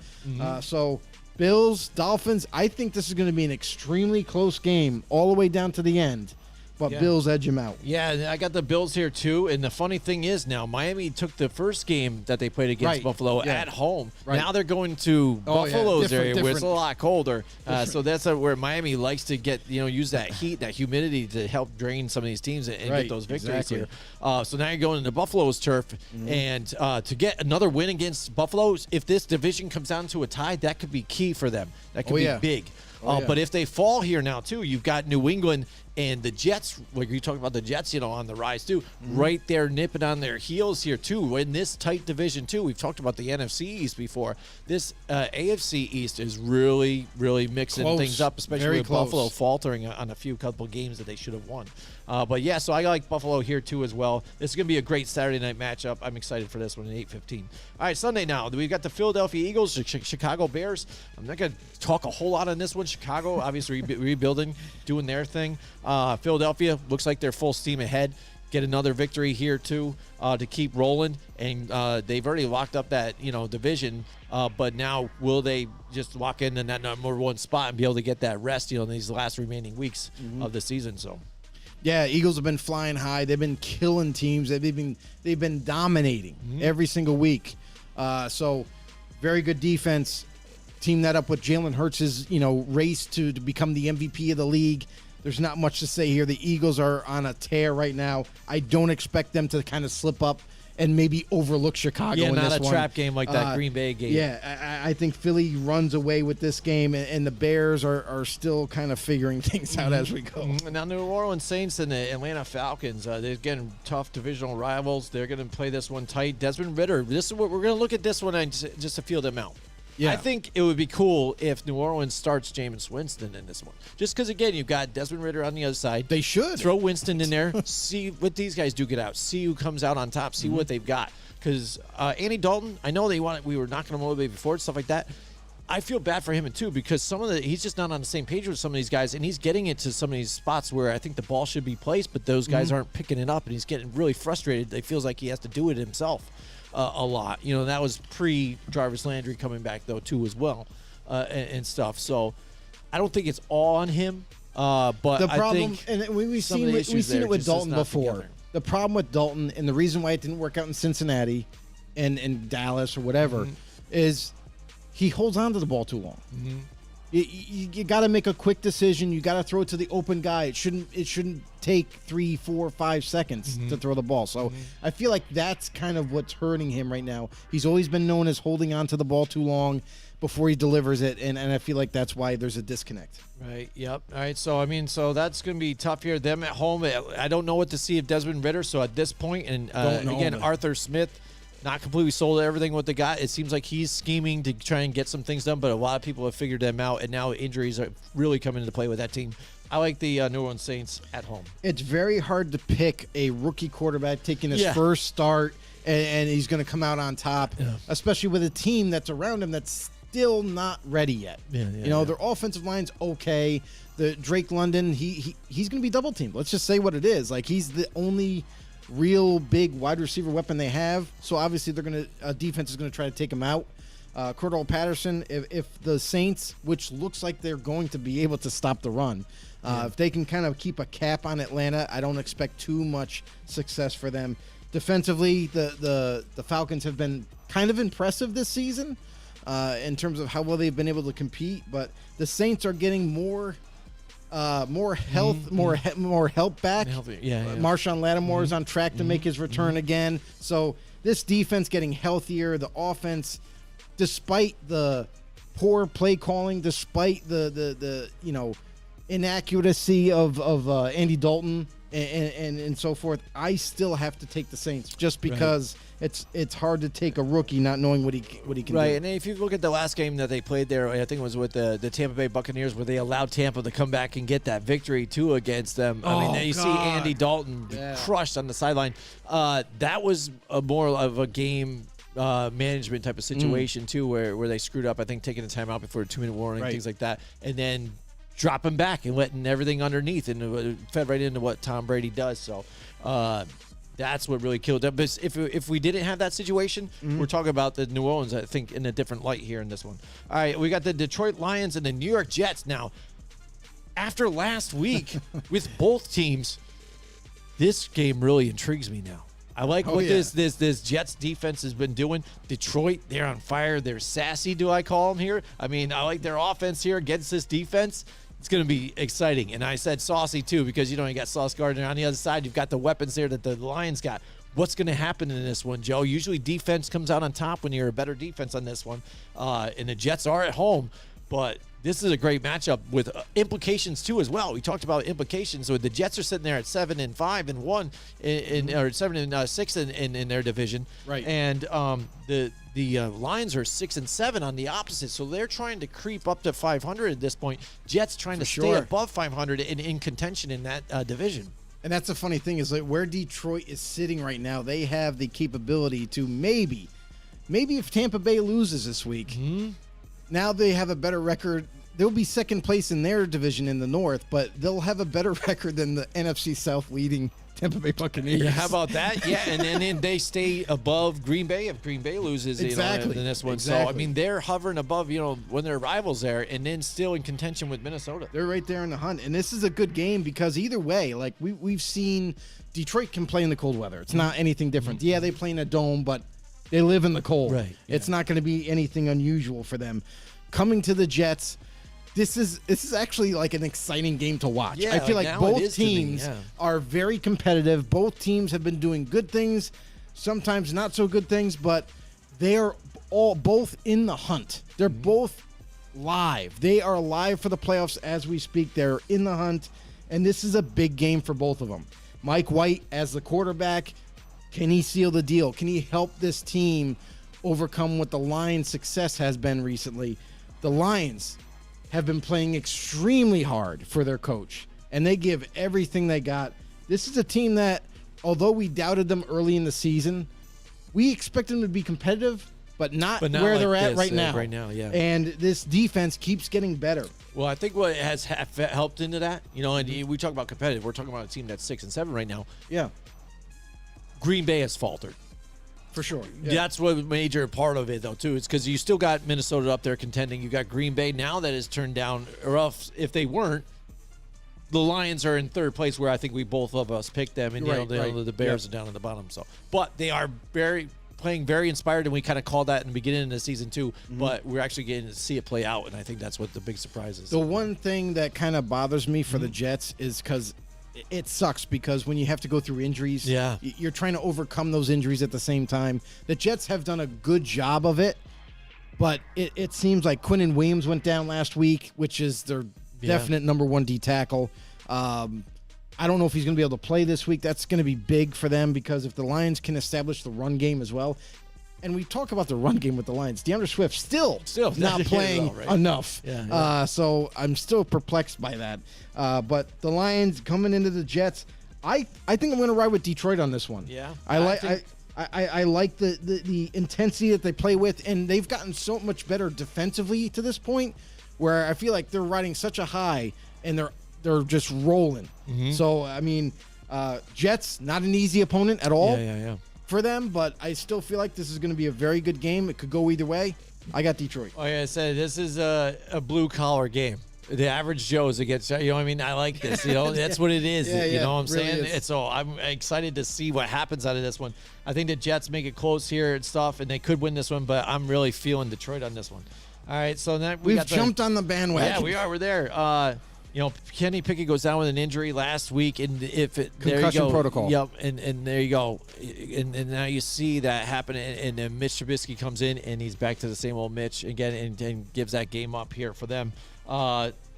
So Bills, Dolphins, I think this is going to be an extremely close game all the way down to the end. But Yeah. Bills edge him out. Yeah, I got the Bills here too. And the funny thing is now Miami took the first game that they played against Right. Buffalo Yeah. at home. Right. Now they're going to Oh, yeah. Buffalo's Different- area where it's a different. lot colder. So that's where Miami likes to get use that heat, that humidity to help drain some of these teams and Right, get those victories exactly. here. So now you're going into Buffalo's turf, and to get another win against Buffalo, if this division comes down to a tie, that could be key for them. That could Oh, be yeah. big. Oh, yeah. But if they fall here now too, you've got New England and the Jets. Like you talking about the Jets, on the rise too, right there nipping on their heels here too. In this tight division too, we've talked about the NFC East before. This AFC East is really, really mixing Close. things up, especially Very with Buffalo close. faltering on a couple games that they should have won. But yeah, so I like Buffalo here too as well. This is going to be a great Saturday night matchup. I'm excited for this one at 8:15. All right, Sunday now. We've got the Philadelphia Eagles, the Chicago Bears. I'm not going to talk a whole lot on this one. Chicago, obviously rebuilding, doing their thing. Philadelphia looks like they're full steam ahead. Get another victory here too to keep rolling, and they've already locked up that division. But now will they just lock in that number one spot and be able to get that rest in these last remaining weeks of the season? So. Yeah, Eagles have been flying high. They've been killing teams. They've been dominating every single week. So very good defense. Team that up with Jalen Hurts' race to become the MVP of the league. There's not much to say here. The Eagles are on a tear right now. I don't expect them to kind of slip up and maybe overlook Chicago Yeah, in not this a one. trap game like that Green Bay game. Yeah, I think Philly runs away with this game, and the Bears are still kind of figuring things out as we go. Now, New Orleans Saints and the Atlanta Falcons, they're getting tough divisional rivals. They're going to play this one tight. Desmond Ridder, this is what we're going to look at this one just to feel them out. Yeah. I think it would be cool if New Orleans starts Jameis Winston in this one. Just because, again, you've got Desmond Ridder on the other side. They should. Throw Winston in there. See what these guys do get out. See who comes out on top. See what they've got. Because Andy Dalton, I know we were knocking him a little bit before and stuff like that. I feel bad for him too because he's just not on the same page with some of these guys, and he's getting into some of these spots where I think the ball should be placed, but those guys aren't picking it up, and he's getting really frustrated. He feels like he has to do it himself. a lot. You know, that was pre-Jarvis Landry coming back, though, too, as well, and stuff. So I don't think it's all on him. But The problem, I think and we've some seen of the it, we've issues seen there it with just is Dalton not before. together. The problem with Dalton, and the reason why it didn't work out in Cincinnati and Dallas or whatever, is he holds on to the ball too long. You got to make a quick decision. You got to throw it to the open guy. It shouldn't take 3, 4, 5 seconds to throw the ball. So I feel like that's kind of what's hurting him right now. He's always been known as holding on to the ball too long before he delivers it, and I feel like that's why there's a disconnect. Right. Yep. All right. So I mean, so that's going to be tough here. Them at home. I don't know what to see of Desmond Ridder. So at this point, and Don't know, again, man. Arthur Smith, not completely sold everything what they got. It seems like he's scheming to try and get some things done, but a lot of people have figured them out, and now injuries are really coming into play with that team. I like the New Orleans Saints at home. It's very hard to pick a rookie quarterback taking his Yeah. first start, and he's going to come out on top, especially with a team that's around him that's still not ready yet. Their offensive line's okay. The Drake London, he's going to be double teamed. Let's just say what it is. Like, he's the only real big wide receiver weapon they have. So obviously defense is going to try to take him out. Cordell Patterson, if the Saints, which looks like they're going to be able to stop the run, if they can kind of keep a cap on Atlanta, I don't expect too much success for them. Defensively, the Falcons have been kind of impressive this season in terms of how well they've been able to compete, but the Saints are getting more health, more help back. Healthier. Yeah. Marshawn Lattimore is on track to make his return again. So this defense getting healthier. The offense, despite the poor play calling, despite the inaccuracy of Andy Dalton and so forth, I still have to take the Saints just because it's hard to take a rookie not knowing what he can Right, do. and if you look at the last game that they played there, I think it was with the Tampa Bay Buccaneers, where they allowed Tampa to come back and get that victory too against them. I mean, you see Andy Dalton crushed on the sideline. That was more of a game management type of situation too, where they screwed up. I think taking the timeout before a 2-minute warning, things like that, and then dropping back and letting everything underneath, and it fed right into what Tom Brady does. So that's what really killed them. But if we didn't have that situation, we're talking about the New Orleans, I think, in a different light here in this one. All right, we got the Detroit Lions and the New York Jets. Now, after last week with both teams, this game really intrigues me now. I like what this Jets defense has been doing. Detroit, they're on fire. They're sassy, do I call them here? I mean, I like their offense here against this defense. It's going to be exciting. And I said saucy, too, because, you got Sauce Gardner on the other side. You've got the weapons there that the Lions got. What's going to happen in this one, Joe? Usually defense comes out on top when you're a better defense on this one. And the Jets are at home. But this is a great matchup with implications, too, as well. We talked about implications. So the Jets are sitting there at 7-5-1, or 7-6 in their division. Right. And the Lions are 6-7 on the opposite. So they're trying to creep up to 500 at this point. Jets trying to stay above 500 in contention in that division. And that's the funny thing is like where Detroit is sitting right now, they have the capability to maybe if Tampa Bay loses this week, now they have a better record. They'll be second place in their division in the North, but they'll have a better record than the NFC South leading Tampa Bay Buccaneers. Yeah, how about that? Yeah, and then they stay above Green Bay if Green Bay loses in this one. So, I mean, they're hovering above, when they're rivals there, and then still in contention with Minnesota. They're right there in the hunt. And this is a good game because either way, like we've seen Detroit can play in the cold weather. It's not anything different. Yeah, they play in a dome, but they live in the cold. Right. It's not going to be anything unusual for them. Coming to the Jets, this is actually like an exciting game to watch. Yeah, I feel like both teams to me, are very competitive. Both teams have been doing good things, sometimes not so good things, but they are both in the hunt. They're both live. They are live for the playoffs as we speak. They're in the hunt, and this is a big game for both of them. Mike White as the quarterback, can he seal the deal? Can he help this team overcome what the Lions' success has been recently? The Lions have been playing extremely hard for their coach, and they give everything they got. This is a team that, although we doubted them early in the season, we expect them to be competitive, but not where they're at right now. Right now, yeah. And this defense keeps getting better. Well, I think what has helped into that, and we talk about competitive. We're talking about a team that's 6-7 right now. Yeah. Green Bay has faltered. For sure. Yeah. That's what major part of it, though, too. It's because you still got Minnesota up there contending. You got Green Bay now that is turned down, or else if they weren't, the Lions are in third place, where I think we both of us picked them, and Right, the Bears are down in the bottom. So, but they are playing very inspired, and we kind of called that in the beginning of the season too. Mm-hmm. But we're actually getting to see it play out, and I think that's what the big surprise is. The one thing that kind of bothers me for the Jets is because it sucks, because when you have to go through injuries, Yeah. you're trying to overcome those injuries at the same time. The Jets have done a good job of it, but it seems like Quinnen Williams went down last week, which is their definite number one D tackle. I don't know if he's going to be able to play this week. That's going to be big for them, because if the Lions can establish the run game as well, and we talk about the run game with the Lions, DeAndre Swift still not playing enough. Yeah. So I'm still perplexed by that. But the Lions coming into the Jets, I think I'm going to ride with Detroit on this one. Yeah. I like the intensity that they play with, and they've gotten so much better defensively to this point, where I feel like they're riding such a high, and they're just rolling. So I mean, Jets, not an easy opponent at all for them, but I still feel like this is going to be a very good game. It could go either way. I got Detroit. Like I said, this is a blue collar game. The average Joe's against, you know what I mean? I like this, you know, that's what it is. Yeah, you know what I'm really saying? is. And so I'm excited to see what happens out of this one. I think the Jets make it close here and stuff, and they could win this one, but I'm really feeling Detroit on this one. All right, so then We've jumped on the bandwagon. Yeah, we are. We're there. You know, Kenny Pickett goes down with an injury last week, and if it there you Concussion go. protocol. Yep, and there you go, and now you see that happen, and then Mitch Trubisky comes in, and he's back to the same old Mitch again, and gives that game up here for them.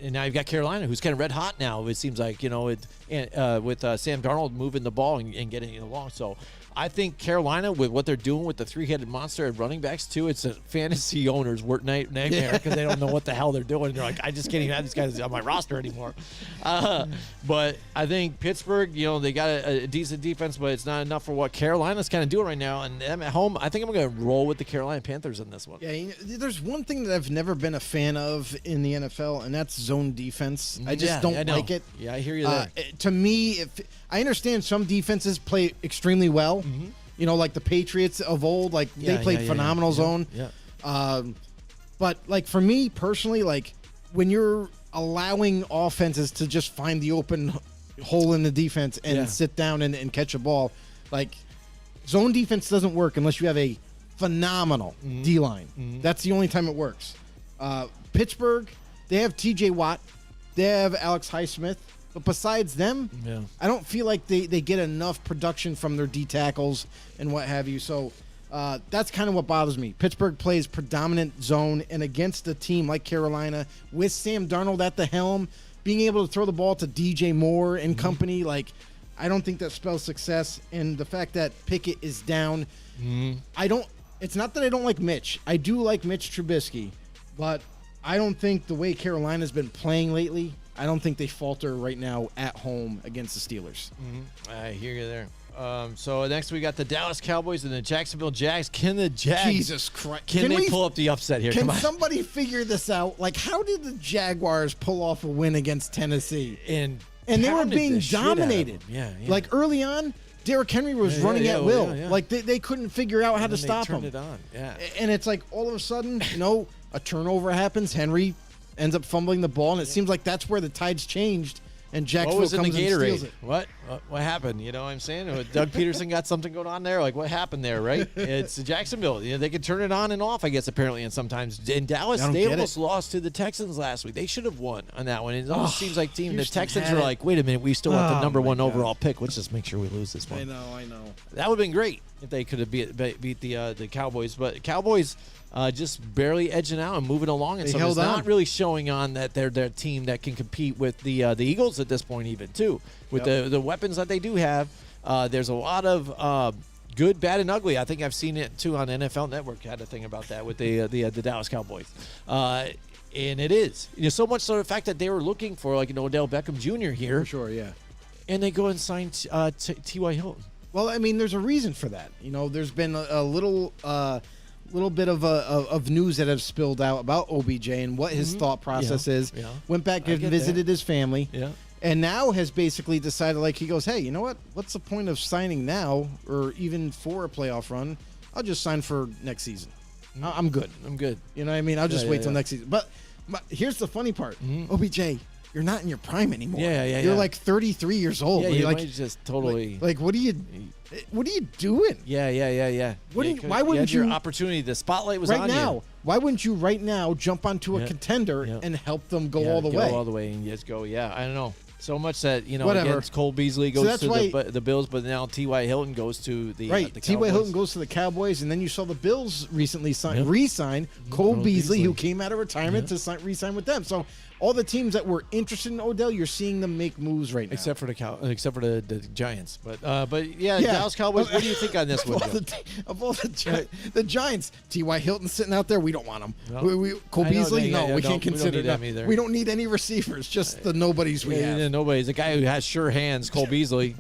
And now you've got Carolina, who's kind of red hot now. It seems like, you know, with Sam Darnold moving the ball and getting it along. So I think Carolina, with what they're doing with the three-headed monster at running backs too, it's a fantasy owner's nightmare, because they don't know what the hell they're doing. They're like, I just can't even have these guys on my roster anymore. But I think Pittsburgh, you know, they got a decent defense, but it's not enough for what Carolina's kind of doing right now. And them at home, I think I'm going to roll with the Carolina Panthers in this one. Yeah, you know, there's one thing that I've never been a fan of in the NFL, and that's zone defense. I just don't like it. Yeah, I hear you there. To me, I understand some defenses play extremely well. You know, like the Patriots of old, like they played phenomenal zone. Yeah. But like for me personally, like when you're allowing offenses to just find the open hole in the defense and sit down and catch a ball, like zone defense doesn't work unless you have a phenomenal D-line. That's the only time it works. Pittsburgh, they have TJ Watt, they have Alex Highsmith, but besides them, I don't feel like they get enough production from their D tackles and what have you. So that's kind of what bothers me. Pittsburgh plays predominant zone, and against a team like Carolina with Sam Darnold at the helm, being able to throw the ball to DJ Moore and company, like I don't think that spells success. And the fact that Pickett is down, it's not that I don't like Mitch. I do like Mitch Trubisky, but I don't think the way Carolina's been playing lately, I don't think they falter right now at home against the Steelers. I hear you there. So next we got the Dallas Cowboys and the Jacksonville Jags. Can the Jags? Jesus Christ! Can they pull up the upset here? Can Come on. somebody figure this out? Like, how did the Jaguars pull off a win against Tennessee? And they were pounded being the shit out of dominated. them. Yeah. Like early on, Derrick Henry was running at will. yeah. Like they couldn't figure out how to And stop they him. turned it on. Yeah. And it's like all of a sudden, you know, a turnover happens. Henry ends up fumbling the ball, and it seems like that's where the tides changed. And What Jacksonville was in the comes and steals Gatorade? it. What happened? You know what I'm saying? Doug Peterson got something going on there. Like, what happened there, right? It's Jacksonville. You know, they can turn it on and off, I guess, apparently, and sometimes. In Dallas, I don't they get almost it. lost to the Texans last week. They should have won on that one. It almost seems like the Houston Texans had were it. like, wait a minute, we still want the number my one God. overall pick. Let's just make sure we lose this one. I know. That would have been great if they could have beat the Cowboys. But Cowboys just barely edging out and moving along. And They so held it's not on. really showing on that they're a team that can compete with the Eagles at this point even, too. With the weapons that they do have, there's a lot of good, bad, and ugly. I think I've seen it, too, on NFL Network. Had a thing about that with the Dallas Cowboys. And it is. You know, so much so the fact that they were looking for, like, Odell Beckham Jr. here. For sure, yeah. And they go and sign T.Y. Hilton. Well, I mean, there's a reason for that. You know, there's been a little bit of news that have spilled out about OBJ and what his thought process is. Yeah. Went back I and get visited that. his family. Yeah. And now has basically decided, like, he goes, hey, you know what? What's the point of signing now or even for a playoff run? I'll just sign for next season. I'm good. I'm good. You know what I mean? I'll just Yeah, wait yeah, till yeah. next season. But here's the funny part. OBJ, you're not in your prime anymore. Yeah, You're yeah. like 33 years old. Yeah, You're you like, might just totally. like, what are you doing? Yeah. Why wouldn't your you- opportunity? The spotlight was right on now? you. Why wouldn't you right now jump onto a Yeah. contender Yeah. and help them go Yeah, all the way? all the way, and just go. Yeah, I don't know. So much that Whatever. against Cole Beasley So goes that's to why- the Bills, but now T.Y. Hilton goes to the Right, the T.Y. Cowboys. Hilton goes to the Cowboys, and then you saw the Bills recently re-sign Cole Cole Beasley, who Beasley. came out of retirement to re-sign with them. So all the teams that were interested in Odell, you're seeing them make moves right now. Except for the Giants, but yeah, Dallas Cowboys. What do you think on this one, Joe? Of all the Giants, T.Y. Hilton sitting out there, we don't want him. No. Cole I know, Beasley, yeah, we don't- can't we don't consider need them them either. We don't need any receivers, just the nobodies we have. Nobody's a guy who has sure hands. Cole Beasley,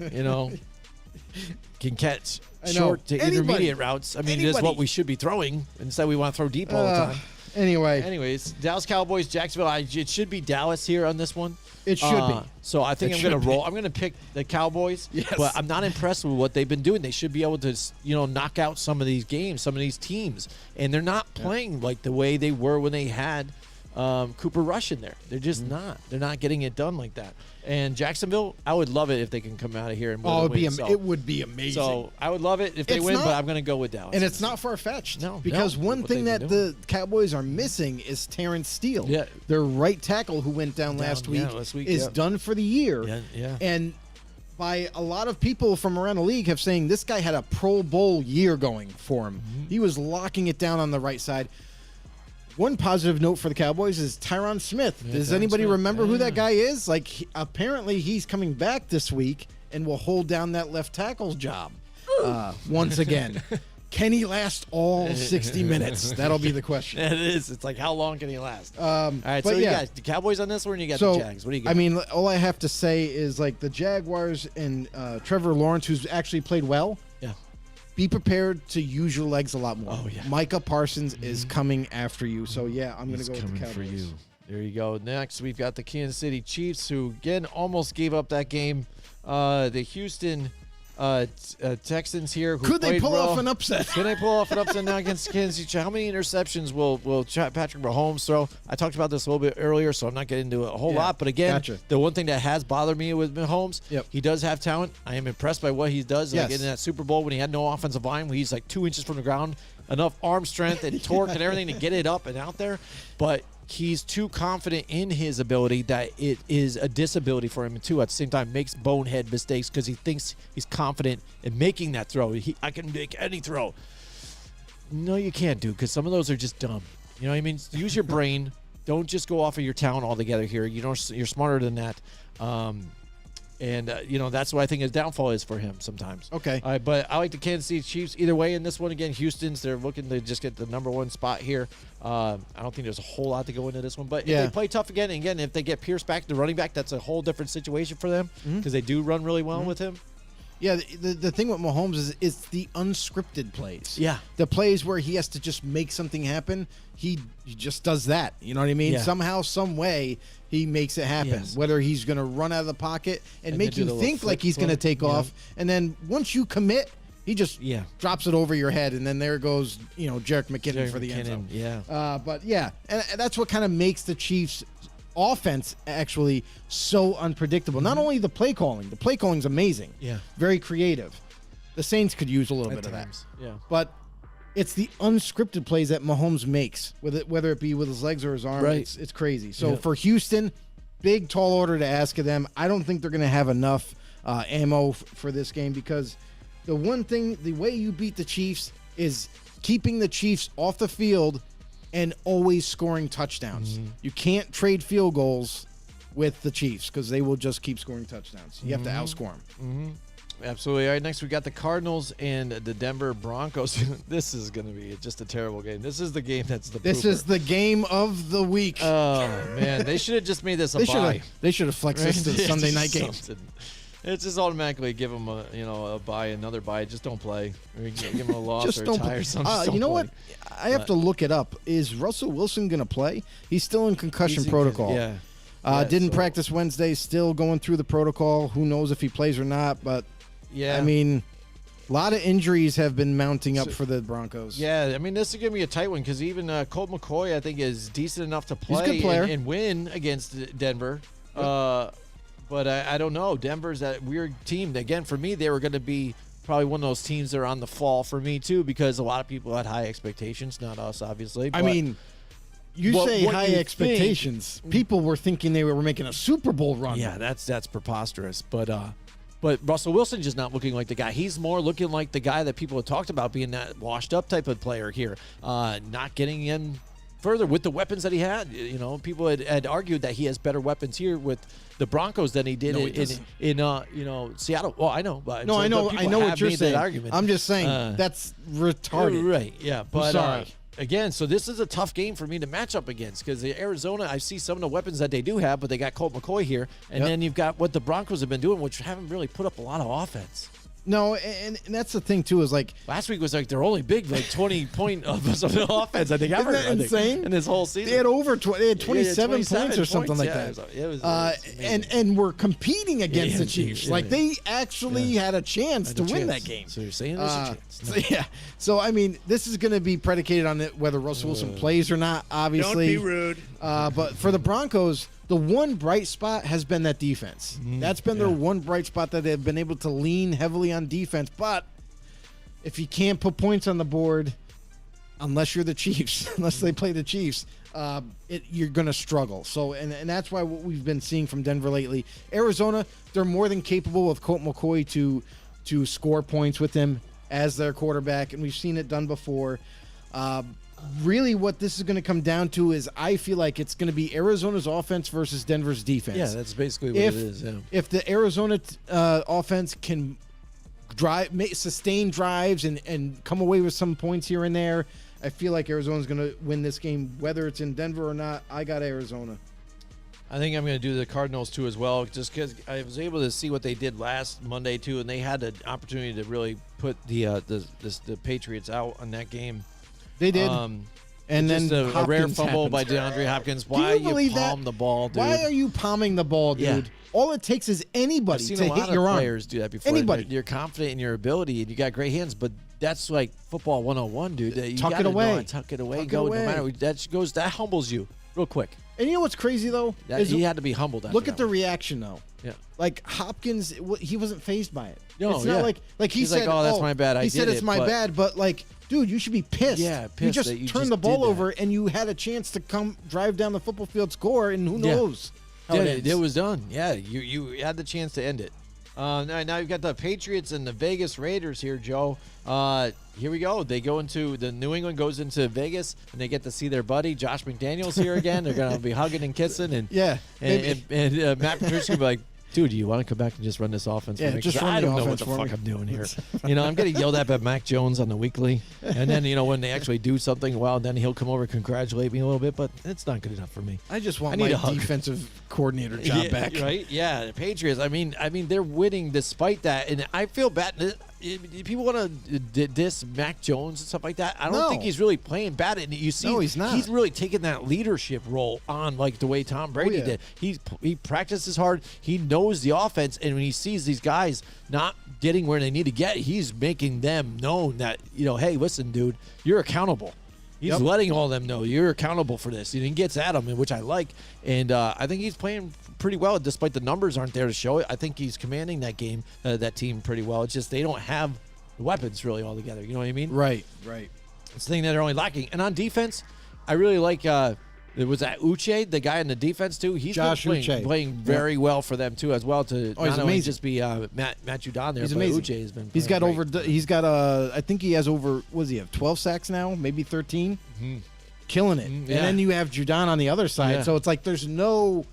can catch I know. short to Anybody. intermediate routes. I mean, that's what Anybody. we should be throwing. Instead, we want to throw deep all the time. Anyway, Anyways, Dallas Cowboys, Jacksonville. It should be Dallas here on this one. It should be. So I think It I'm going to should roll. be. I'm going to pick the Cowboys. Yes. But I'm not impressed with what they've been doing. They should be able to, knock out some of these games, some of these teams, and they're not playing like the way they were when they had Cooper Rush in there. They're just not. They're not getting it done like that. And Jacksonville, I would love it if they can come out of here and win. it would be amazing. So I would love it if they It's win, not- but I'm going to go with Dallas. And it's not far-fetched. No, because no, one what thing they've that been the Cowboys are missing is Terrence Steele. Yeah. Their right tackle who went down last week, last week, is yeah. done for the year. Yeah. And by a lot of people from around the league have saying this guy had a Pro Bowl year going for him. Mm-hmm. He was locking it down on the right side. One positive note for the Cowboys is Tyron Smith. Does Tyron anybody Smith. remember who Yeah. that guy is? Like, apparently he's coming back this week and will hold down that left tackle's job once again. Can he last all 60 minutes? That'll be the question. It is. It's like, how long can he last? All right, but so you yeah. got the Cowboys on this one, you got So, the Jags. What do you got? I mean, all I have to say is, like, the Jaguars and Trevor Lawrence, who's actually played well, yeah. be prepared to use your legs a lot more. Oh, yeah. Micah Parsons is coming after you. So, yeah, I'm going He's to go with the coming Cowboys. for you. There you go. Next, we've got the Kansas City Chiefs, who, again, almost gave up that game. The Houston Texans here. Who Could they played pull well. off an upset? Can they pull off an upset now against Kansas City? How many interceptions will Patrick Mahomes throw? I talked about this a little bit earlier, so I'm not getting into it a whole Yeah, lot. But again, gotcha. the one thing that has bothered me with Mahomes, Yep. he does have talent. I am impressed by what he does. Like Yes. in that Super Bowl when he had no offensive line, when he's like 2 inches from the ground, enough arm strength and torque and everything to get it up and out there. But he's too confident in his ability that it is a disability for him, and too, at the same time, makes bonehead mistakes because he thinks he's confident in making that throw. I can make any throw. No, you can't, dude, because some of those are just dumb. You know what I mean? Use your brain. Don't just go off of your talent altogether here. You're smarter than that. That's what I think his downfall is for him sometimes. Okay. But I like the Kansas City Chiefs either way in this one. Again, Houston's, they're looking to just get the number one spot here. I don't think there's a whole lot to go into this one. But Yeah. if they play tough again, and again, if they get Pierce back, the running back, that's a whole different situation for them because they do run really well with him. Yeah, the thing with Mahomes is it's the unscripted plays. Yeah. The plays where he has to just make something happen, he just does that. You know what I mean? Yeah. Somehow, some way, he makes it happen. Yes. Whether he's going to run out of the pocket and make then do you the little think like flip he's going to flip. take Yeah. off, and then once you commit, he just Yeah. drops it over your head, and then there goes Jerick McKinnon Jerick for the end zone. McKinnon, yeah. But yeah, and that's what kind of makes the Chiefs' offense actually so unpredictable. Not only the play calling's amazing. Mm-hmm. Yeah. Very creative. The Saints could use a little At bit of that. times, yeah. But it's the unscripted plays that Mahomes makes, whether it be with his legs or his arm. Right. It's crazy. So Yeah. for Houston, big tall order to ask of them. I don't think they're going to have enough ammo for this game because the way you beat the Chiefs is keeping the Chiefs off the field and always scoring touchdowns. Mm-hmm. You can't trade field goals with the Chiefs because they will just keep scoring touchdowns. You have to outscore them. Absolutely. All right, next we got the Cardinals and the Denver Broncos. This is going to be just a terrible game. This is the game that's the This pooper. is the game of the week. Oh, man. They should have just made this a bye. They should have flexed this to the Yeah, Sunday just night game. something. It's just automatically give them a bye, another bye. Just don't play. Or give them a loss Just or a don't tie play. or something. Just You know don't what? play. I have to look it up. Is Russell Wilson going to play? He's still in concussion He's in- protocol. Yeah. Yeah, Didn't so- practice Wednesday. Still going through the protocol. Who knows if he plays or not? But Yeah. I mean, A lot of injuries have been mounting up for the Broncos. Yeah, I mean, this is going to be a tight one because even Colt McCoy, I think, is decent enough to He's a play good player. and win against Denver. But I don't know. Denver's that weird team. Again, for me, they were going to be probably one of those teams that are on the fall for me, too, because a lot of people had high expectations. Not us, obviously. I but mean, you what say high you expectations. People were thinking they were making a Super Bowl run. yeah, that's preposterous. But Russell Wilson just not looking like the guy. He's more looking like the guy that people have talked about being that washed up type of player here. Not getting in further with the weapons that he had. You know, people had argued that he has better weapons here with the Broncos than he did No, he in doesn't. Seattle. Well, I know. But No, I know people what have you're made saying. that argument. I'm just saying that's retarded. Right, yeah. But sorry. again, so this is a tough game for me to match up against because Arizona, I see some of the weapons that they do have, but they got Colt McCoy here. And Yep. then you've got what the Broncos have been doing, which haven't really put up a lot of offense. No, and that's the thing too. Is like Last week was like their only big, like 20-point of offense, I think, ever. Isn't that I think, insane? in this whole season. they had over they had 27 points 27 or something like yeah, that. It was And we're competing against Yeah, the Chiefs. yeah, like yeah. they actually had a chance to win that game. So you're saying there's a chance. So, yeah. So I mean, this is going to be predicated on whether Russell Wilson plays or not. Obviously, Don't be rude. But for the Broncos, the one bright spot has been that defense. That's been their one bright spot that they've been able to lean heavily on defense. But if you can't put points on the board, unless you're the Chiefs, unless they play the Chiefs, you're going to struggle. So, and that's why what we've been seeing from Denver lately. Arizona, they're more than capable of Colt McCoy to score points with him as their quarterback, and we've seen it done before. Really, what this is going to come down to is I feel like it's going to be Arizona's offense versus Denver's defense. Yeah, that's basically what it is. Yeah. If the Arizona offense can sustain drives and come away with some points here and there, I feel like Arizona's going to win this game, whether it's in Denver or not. I got Arizona. I think I'm going to do the Cardinals too as well, just because I was able to see what they did last Monday too, and they had an opportunity to really put the Patriots out on that game. They did. And just then a rare Hopkins fumble by happened. DeAndre Hopkins. Do Why you believe palm that? the ball, dude? Why are you palming the ball, dude? Yeah. All it takes is I've anybody seen to a lot hit of your arm. players do that before. Anybody. You're confident in your ability and you got great hands, but that's like football 101, dude. You Tuck it gotta away. know and tuck it away. Tuck it Go away. no matter that humbles you real quick. And you know what's crazy though? Is He had to be humbled. After look at that the one. reaction though. Yeah. Like Hopkins, he wasn't phased by it. No, it's not yeah. like he He's said, like, "Oh, that's my bad. I He said did it's it," my but- bad, but like, dude, you should be pissed. Yeah, you pissed just that you turned just the ball did that. over and you had a chance to come drive down the football field, score, and who knows how Yeah, it ends. it was done. Yeah, you had the chance to end it. Now you've got the Patriots and the Vegas Raiders here, Joe. Here we go. They go into the New England goes into Vegas and they get to see their buddy Josh McDaniels here again. They're gonna be hugging and kissing and Yeah, and Matt Patricia will be like, dude, do you want to come back and just run this offense Yeah, for me? just 'Cause run I the don't know what offense the for fuck me. I'm doing here. I'm getting yelled at by Mac Jones on the weekly, and then when they actually do something well, then he'll come over and congratulate me a little bit, but it's not good enough for me. I just I want need my a hug. defensive coordinator job Yeah, back. right? Yeah, the Patriots. I mean, they're winning despite that, and I feel bad. People want to diss Mac Jones and stuff like that. I don't No. think he's really playing bad. And you see, No, he's not. He's really taking that leadership role on, like the way Tom Brady yeah. did. He practices hard. He knows the offense, and when he sees these guys not getting where they need to get, he's making them known that hey, listen, dude, you're accountable. He's Yep. letting all them know you're accountable for this. And he gets at them, which I like. And I think he's playing pretty well, despite the numbers aren't there to show it. I think he's commanding that game, that team pretty well. It's just they don't have the weapons really all together. You know what I mean? Right. It's the thing that they're only lacking. And on defense, I really like. It was that Uche, the guy in the defense too. He's Josh been Uche. playing very well for them too, as well. To Oh, he's not only amazing. just be Matt Judon there, He's but amazing. Uche has been. He's got playing great. He's got I think he has over. What does he have? 12 sacks now, maybe 13. Killing it. yeah. And then you have Judon on the other side, Yeah. so it's like there's no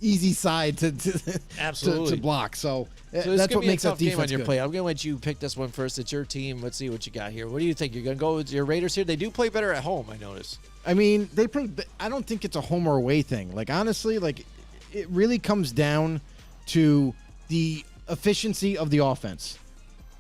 easy side to Absolutely. to block. So, So this that's could what be makes a that tough game defense on your good. play. I'm going to let you pick this one first. It's your team. Let's see what you got here. What do you think? You're going to go with your Raiders here? They do play better at home, I notice. I mean, they play. I don't think it's a home or away thing. Like honestly, like it really comes down to the efficiency of the offense.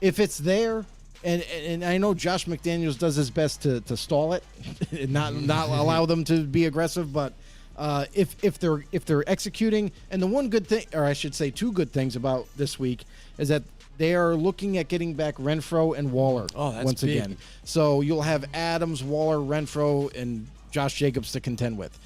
If it's there, and I know Josh McDaniels does his best to stall it, and not allow them to be aggressive, but. If they're executing, and the one good thing, or I should say two good things about this week, is that they are looking at getting back Renfro and Waller that's once big. again. So you'll have Adams, Waller, Renfro, and Josh Jacobs to contend with.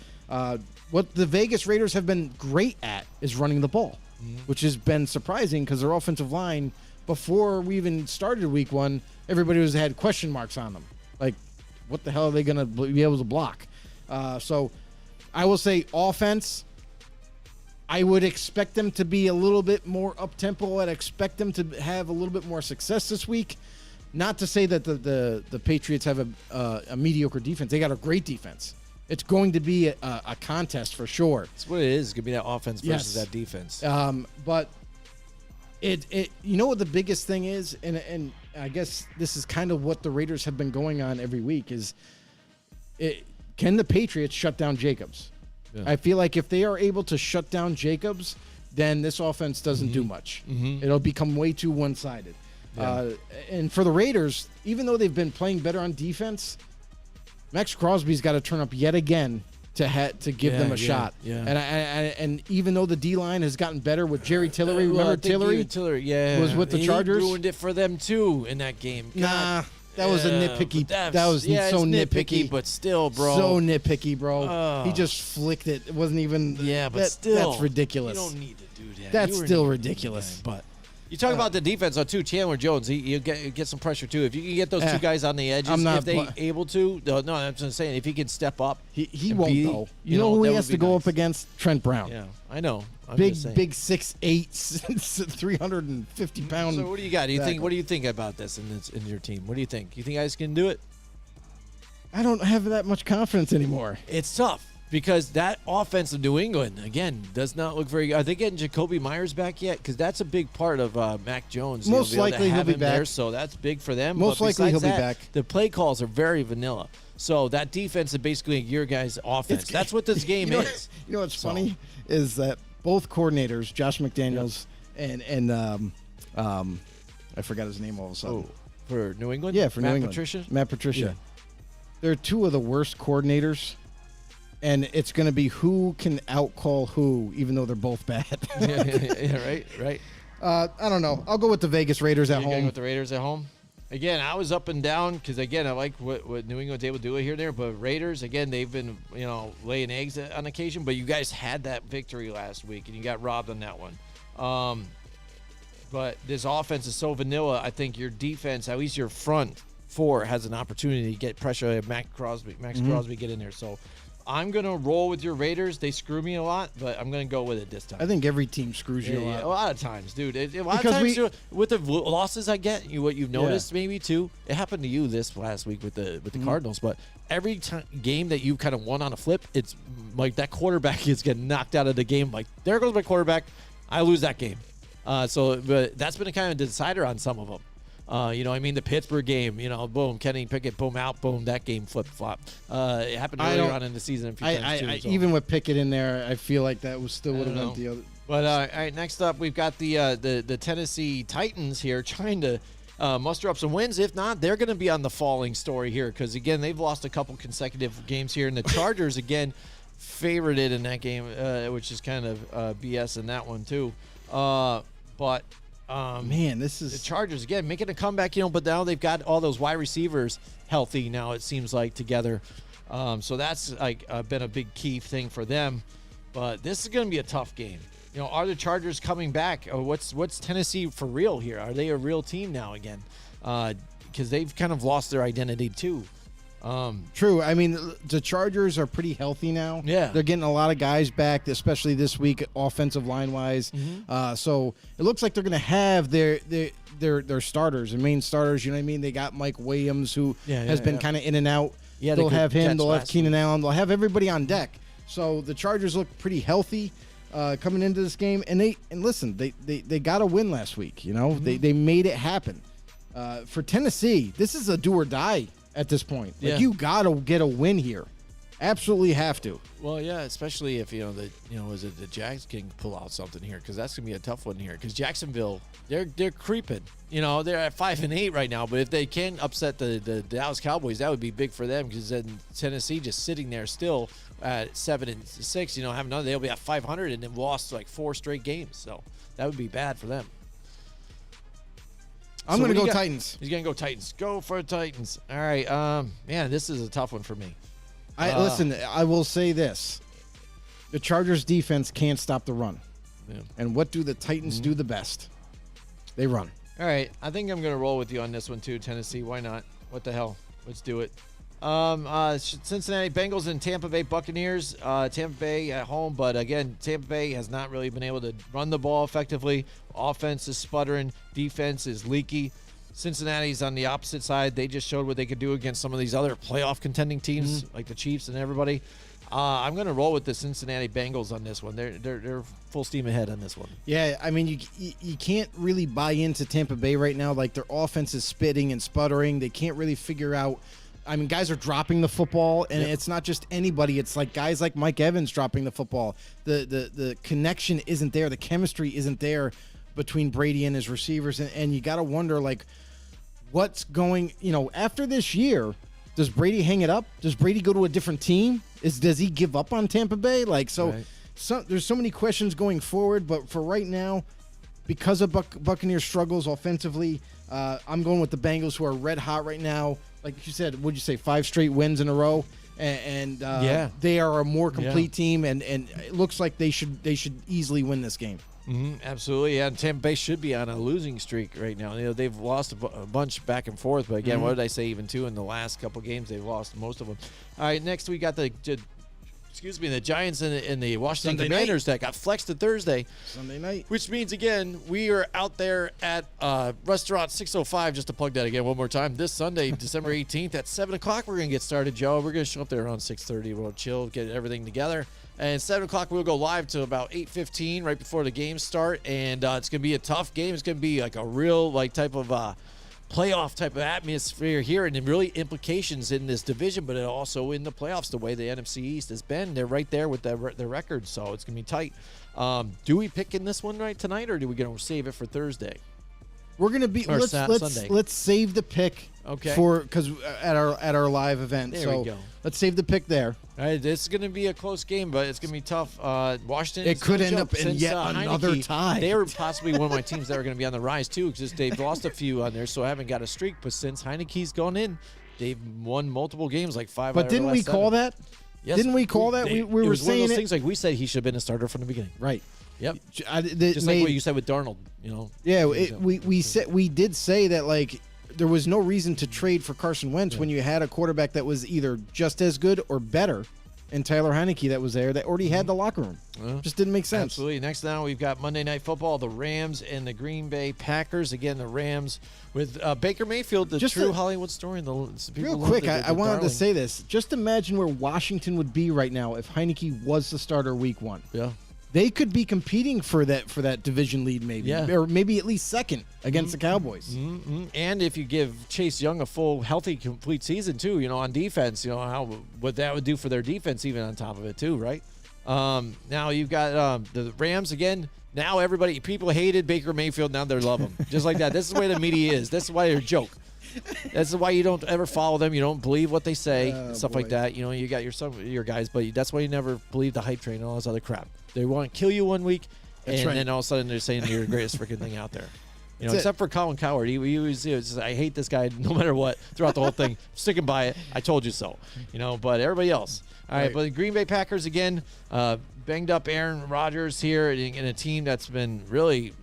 What the Vegas Raiders have been great at is running the ball, which has been surprising because their offensive line, before we even started week 1, everybody had question marks on them. Like, what the hell are they going to be able to block? So I will say offense, I would expect them to be a little bit more up-tempo. I'd expect them to have a little bit more success this week. Not to say that the Patriots have a mediocre defense. They got a great defense. It's going to be a contest for sure. That's what it is. It's going to be that offense versus Yes. that defense. But it you know what the biggest thing is, and I guess this is kind of what the Raiders have been going on every week is, can the Patriots shut down Jacobs? Yeah. I feel like if they are able to shut down Jacobs, then this offense doesn't do much. It'll become way too one-sided. And for the Raiders, even though they've been playing better on defense, Max Crosby's got to turn up yet again to give them a shot. Yeah. And even though the D-line has gotten better with Jerry Tillery, remember Tillery? Tillery, was with the Chargers? He ruined it for them too in that game. Nah, that was a nitpicky. That was so it's nitpicky. but still, bro. So nitpicky, bro. He just flicked it. It wasn't even. Yeah, but that- still, that's ridiculous. You don't need to do that. That's You were still in the ridiculous. game, but you talk about the defense though too. Chandler Jones, you get some pressure too. If you can get those two guys on the edges, I'm not if they pl- able to, no, I'm just saying if he can step up, He and won't be, though. You know who that he would has be to go nice. up against? Trent Brown. Yeah, I know. I'm Big, just saying. big 6'8", 350 pound. So what do you got? Do you think? tackle. What do you think about this in your team? What do you think? You think guys can do it? I don't have that much confidence anymore. It's tough because that offense of New England again does not look very good. Are they getting Jacoby Myers back yet? Because that's a big part of Mac Jones. you know, Most be able to likely he'll have be him there, back. so that's big for them. Most But likely besides he'll be that, back. The play calls are very vanilla. So that defense is basically your guys' offense. That's what this game is. You know what's funny is that both coordinators, Josh McDaniels and I forgot his name all of a sudden. For New England? Yeah, for Matt New England. Patricia? Matt Patricia. Yeah. They're two of the worst coordinators, and it's going to be who can outcall who, even though they're both bad. yeah, right. I don't know. I'll go with the Vegas Raiders at You're going home. with the Raiders at home? Again, I was up and down because, again, I like what New England's able to do here and there. But Raiders, again, they've been, laying eggs on occasion. But you guys had that victory last week, and you got robbed on that one. But this offense is so vanilla. I think your defense, at least your front four, has an opportunity to get pressure at Max Crosby get in there. So I'm going to roll with your Raiders. They screw me a lot, but I'm going to go with it this time. I think every team screws you Yeah, a a lot. lot of times, dude. A lot Because of times we- with the losses I get, what you've noticed maybe too. It happened to you this last week with the Cardinals, but every game that you kind of won on a flip, it's like that quarterback is getting knocked out of the game. Like there goes my quarterback, I lose that game. But that's been a kind of decider on some of them. The Pittsburgh game, boom, Kenny Pickett, boom, out, boom, that game flip-flop. It happened earlier on in the season a few times, too. So. Even with Pickett in there, I feel like that was still would have I went don't the other. But all right, next up, we've got the Tennessee Titans here trying to muster up some wins. If not, they're going to be on the falling story here because, again, they've lost a couple consecutive games here. And the Chargers, again, favored it in that game, which is kind of BS in that one, too. Man, this The is Chargers, again, making a comeback, but now they've got all those wide receivers healthy now, it seems like, together. So that's been a big key thing for them. But this is going to be a tough game. Are the Chargers coming back? Or what's Tennessee for real here? Are they a real team now again? Because they've kind of lost their identity too. true. I mean, the Chargers are pretty healthy now. Yeah. They're getting a lot of guys back, especially this week, offensive line wise. So it looks like they're going to have their starters, their main starters. You know what I mean? They got Mike Williams, who has been kind of in and out. Yeah, they they'll could have him. catch They'll have last Keenan Allen. They'll have everybody on deck. So the Chargers look pretty healthy coming into this game. And listen, they got a win last week. They made it happen. For Tennessee, this is a do or die at this point. Yeah. You got to get a win here. Absolutely have to. Well, yeah, especially if is it the Jags can pull out something here because that's gonna be a tough one here because Jacksonville they're creeping. They're at 5-8 right now, but if they can upset the Dallas Cowboys, that would be big for them because then Tennessee just sitting there still at 7-6. Have another, they'll be at 500 and then lost like 4 straight games, so that would be bad for them. I'm So going to what do go you got? Titans. He's going to go Titans. Go for Titans. All right. Man, this is a tough one for me. Listen, I will say this. The Chargers defense can't stop the run. Yeah. And what do the Titans do the best? They run. All right. I think I'm going to roll with you on this one, too, Tennessee. Why not? What the hell? Let's do it. Cincinnati Bengals and Tampa Bay Buccaneers. Tampa Bay at home, but again, Tampa Bay has not really been able to run the ball effectively. Offense is sputtering. Defense is leaky. Cincinnati's on the opposite side. They just showed what they could do against some of these other playoff contending teams like the Chiefs and everybody. I'm going to roll with the Cincinnati Bengals on this one. They're full steam ahead on this one. Yeah, I mean, you can't really buy into Tampa Bay right now. Like, their offense is spitting and sputtering. They can't really figure out. I mean, guys are dropping the football, and it's not just anybody. It's like guys like Mike Evans dropping the football. The connection isn't there. The chemistry isn't there between Brady and his receivers, and you got to wonder, like, what's going, after this year, does Brady hang it up? Does Brady go to a different team? Does he give up on Tampa Bay? Like, Right. There's so many questions going forward, but for right now, because of Buccaneers struggles offensively, I'm going with the Bengals, who are red hot right now. Like you said, would you say 5 straight wins in a row? And they are a more complete team, and it looks like they should easily win this game. Absolutely, yeah. And Tampa Bay should be on a losing streak right now. They've lost a bunch back and forth, but again, what did I say? Even two in the last couple games, they've lost most of them. All right, next we got the Giants and the Washington Sunday Commanders that got flexed to Thursday. Sunday night. Which means, again, we are out there at Restaurant 605, just to plug that again one more time. This Sunday, December 18th at 7 o'clock, we're going to get started, Joe. We're going to show up there around 6:30. We'll chill, get everything together. And 7 o'clock, we'll go live to about 8:15, right before the games start. And it's going to be a tough game. It's going to be like a real type of playoff type of atmosphere here, and really implications in this division, but also in the playoffs, the way the NFC East has been. They're right there with their record, so it's going to be tight. Do we pick in this one right tonight, or do we going to save it for Thursday? We're gonna be Or let's save the pick because at our live event. There so we go. Let's save the pick there. All right, this is going to be a close game, but it's going to be tough. Washington. It could no end joke. up in Since, yet another Heineke, tie. They are possibly one of my teams that are going to be on the rise too, because they've lost a few on there, so I haven't got a streak. But since Heineke's gone in, they've won multiple games, like 5. But didn't we call that? Yes, Didn't we call that? We it were was one of saying those it. things like we said he should have been a starter from the beginning. Right. Yep. Just Like what you said with Darnold, Yeah, we did say that, like, there was no reason to trade for Carson Wentz when you had a quarterback that was either just as good or better, and Tyler Heineke that was there that already had the locker room. Just didn't make sense. Absolutely. Next now we've got Monday Night Football, the Rams and the Green Bay Packers. Again, the Rams with Baker Mayfield, the Just true a- Hollywood story. And Real quick, I wanted to say this. Just imagine where Washington would be right now if Heineke was the starter week 1. Yeah. They could be competing for that division lead, maybe, Yeah. or maybe at least second against the Cowboys. And if you give Chase Young a full, healthy, complete season too, on defense, what that would do for their defense, even on top of it too, right? Now you've got the Rams again. Now people hated Baker Mayfield. Now they love him, just like that. This is the way the media is. This is why they're a joke. That's why you don't ever follow them. You don't believe what they say, stuff like that. You got your guys, but that's why you never believe the hype train and all this other crap. They want to kill you one week, and right. then all of a sudden they're saying you're the greatest freaking thing out there. That's Except for Colin Cowherd, he always says, I hate this guy no matter what throughout the whole thing. Sticking by it. I told you so. But everybody else. All right, but the Green Bay Packers again, banged up Aaron Rodgers here in a team that's been really,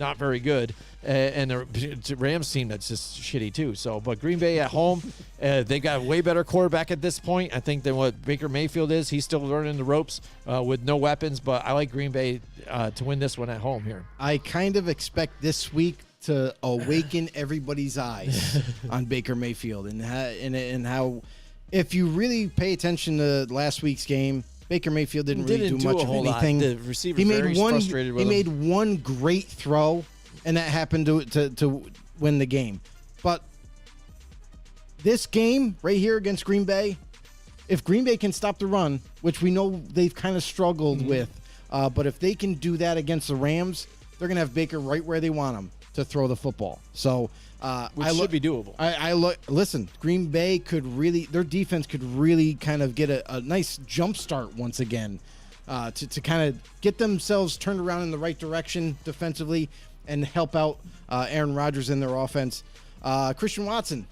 not very good, and the Rams team that's just shitty too. So, but Green Bay at home, they got a way better quarterback at this point, I think, than what Baker Mayfield is. He's still learning the ropes with no weapons, but I like Green Bay to win this one at home here. I kind of expect this week to awaken everybody's eyes on Baker Mayfield and how, if you really pay attention to last week's game, Baker Mayfield didn't really do much a of whole anything. lot. The receiver's He made very one. frustrated with He him. made one great throw, and that happened to win the game. But this game right here against Green Bay, if Green Bay can stop the run, which we know they've kind of struggled with, but if they can do that against the Rams, they're gonna have Baker right where they want him to throw the football. So. Which should be doable. I look. Listen, Green Bay their defense could really kind of get a nice jump start once again, to kind of get themselves turned around in the right direction defensively, and help out Aaron Rodgers in their offense. Christian Watson,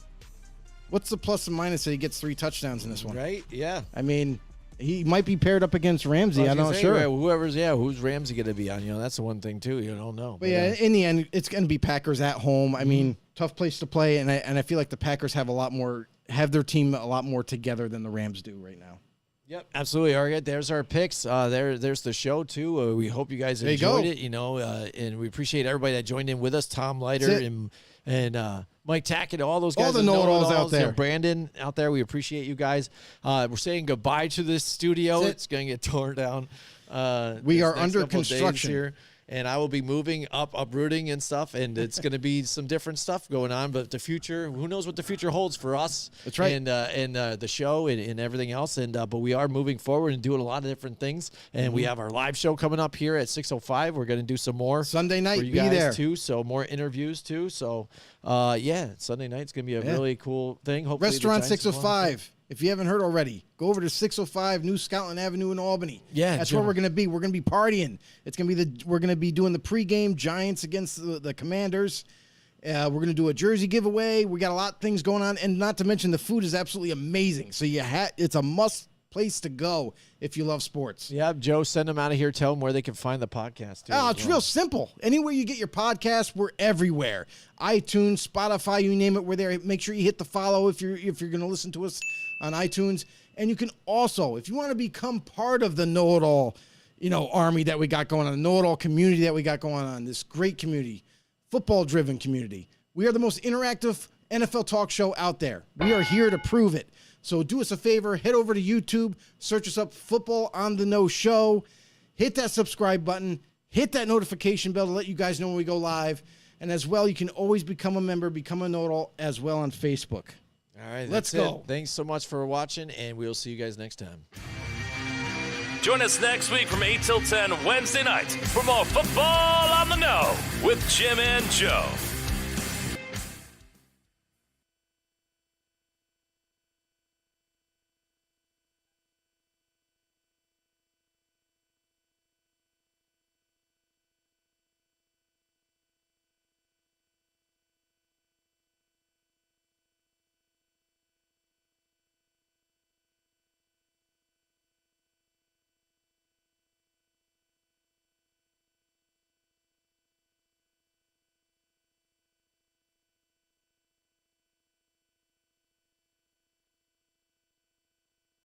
what's the plus and minus that he gets 3 touchdowns in this one? Right? Yeah. I mean, he might be paired up against Ramsey. I'm not sure. Who's Ramsey going to be on? That's the one thing too. You don't know. But yeah, in the end, it's going to be Packers at home. I mean, tough place to play, and I feel like the Packers have their team a lot more together than the Rams do right now. Yep, absolutely. All right, there's our picks. There's the show too. We hope you guys enjoyed it. And we appreciate everybody that joined in with us. Tom Leiter and Mike Tackett, all those guys. All the know-it-alls out there. Brandon out there. We appreciate you guys. We're saying goodbye to this studio. It's going to get torn down. We are under construction here. And I will be moving uprooting and stuff, and it's going to be some different stuff going on. But the future, who knows what the future holds for us? That's right. And the show and everything else. But we are moving forward and doing a lot of different things. And we have our live show coming up here at 6:05. We're going to do some more Sunday night. For you be guys there too. So more interviews too. So Sunday night's going to be a really cool thing. Hopefully, Restaurant 605. If you haven't heard already, go over to 605 New Scotland Avenue in Albany. Yeah, that's where we're gonna be. We're gonna be partying. We're gonna be doing the pregame Giants against the Commanders. We're gonna do a jersey giveaway. We got a lot of things going on, and not to mention the food is absolutely amazing. So it's a must place to go if you love sports. Yeah, Joe, send them out of here. Tell them where they can find the podcast. It's real simple. Anywhere you get your podcast, we're everywhere. iTunes, Spotify, you name it, we're there. Make sure you hit the follow if you're going to listen to us on iTunes. And you can also, if you want to become part of the know-it-all, army that we got going on, the know-it-all community that we got going on, this great community, football-driven community. We are the most interactive NFL talk show out there. We are here to prove it. So do us a favor, head over to YouTube, search us up, Football on the Know Show, hit that subscribe button, hit that notification bell to let you guys know when we go live. And as well, you can always become a member, become a know-it-all as well on Facebook. All right, let's go. Thanks so much for watching, and we'll see you guys next time. Join us next week from 8 till 10 Wednesday night for more Football on the Know with Jim and Joe.